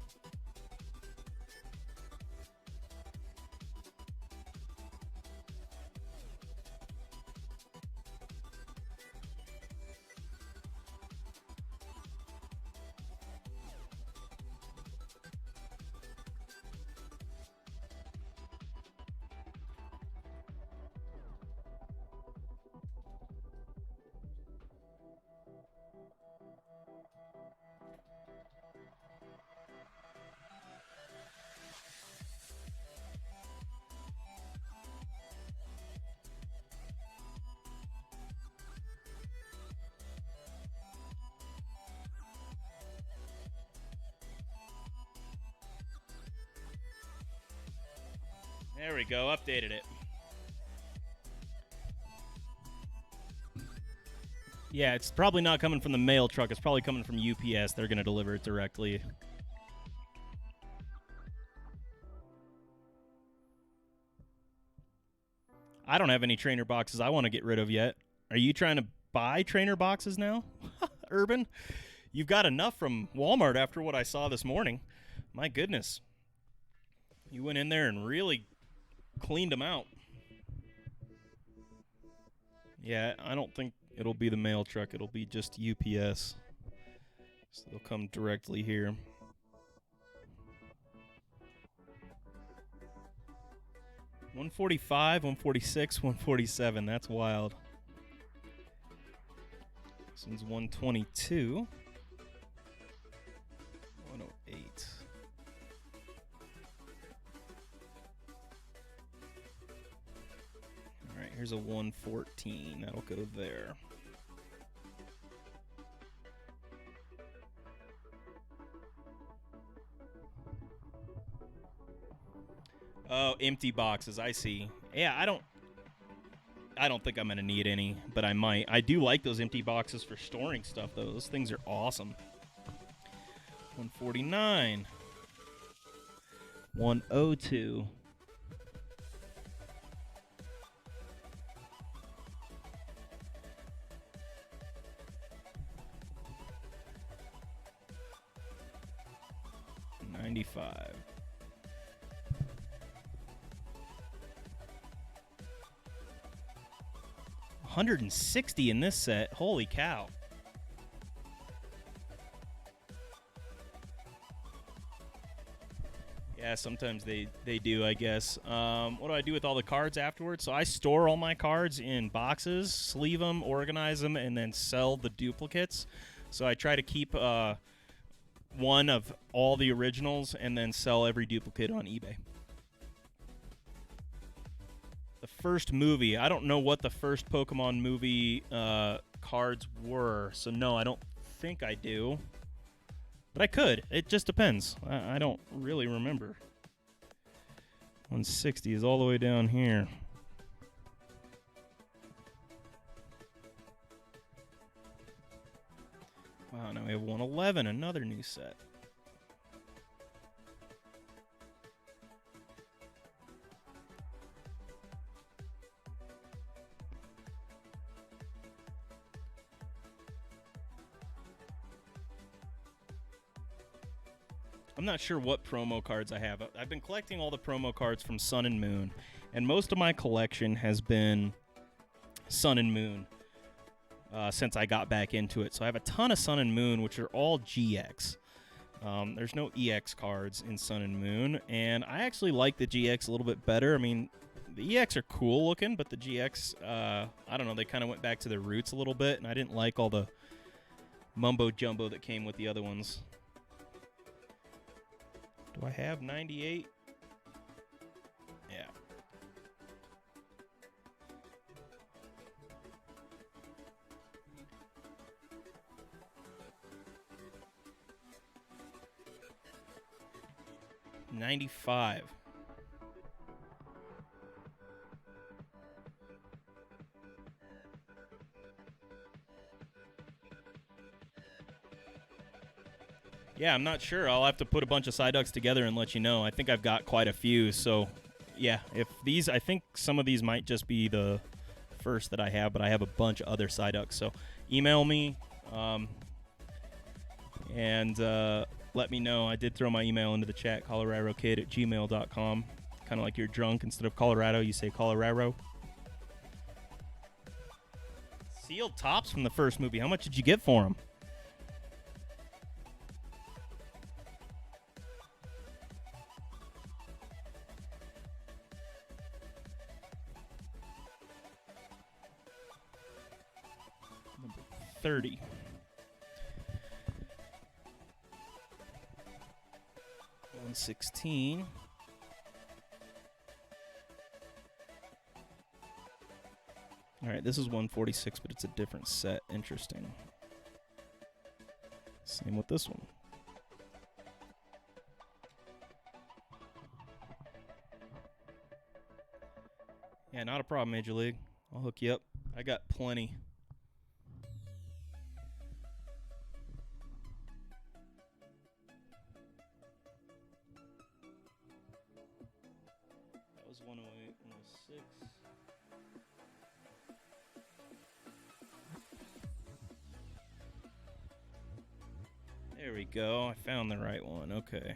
Speaker 1: There we go, updated it. Yeah, it's probably not coming from the mail truck. It's probably coming from UPS. They're going to deliver it directly. I don't have any trainer boxes I want to get rid of yet. Are you trying to buy trainer boxes now, Urban? You've got enough from Walmart after what I saw this morning. My goodness. You went in there and really cleaned them out. Yeah, I don't think it'll be the mail truck. It'll be just UPS. So they'll come directly here. $145, $146, $147. That's wild. This one's $122. $108. All right, here's a $114. That'll go there. Oh, empty boxes. I see. Yeah, I don't think I'm going to need any, but I might. I do like those empty boxes for storing stuff, though. Those things are awesome. $149. $102. $95. $160 in this set. Holy cow. Yeah, sometimes they do, I guess. What do I do with all the cards afterwards? So I store all my cards in boxes, sleeve them, organize them, and then sell the duplicates. So I try to keep one of all the originals and then sell every duplicate on eBay. The first movie. I don't know what the first Pokemon movie cards were, so no, I don't think I do. But I could. It just depends. I don't really remember. 160 is all the way down here. Wow, now we have 111, another new set. I'm not sure what promo cards I have. I've been collecting all the promo cards from Sun and Moon, and most of my collection has been Sun and Moon since I got back into it. So I have a ton of Sun and Moon, which are all GX. There's no EX cards in Sun and Moon, and I actually like the GX a little bit better. I mean, the EX are cool looking, but the GX, I don't know, they kind of went back to their roots a little bit, and I didn't like all the mumbo-jumbo that came with the other ones. Do I have 98? Yeah. $95. Yeah, I'm not sure. I'll have to put a bunch of Psyducks together and let you know. I think I've got quite a few. So, yeah, if these, I think some of these might just be the first that I have, but I have a bunch of other Psyducks. So, email me and let me know. I did throw my email into the chat, coloradokid@gmail.com. Kind of like you're drunk. Instead of Colorado, you say Colorado. Sealed tops from the first movie. How much did you get for them? Number 30. $116. All right, this is 146, but it's a different set. Interesting. Same with this one. Yeah, not a problem, Major League. I'll hook you up. I got plenty. That was 108, 106. There we go. I found the right one. Okay.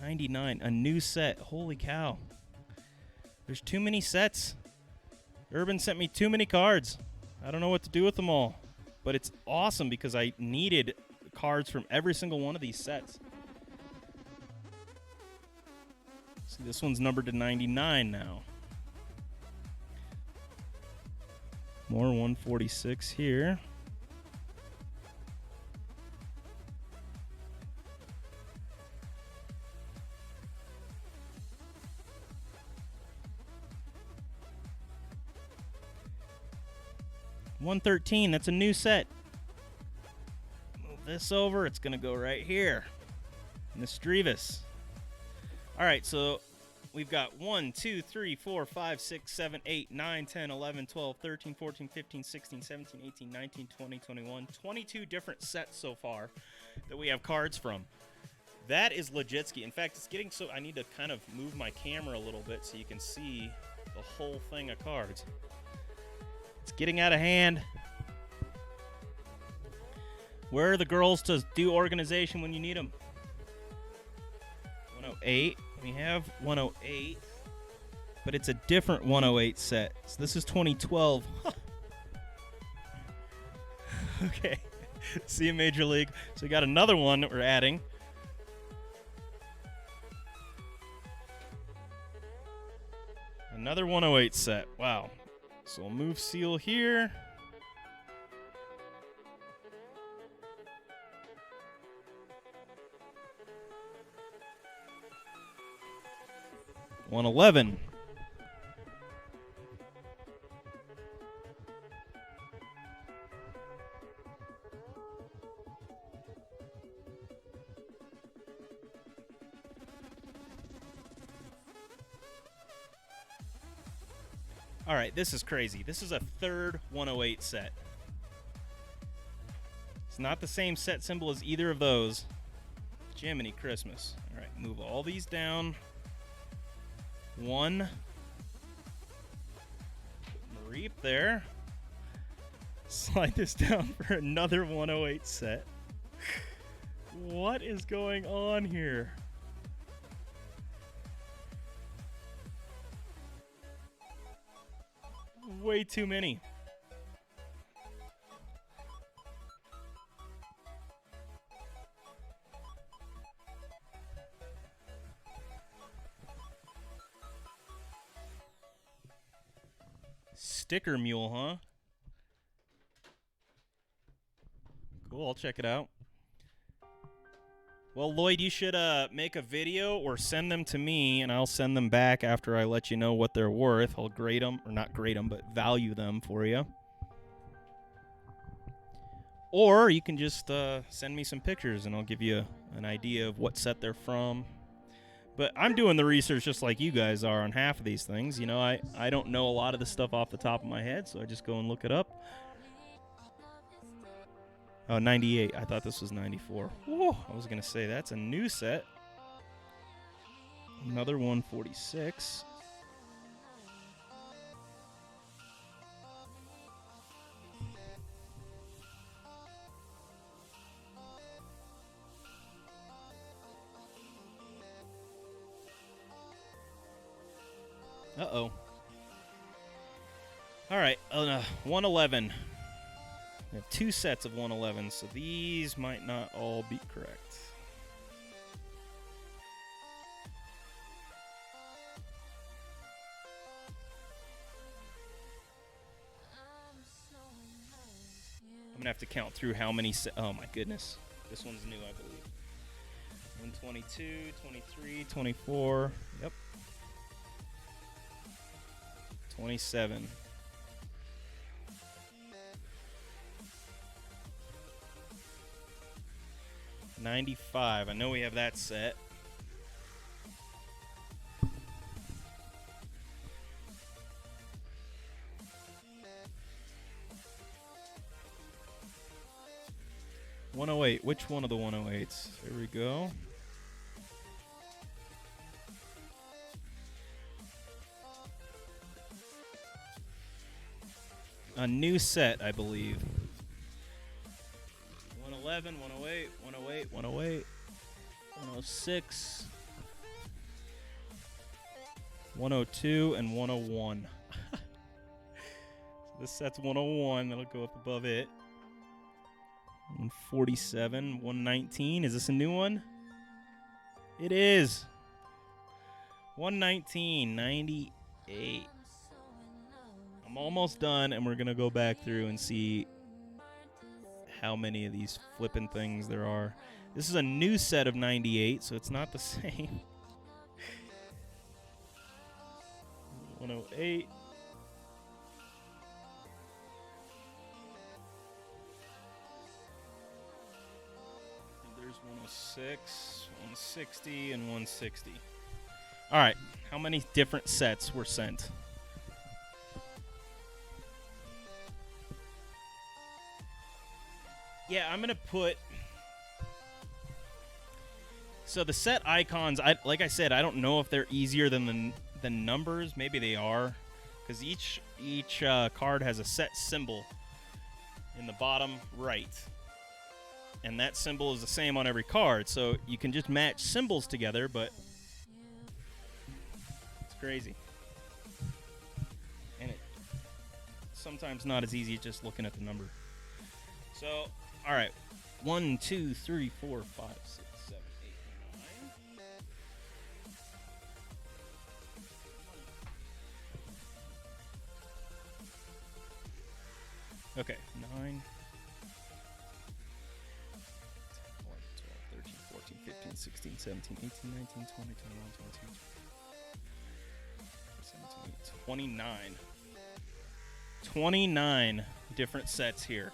Speaker 1: $99. A new set. Holy cow. There's too many sets. Urban sent me too many cards. I don't know what to do with them all. But it's awesome because I needed cards from every single one of these sets. See, this one's numbered to 99 now. More 146 here. $113. That's a new set. Move this over. It's going to go right here. Nistrevis. All right, so we've got 1, 2, 3, 4, 5, 6, 7, 8, 9, 10, 11, 12, 13, 14, 15, 16, 17, 18, 19, 20, 21. 22 different sets so far that we have cards from. That is legitski. In fact, it's getting so I need to kind of move my camera a little bit so you can see the whole thing of cards. It's getting out of hand. Where are the girls to do organization when you need them? 108. We have 108, but it's a different 108 set. So this is 2012. Okay. See you, Major League. So we got another one that we're adding. Another 108 set. Wow. So we'll move seal here. $111. All right, this is crazy. This is a third 108 set. It's not the same set symbol as either of those. Jiminy Christmas. All right, move all these down. One. Reap there. Slide this down for another 108 set. What is going on here? Way too many. Sticker mule, huh? Cool, I'll check it out. Well, Lloyd, you should make a video or send them to me, and I'll send them back after I let you know what they're worth. I'll grade them, or not grade them, but value them for you. Or you can just send me some pictures, and I'll give you an idea of what set they're from. But I'm doing the research just like you guys are on half of these things. You know, I don't know a lot of the stuff off the top of my head, so I just go and look it up. Oh, 98. I thought this was 94. Whoa, I was going to say that's a new set. Another 146. Uh-oh. All right, 111. We have 2 sets of 111, so these might not all be correct. I'm going to have to count through how many oh my goodness. This one's new, I believe. 122, 23, 24. Yep. 27. 95. I know we have that set. $108. Which one of the 108s? Here we go. A new set, I believe. 111, 108, 108, 108, 106, 102, and 101. So this set's 101. That'll go up above it. 147, 119. Is this a new one? It is. 119, 98. I'm almost done, and we're going to go back through and see how many of these flipping things there are. This is a new set of 98, so it's not the same. 108. There's 106, 160, and 160. All right, how many different sets were sent? Yeah, I'm going to put... So the set icons, like I said, I don't know if they're easier than the numbers. Maybe they are. Because each card has a set symbol in the bottom right. And that symbol is the same on every card. So you can just match symbols together, but it's crazy. And it's sometimes not as easy as just looking at the number. So... All right, 1, 2, 3, 4, 5, 6, 7, 8, 9. Okay, 9, 10, 11, 12, 13, 14, 15, 16, 17, 18, 19, 20, 21, 22, 17, 29. 29 different sets here,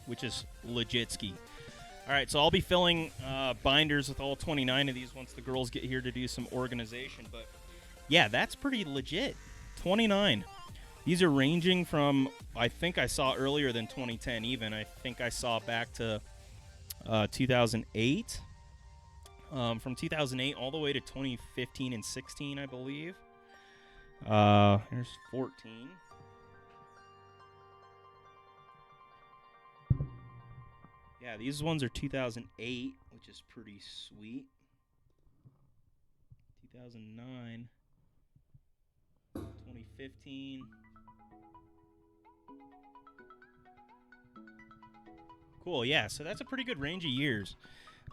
Speaker 1: which is legit-ski. All right, so I'll be filling binders with all 29 of these once the girls get here to do some organization. But, yeah, that's pretty legit. 29. These are ranging from, I think I saw earlier than 2010 even. I think I saw back to 2008. From 2008 all the way to 2015 and 16, I believe. Here's 14. Yeah, these ones are 2008, which is pretty sweet. 2009, 2015. Cool, yeah, so that's a pretty good range of years.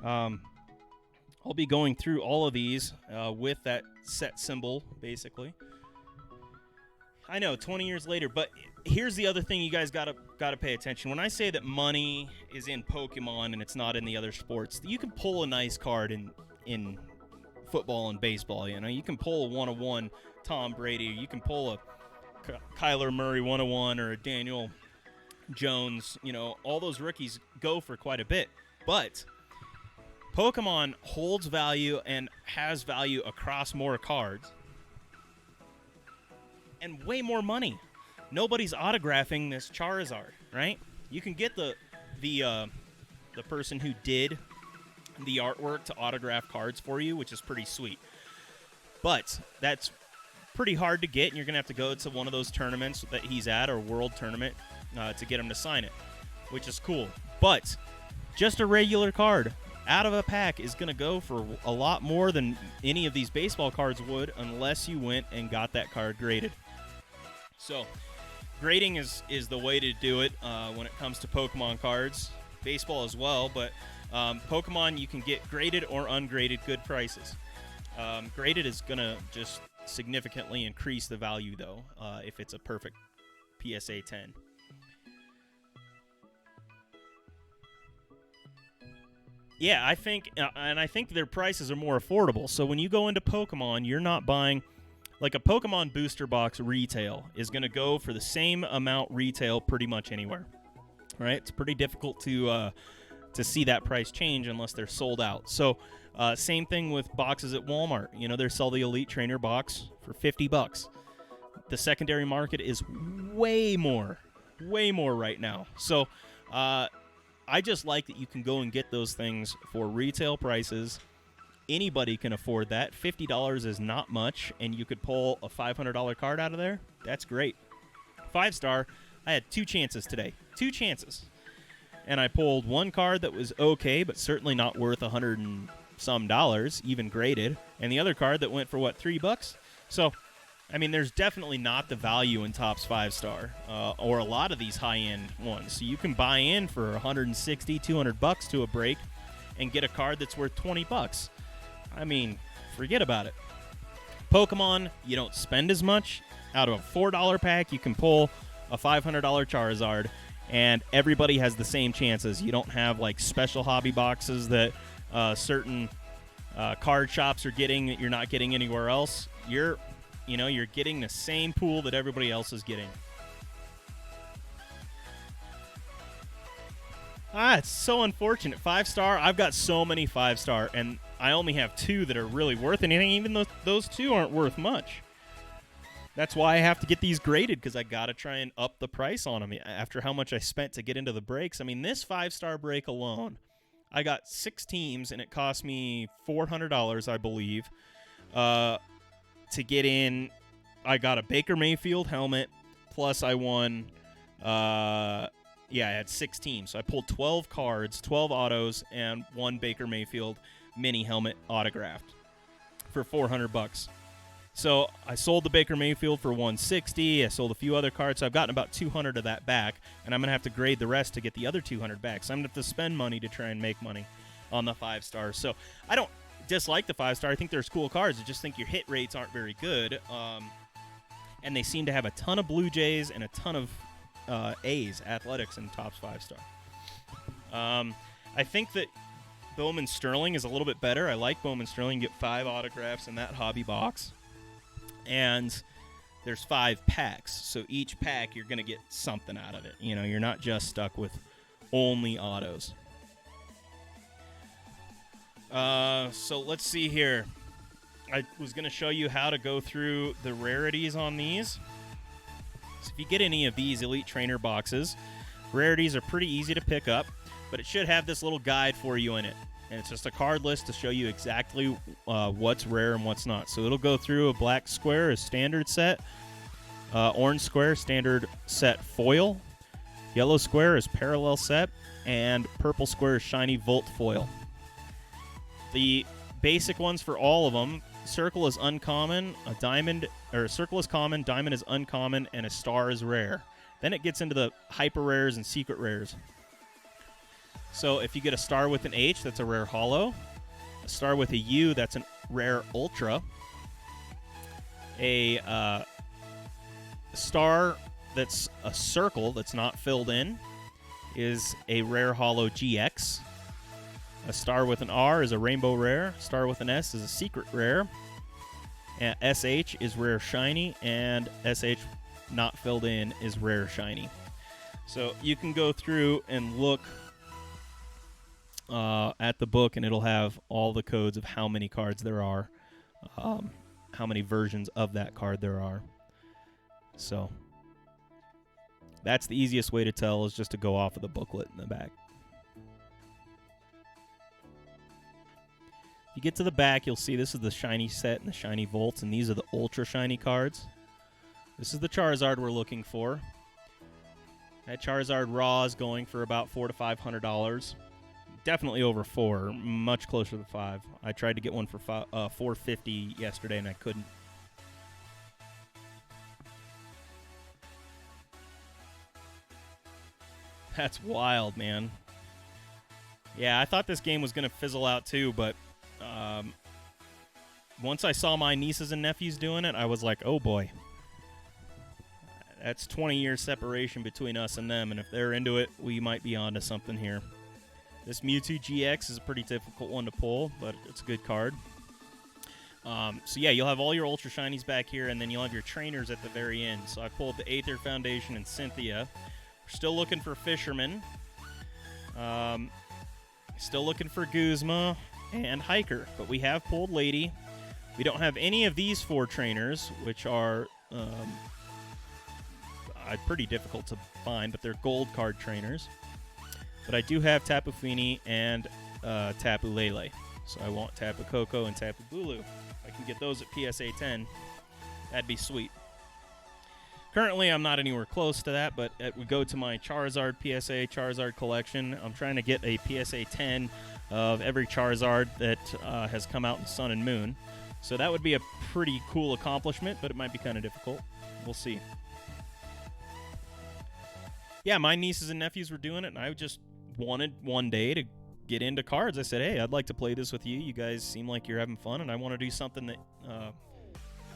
Speaker 1: I'll be going through all of these with that set symbol, basically. I know, 20 years later, but here's the other thing you guys gotta pay attention. When I say that money is in Pokemon and it's not in the other sports, you can pull a nice card in football and baseball. You know, you can pull a 101 Tom Brady, you can pull a Kyler Murray 101 or a Daniel Jones. You know, all those rookies go for quite a bit. But Pokemon holds value and has value across more cards and way more money. Nobody's autographing this Charizard, right? You can get the person who did the artwork to autograph cards for you, which is pretty sweet. But that's pretty hard to get, and you're going to have to go to one of those tournaments that he's at, or world tournament, to get him to sign it, which is cool. But just a regular card out of a pack is going to go for a lot more than any of these baseball cards would, unless you went and got that card graded. So grading is the way to do it when it comes to Pokemon cards. Baseball as well, but Pokemon, you can get graded or ungraded good prices. Graded is going to just significantly increase the value, though, if it's a perfect PSA 10. Yeah, I think their prices are more affordable. So when you go into Pokemon, you're not buying, like, a Pokemon booster box retail is going to go for the same amount retail pretty much anywhere, right? It's pretty difficult to see that price change unless they're sold out. So same thing with boxes at Walmart. You know, they sell the Elite Trainer box for $50. The secondary market is way more right now. So I just like that you can go and get those things for retail prices. Anybody can afford that. $50 is not much, and you could pull a $500 card out of there. That's great. 5-star, I had 2 chances today. 2 chances. And I pulled one card that was okay, but certainly not worth $100 and some, even graded. And the other card that went for, $3? So, I mean, there's definitely not the value in Topps 5-star, or a lot of these high-end ones. So you can buy in for $160, $200 to a break and get a card that's worth $20. I mean, forget about it. Pokemon, you don't spend as much. Out of a $4 pack, you can pull a $500 Charizard, and everybody has the same chances. You don't have, like, special hobby boxes that certain card shops are getting that you're not getting anywhere else. You're getting the same pool that everybody else is getting. It's so unfortunate. 5-star, I've got so many 5-star, and I only have 2 that are really worth anything, even though those 2 aren't worth much. That's why I have to get these graded, because I got to try and up the price on them after how much I spent to get into the breaks. I mean, this 5-star break alone, I got 6 teams, and it cost me $400, I believe, to get in. I got a Baker Mayfield helmet, plus I won, I had 6 teams. So I pulled 12 cards, 12 autos, and 1 Baker Mayfield mini helmet autographed for $400. So I sold the Baker Mayfield for $160. I sold a few other cards, so I've gotten about $200 of that back, and I'm going to have to grade the rest to get the other $200 back. So I'm going to have to spend money to try and make money on the 5-stars. So I don't dislike the 5-star. I think there's cool cards. I just think your hit rates aren't very good, and they seem to have a ton of Blue Jays and a ton of A's, athletics, in Topps 5-star. I think that Bowman Sterling is a little bit better. I like Bowman Sterling. You get 5 autographs in that hobby box. And there's 5 packs. So each pack, you're going to get something out of it. You know, you're not just stuck with only autos. So let's see here. I was going to show you how to go through the rarities on these. So if you get any of these Elite Trainer boxes, rarities are pretty easy to pick up, but it should have this little guide for you in it. And it's just a card list to show you exactly what's rare and what's not. So it'll go through a black square, a standard set, orange square, standard set foil, yellow square is parallel set, and purple square is shiny Volt foil. The basic ones for all of them, circle is uncommon, circle is common, diamond is uncommon, and a star is rare. Then it gets into the hyper rares and secret rares. So if you get a star with an H, that's a rare holo. A star with a U, that's a rare ultra. A star that's a circle that's not filled in is a rare holo GX. A star with an R is a rainbow rare. A star with an S is a secret rare. And SH is rare shiny, and SH not filled in is rare shiny. So you can go through and look at the book, and it'll have all the codes of how many cards there are, how many versions of that card there are. So that's the easiest way to tell, is just to go off of the booklet in the back. If you get to the back, you'll see this is the shiny set and the shiny volts, and these are the ultra shiny cards. This is the Charizard we're looking for. That Charizard raw is going for about $400 to $500. Definitely over $4, much closer to $5. I tried to get one for $450 yesterday, and I couldn't. That's wild, man. Yeah, I thought this game was going to fizzle out too, but once I saw my nieces and nephews doing it, I was like, oh boy. That's 20 years separation between us and them, and if they're into it, we might be onto something here. This Mewtwo GX is a pretty difficult one to pull, but it's a good card. So yeah, you'll have all your Ultra Shinies back here, and then you'll have your trainers at the very end. So I pulled the Aether Foundation and Cynthia. We're still looking for Fisherman. Still looking for Guzma and Hiker, but we have pulled Lady. We don't have any of these 4 trainers, which are pretty difficult to find, but they're gold card trainers. But I do have Tapu Fini and Tapu Lele. So I want Tapu Koko and Tapu Bulu. If I can get those at PSA 10, that'd be sweet. Currently, I'm not anywhere close to that, but we go to my Charizard PSA Charizard collection. I'm trying to get a PSA 10 of every Charizard that has come out in Sun and Moon. So that would be a pretty cool accomplishment, but it might be kind of difficult. We'll see. Yeah, my nieces and nephews were doing it, and I just wanted one day to get into cards. I said, hey, I'd like to play this with you. You guys seem like you're having fun, and I want to do something that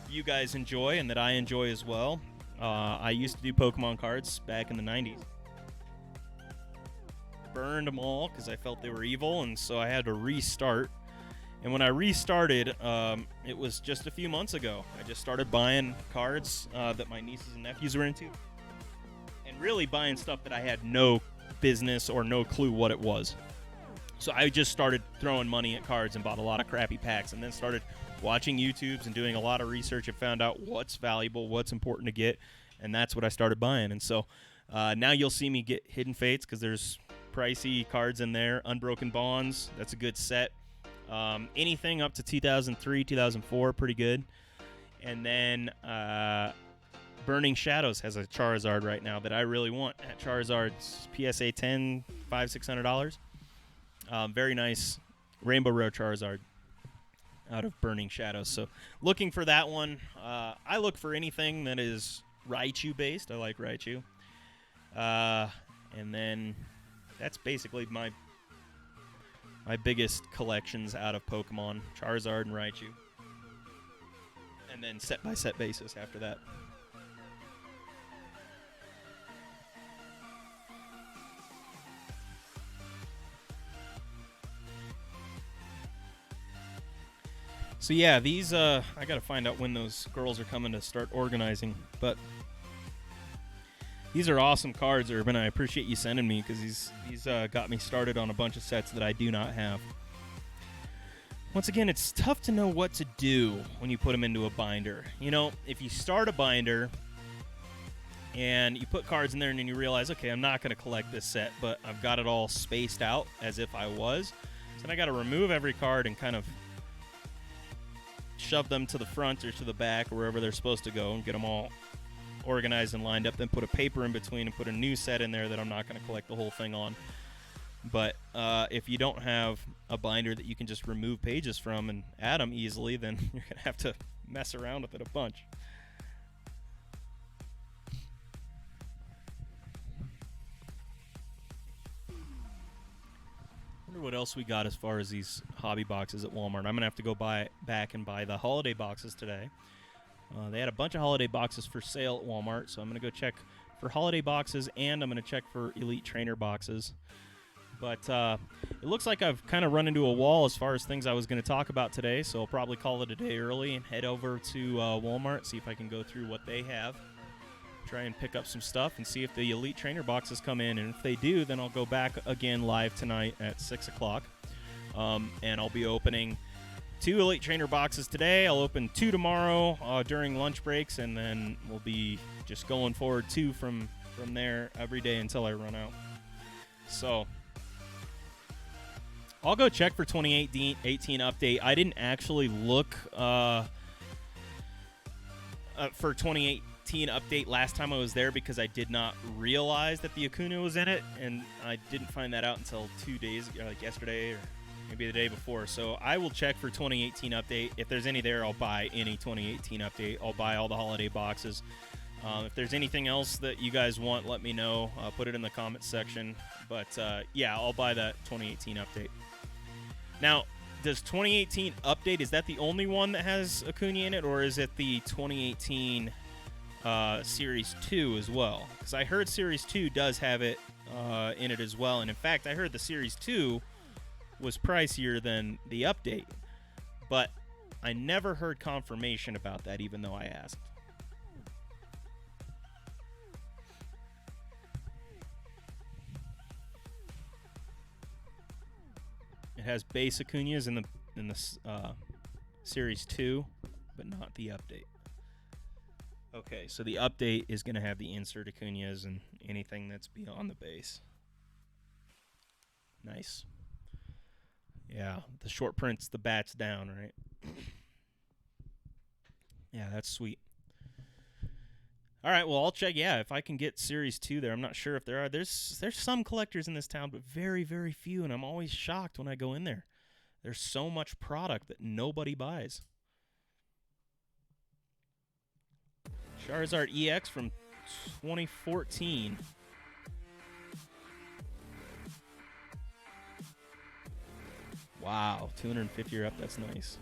Speaker 1: you guys enjoy and that I enjoy as well. I used to do Pokemon cards back in the 90s. Burned them all because I felt they were evil, and so I had to restart. And when I restarted, it was just a few months ago. I just started buying cards that my nieces and nephews were into, and really buying stuff that I had no business or no clue what it was. So I just started throwing money at cards and bought a lot of crappy packs, and then started watching YouTubes and doing a lot of research and found out what's valuable, what's important to get, and that's what I started buying. And so now you'll see me get Hidden Fates because there's pricey cards in there. Unbroken Bonds, that's a good set. Anything up to 2003, 2004, pretty good. And then Burning Shadows has a Charizard right now that I really want. That Charizard's PSA 10, $500, $600. Very nice Rainbow Rare Charizard out of Burning Shadows. So looking for that one. I look for anything that is Raichu based. I like Raichu. And then that's basically my biggest collections out of Pokemon, Charizard and Raichu. And then set by set basis after that. So yeah, these I gotta find out when those girls are coming to start organizing, but these are awesome cards, Urban. I appreciate you sending me because these got me started on a bunch of sets that I do not have. Once again, it's tough to know what to do when you put them into a binder. You know, if you start a binder and you put cards in there and then you realize, okay, I'm not going to collect this set, but I've got it all spaced out as if I was. So then I got to remove every card and kind of shove them to the front or to the back or wherever they're supposed to go and get them all organized and lined up, then put a paper in between and put a new set in there that I'm not going to collect the whole thing on. But if you don't have a binder that you can just remove pages from and add them easily, then you're going to have to mess around with it a bunch. Wonder what else we got as far as these hobby boxes at Walmart. I'm going to have to go back and buy the holiday boxes today. They had a bunch of holiday boxes for sale at Walmart, so I'm going to go check for holiday boxes, and I'm going to check for Elite Trainer boxes. But it looks like I've kind of run into a wall as far as things I was going to talk about today, so I'll probably call it a day early and head over to Walmart, see if I can go through what they have. try and pick up some stuff and see if the Elite Trainer boxes come in. And if they do, then I'll go back again live tonight at 6 o'clock. And I'll be opening 2 Elite Trainer boxes today. I'll open 2 tomorrow during lunch breaks, and then we'll be just going forward 2 from there every day until I run out. So I'll go check for 2018 update. I didn't actually look for 2018 update last time I was there because I did not realize that the Acuna was in it, and I didn't find that out until 2 days ago, like yesterday or maybe the day before. So I will check for 2018 update. If there's any there, I'll buy any 2018 update. I'll buy all the holiday boxes. If there's anything else that you guys want, let me know. Put it in the comments section. But yeah, I'll buy that 2018 update. Now, does 2018 update, is that the only one that has Acuna in it, or is it the 2018 Series 2 as well? Because I heard Series 2 does have it in it as well. And in fact, I heard the Series 2 was pricier than the update. But I never heard confirmation about that, even though I asked. It has base Acunas in the Series 2, but not the update. Okay, so the update is going to have the insert Acunas and anything that's beyond the base. Nice. Yeah, the short print's the bats down, right? Yeah, that's sweet. All right, well, I'll check. Yeah, if I can get Series 2 there. I'm not sure if there are. There's some collectors in this town, but very, very few, and I'm always shocked when I go in there. There's so much product that nobody buys. Charizard EX from 2014. Wow, 250 or up. That's nice.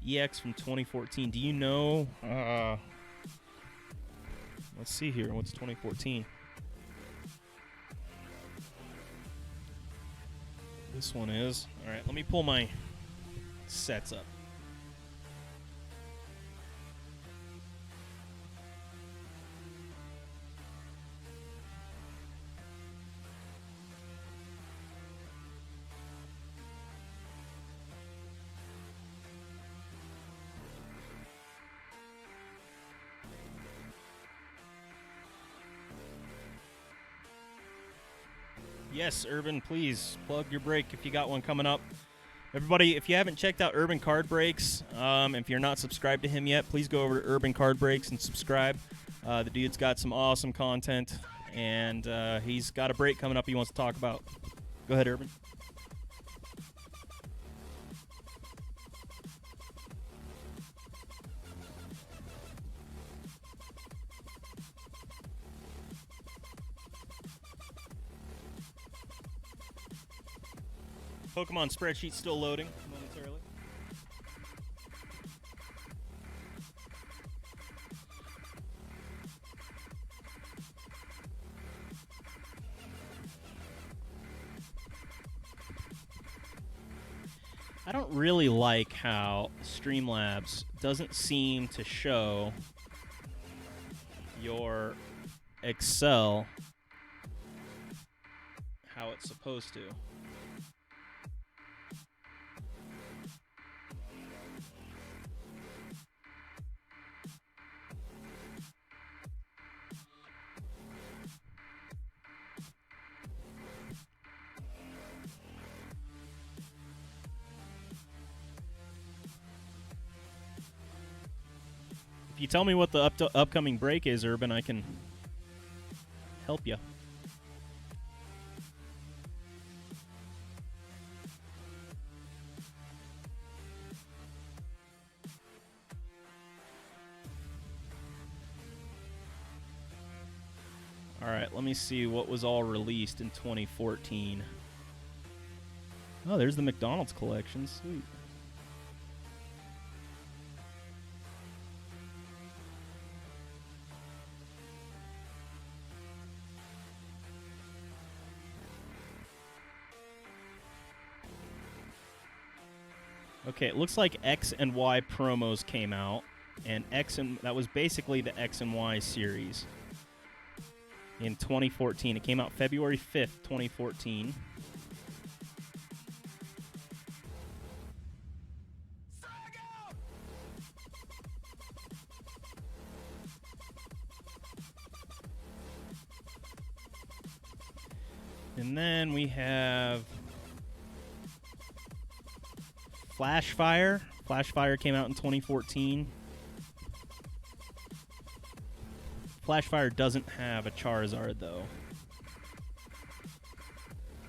Speaker 1: EX from 2014. Do you know... let's see here. What's 2014? This one is. All right, let me pull my sets up. Yes, Urban, please plug your break if you got one coming up. Everybody, if you haven't checked out Urban Card Breaks, if you're not subscribed to him yet, please go over to Urban Card Breaks and subscribe. The dude's got some awesome content, and he's got a break coming up he wants to talk about. Go ahead, Urban. Pokemon spreadsheet still loading momentarily. I don't really like how Streamlabs doesn't seem to show your Excel how it's supposed to. If you tell me what the upcoming break is, Urban, I can help you. All right, let me see what was all released in 2014. Oh, there's the McDonald's collection. Sweet. Okay, it looks like X and Y promos came out. and that was basically the X and Y series in 2014. It came out February 5th, 2014. And then we have Flashfire. Flashfire came out in 2014. Flashfire doesn't have a Charizard, though,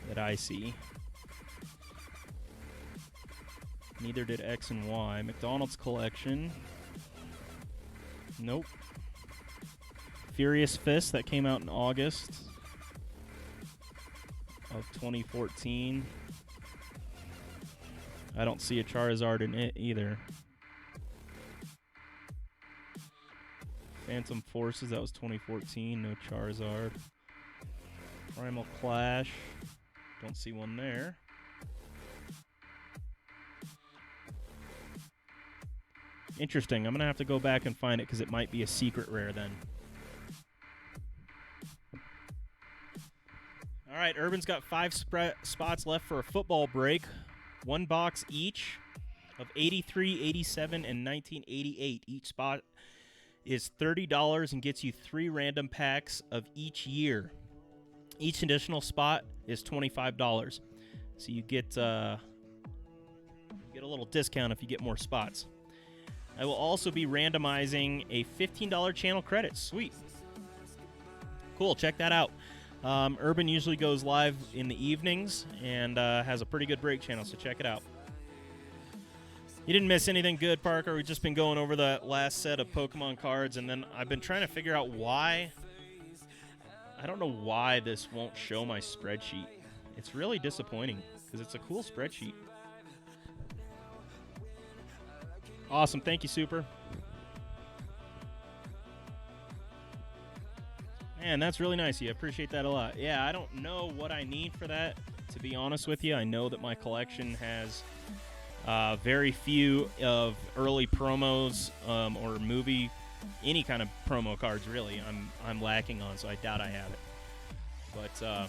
Speaker 1: that I see. Neither did X and Y. McDonald's Collection. Nope. Furious Fist, that came out in August of 2014. I don't see a Charizard in it either. Phantom Forces, that was 2014. No Charizard. Primal Clash. Don't see one there. Interesting. I'm going to have to go back and find it because it might be a secret rare then. All right, Urban's got 5 spots left for a football break. 1 box each of 83, 87, and 1988. Each spot is $30 and gets you 3 random packs of each year. Each additional spot is $25. So you get a little discount if you get more spots. I will also be randomizing a $15 channel credit. Sweet. Cool, check that out. Urban usually goes live in the evenings and has a pretty good break channel, so check it out. You didn't miss anything good, Parker. We've just been going over the last set of Pokemon cards, and then I've been trying to figure out why. I don't know why this won't show my spreadsheet. It's really disappointing because it's a cool spreadsheet. Awesome. Thank you, Super. Man, that's really nice of you. I appreciate that a lot. Yeah, I don't know what I need for that, to be honest with you. I know that my collection has very few of early promos or movie, any kind of promo cards, really. I'm lacking on, so I doubt I have it. But,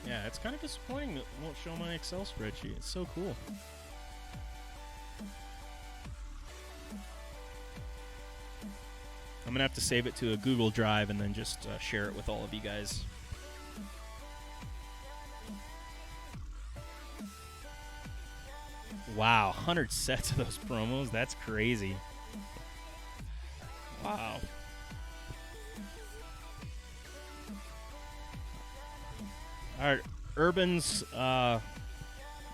Speaker 1: yeah, it's kind of disappointing that it won't show my Excel spreadsheet. It's so cool. I'm going to have to save it to a Google Drive and then just share it with all of you guys. Wow, 100 sets of those promos? That's crazy. Wow. All right, Urban's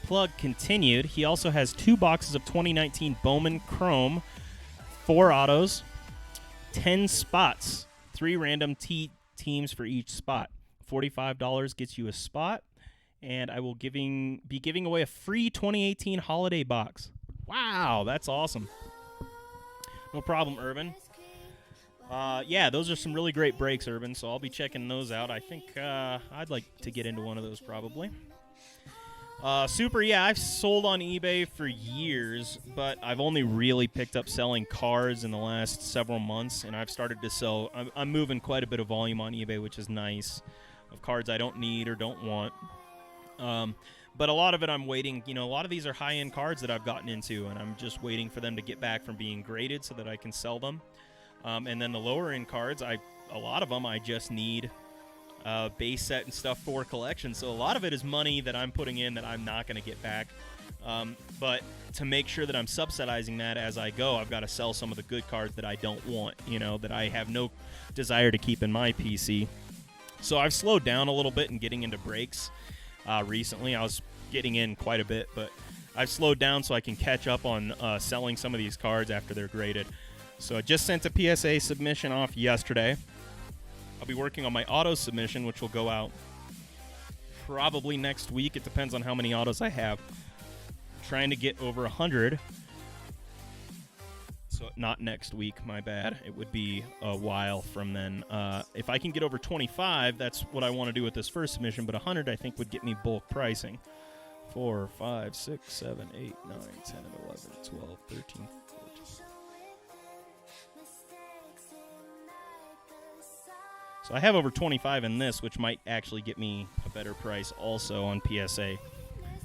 Speaker 1: plug continued. He also has 2 boxes of 2019 Bowman Chrome, 4 autos, 10 spots, 3 random teams for each spot. $45 gets you a spot, and I will be giving away a free 2018 holiday box. Wow, that's awesome. No problem, Urban. Yeah, those are some really great breaks, Urban, so I'll be checking those out. I think I'd like to get into one of those probably. Super, yeah, I've sold on eBay for years, but I've only really picked up selling cards in the last several months, and I've started to sell. I'm moving quite a bit of volume on eBay, which is nice, of cards I don't need or don't want. But a lot of it I'm waiting. You know, a lot of these are high-end cards that I've gotten into, and I'm just waiting for them to get back from being graded so that I can sell them. And then the lower-end cards, a lot of them I just need base set and stuff for collection. So a lot of it is money that I'm putting in that I'm not going to get back. But to make sure that I'm subsidizing that as I go, I've got to sell some of the good cards that I don't want, you know, that I have no desire to keep in my PC. So I've slowed down a little bit in getting into breaks recently. I was getting in quite a bit, but I've slowed down so I can catch up on selling some of these cards after they're graded. So I just sent a PSA submission off yesterday. I'll be working on my auto submission, which will go out probably next week. It depends on how many autos I have. I'm trying to get over 100. So not next week, my bad. It would be a while from then. If I can get over 25, that's what I want to do with this first submission, but 100 I think would get me bulk pricing 4, 5, 6, 7, 8, 9, 10, 11, 12, 13, 14. So I have over 25 in this, which might actually get me a better price also on PSA.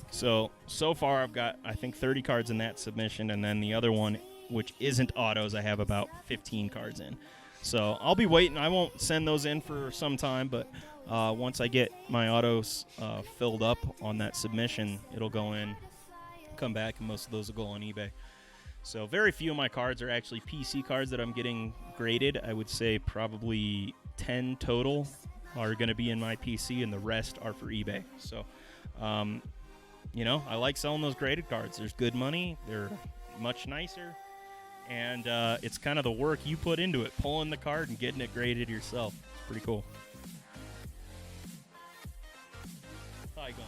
Speaker 1: So far I've got, I think, 30 cards in that submission, and then the other one, which isn't autos, I have about 15 cards in. So I'll be waiting. I won't send those in for some time, but once I get my autos filled up on that submission, it'll go in, come back, and most of those will go on eBay. So very few of my cards are actually PC cards that I'm getting graded. I would say probably 10 total are going to be in my PC, and the rest are for eBay. So, you know, I like selling those graded cards. There's good money. They're much nicer. And it's kind of the work you put into it, pulling the card and getting it graded yourself. It's pretty cool. Hi, Gunn.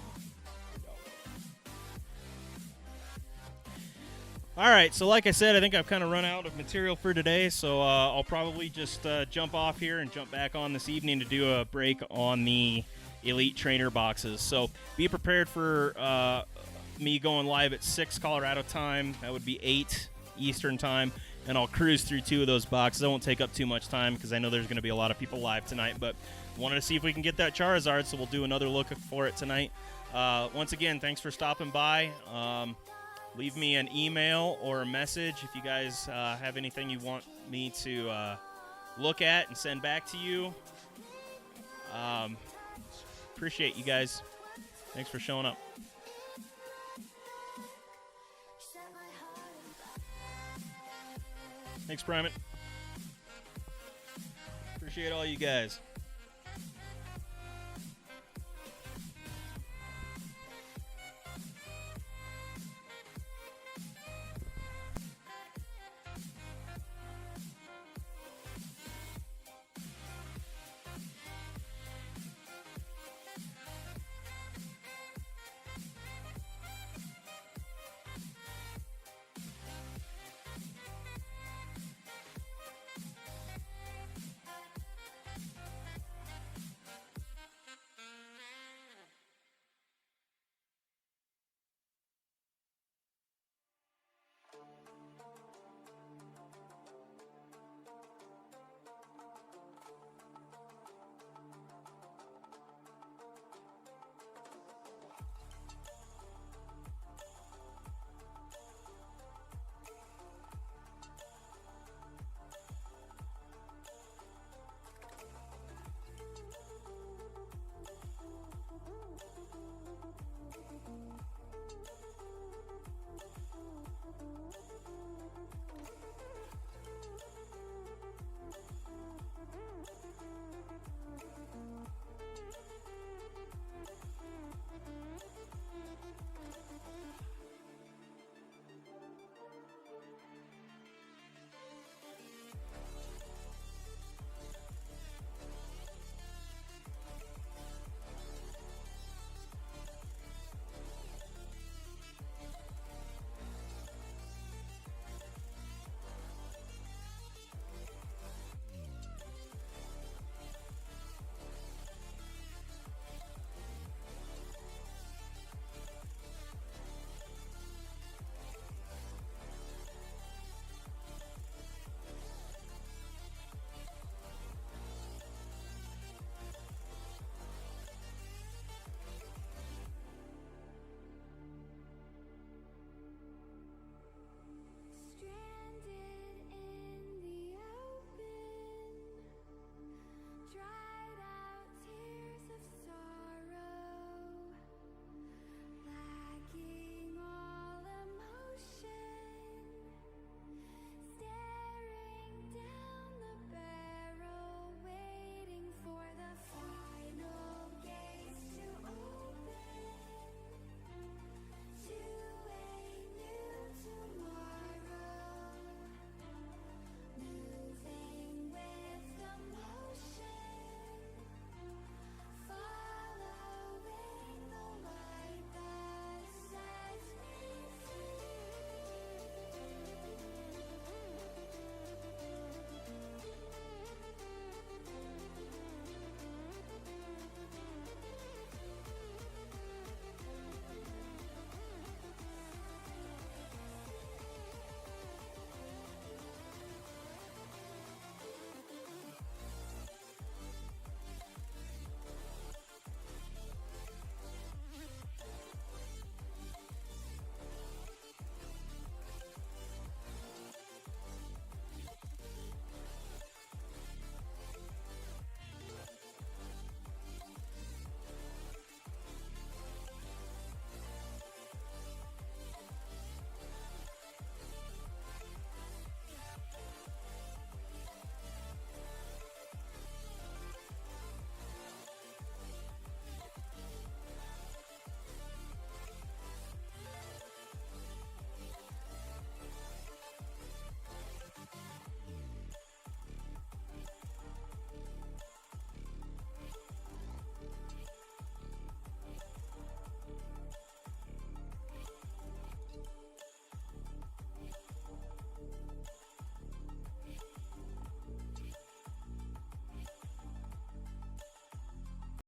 Speaker 1: All right, so like I said, I think I've kind of run out of material for today, so I'll probably just jump off here and jump back on this evening to do a break on the Elite Trainer boxes. So be prepared for me going live at 6 Colorado time. That would be 8 Eastern time, and I'll cruise through 2 of those boxes. I won't take up too much time because I know there's going to be a lot of people live tonight, but wanted to see if we can get that Charizard, so we'll do another look for it tonight. Once again, thanks for stopping by. Leave me an email or a message if you guys have anything you want me to look at and send back to you. Appreciate you guys. Thanks for showing up. Thanks, Primate. Appreciate all you guys.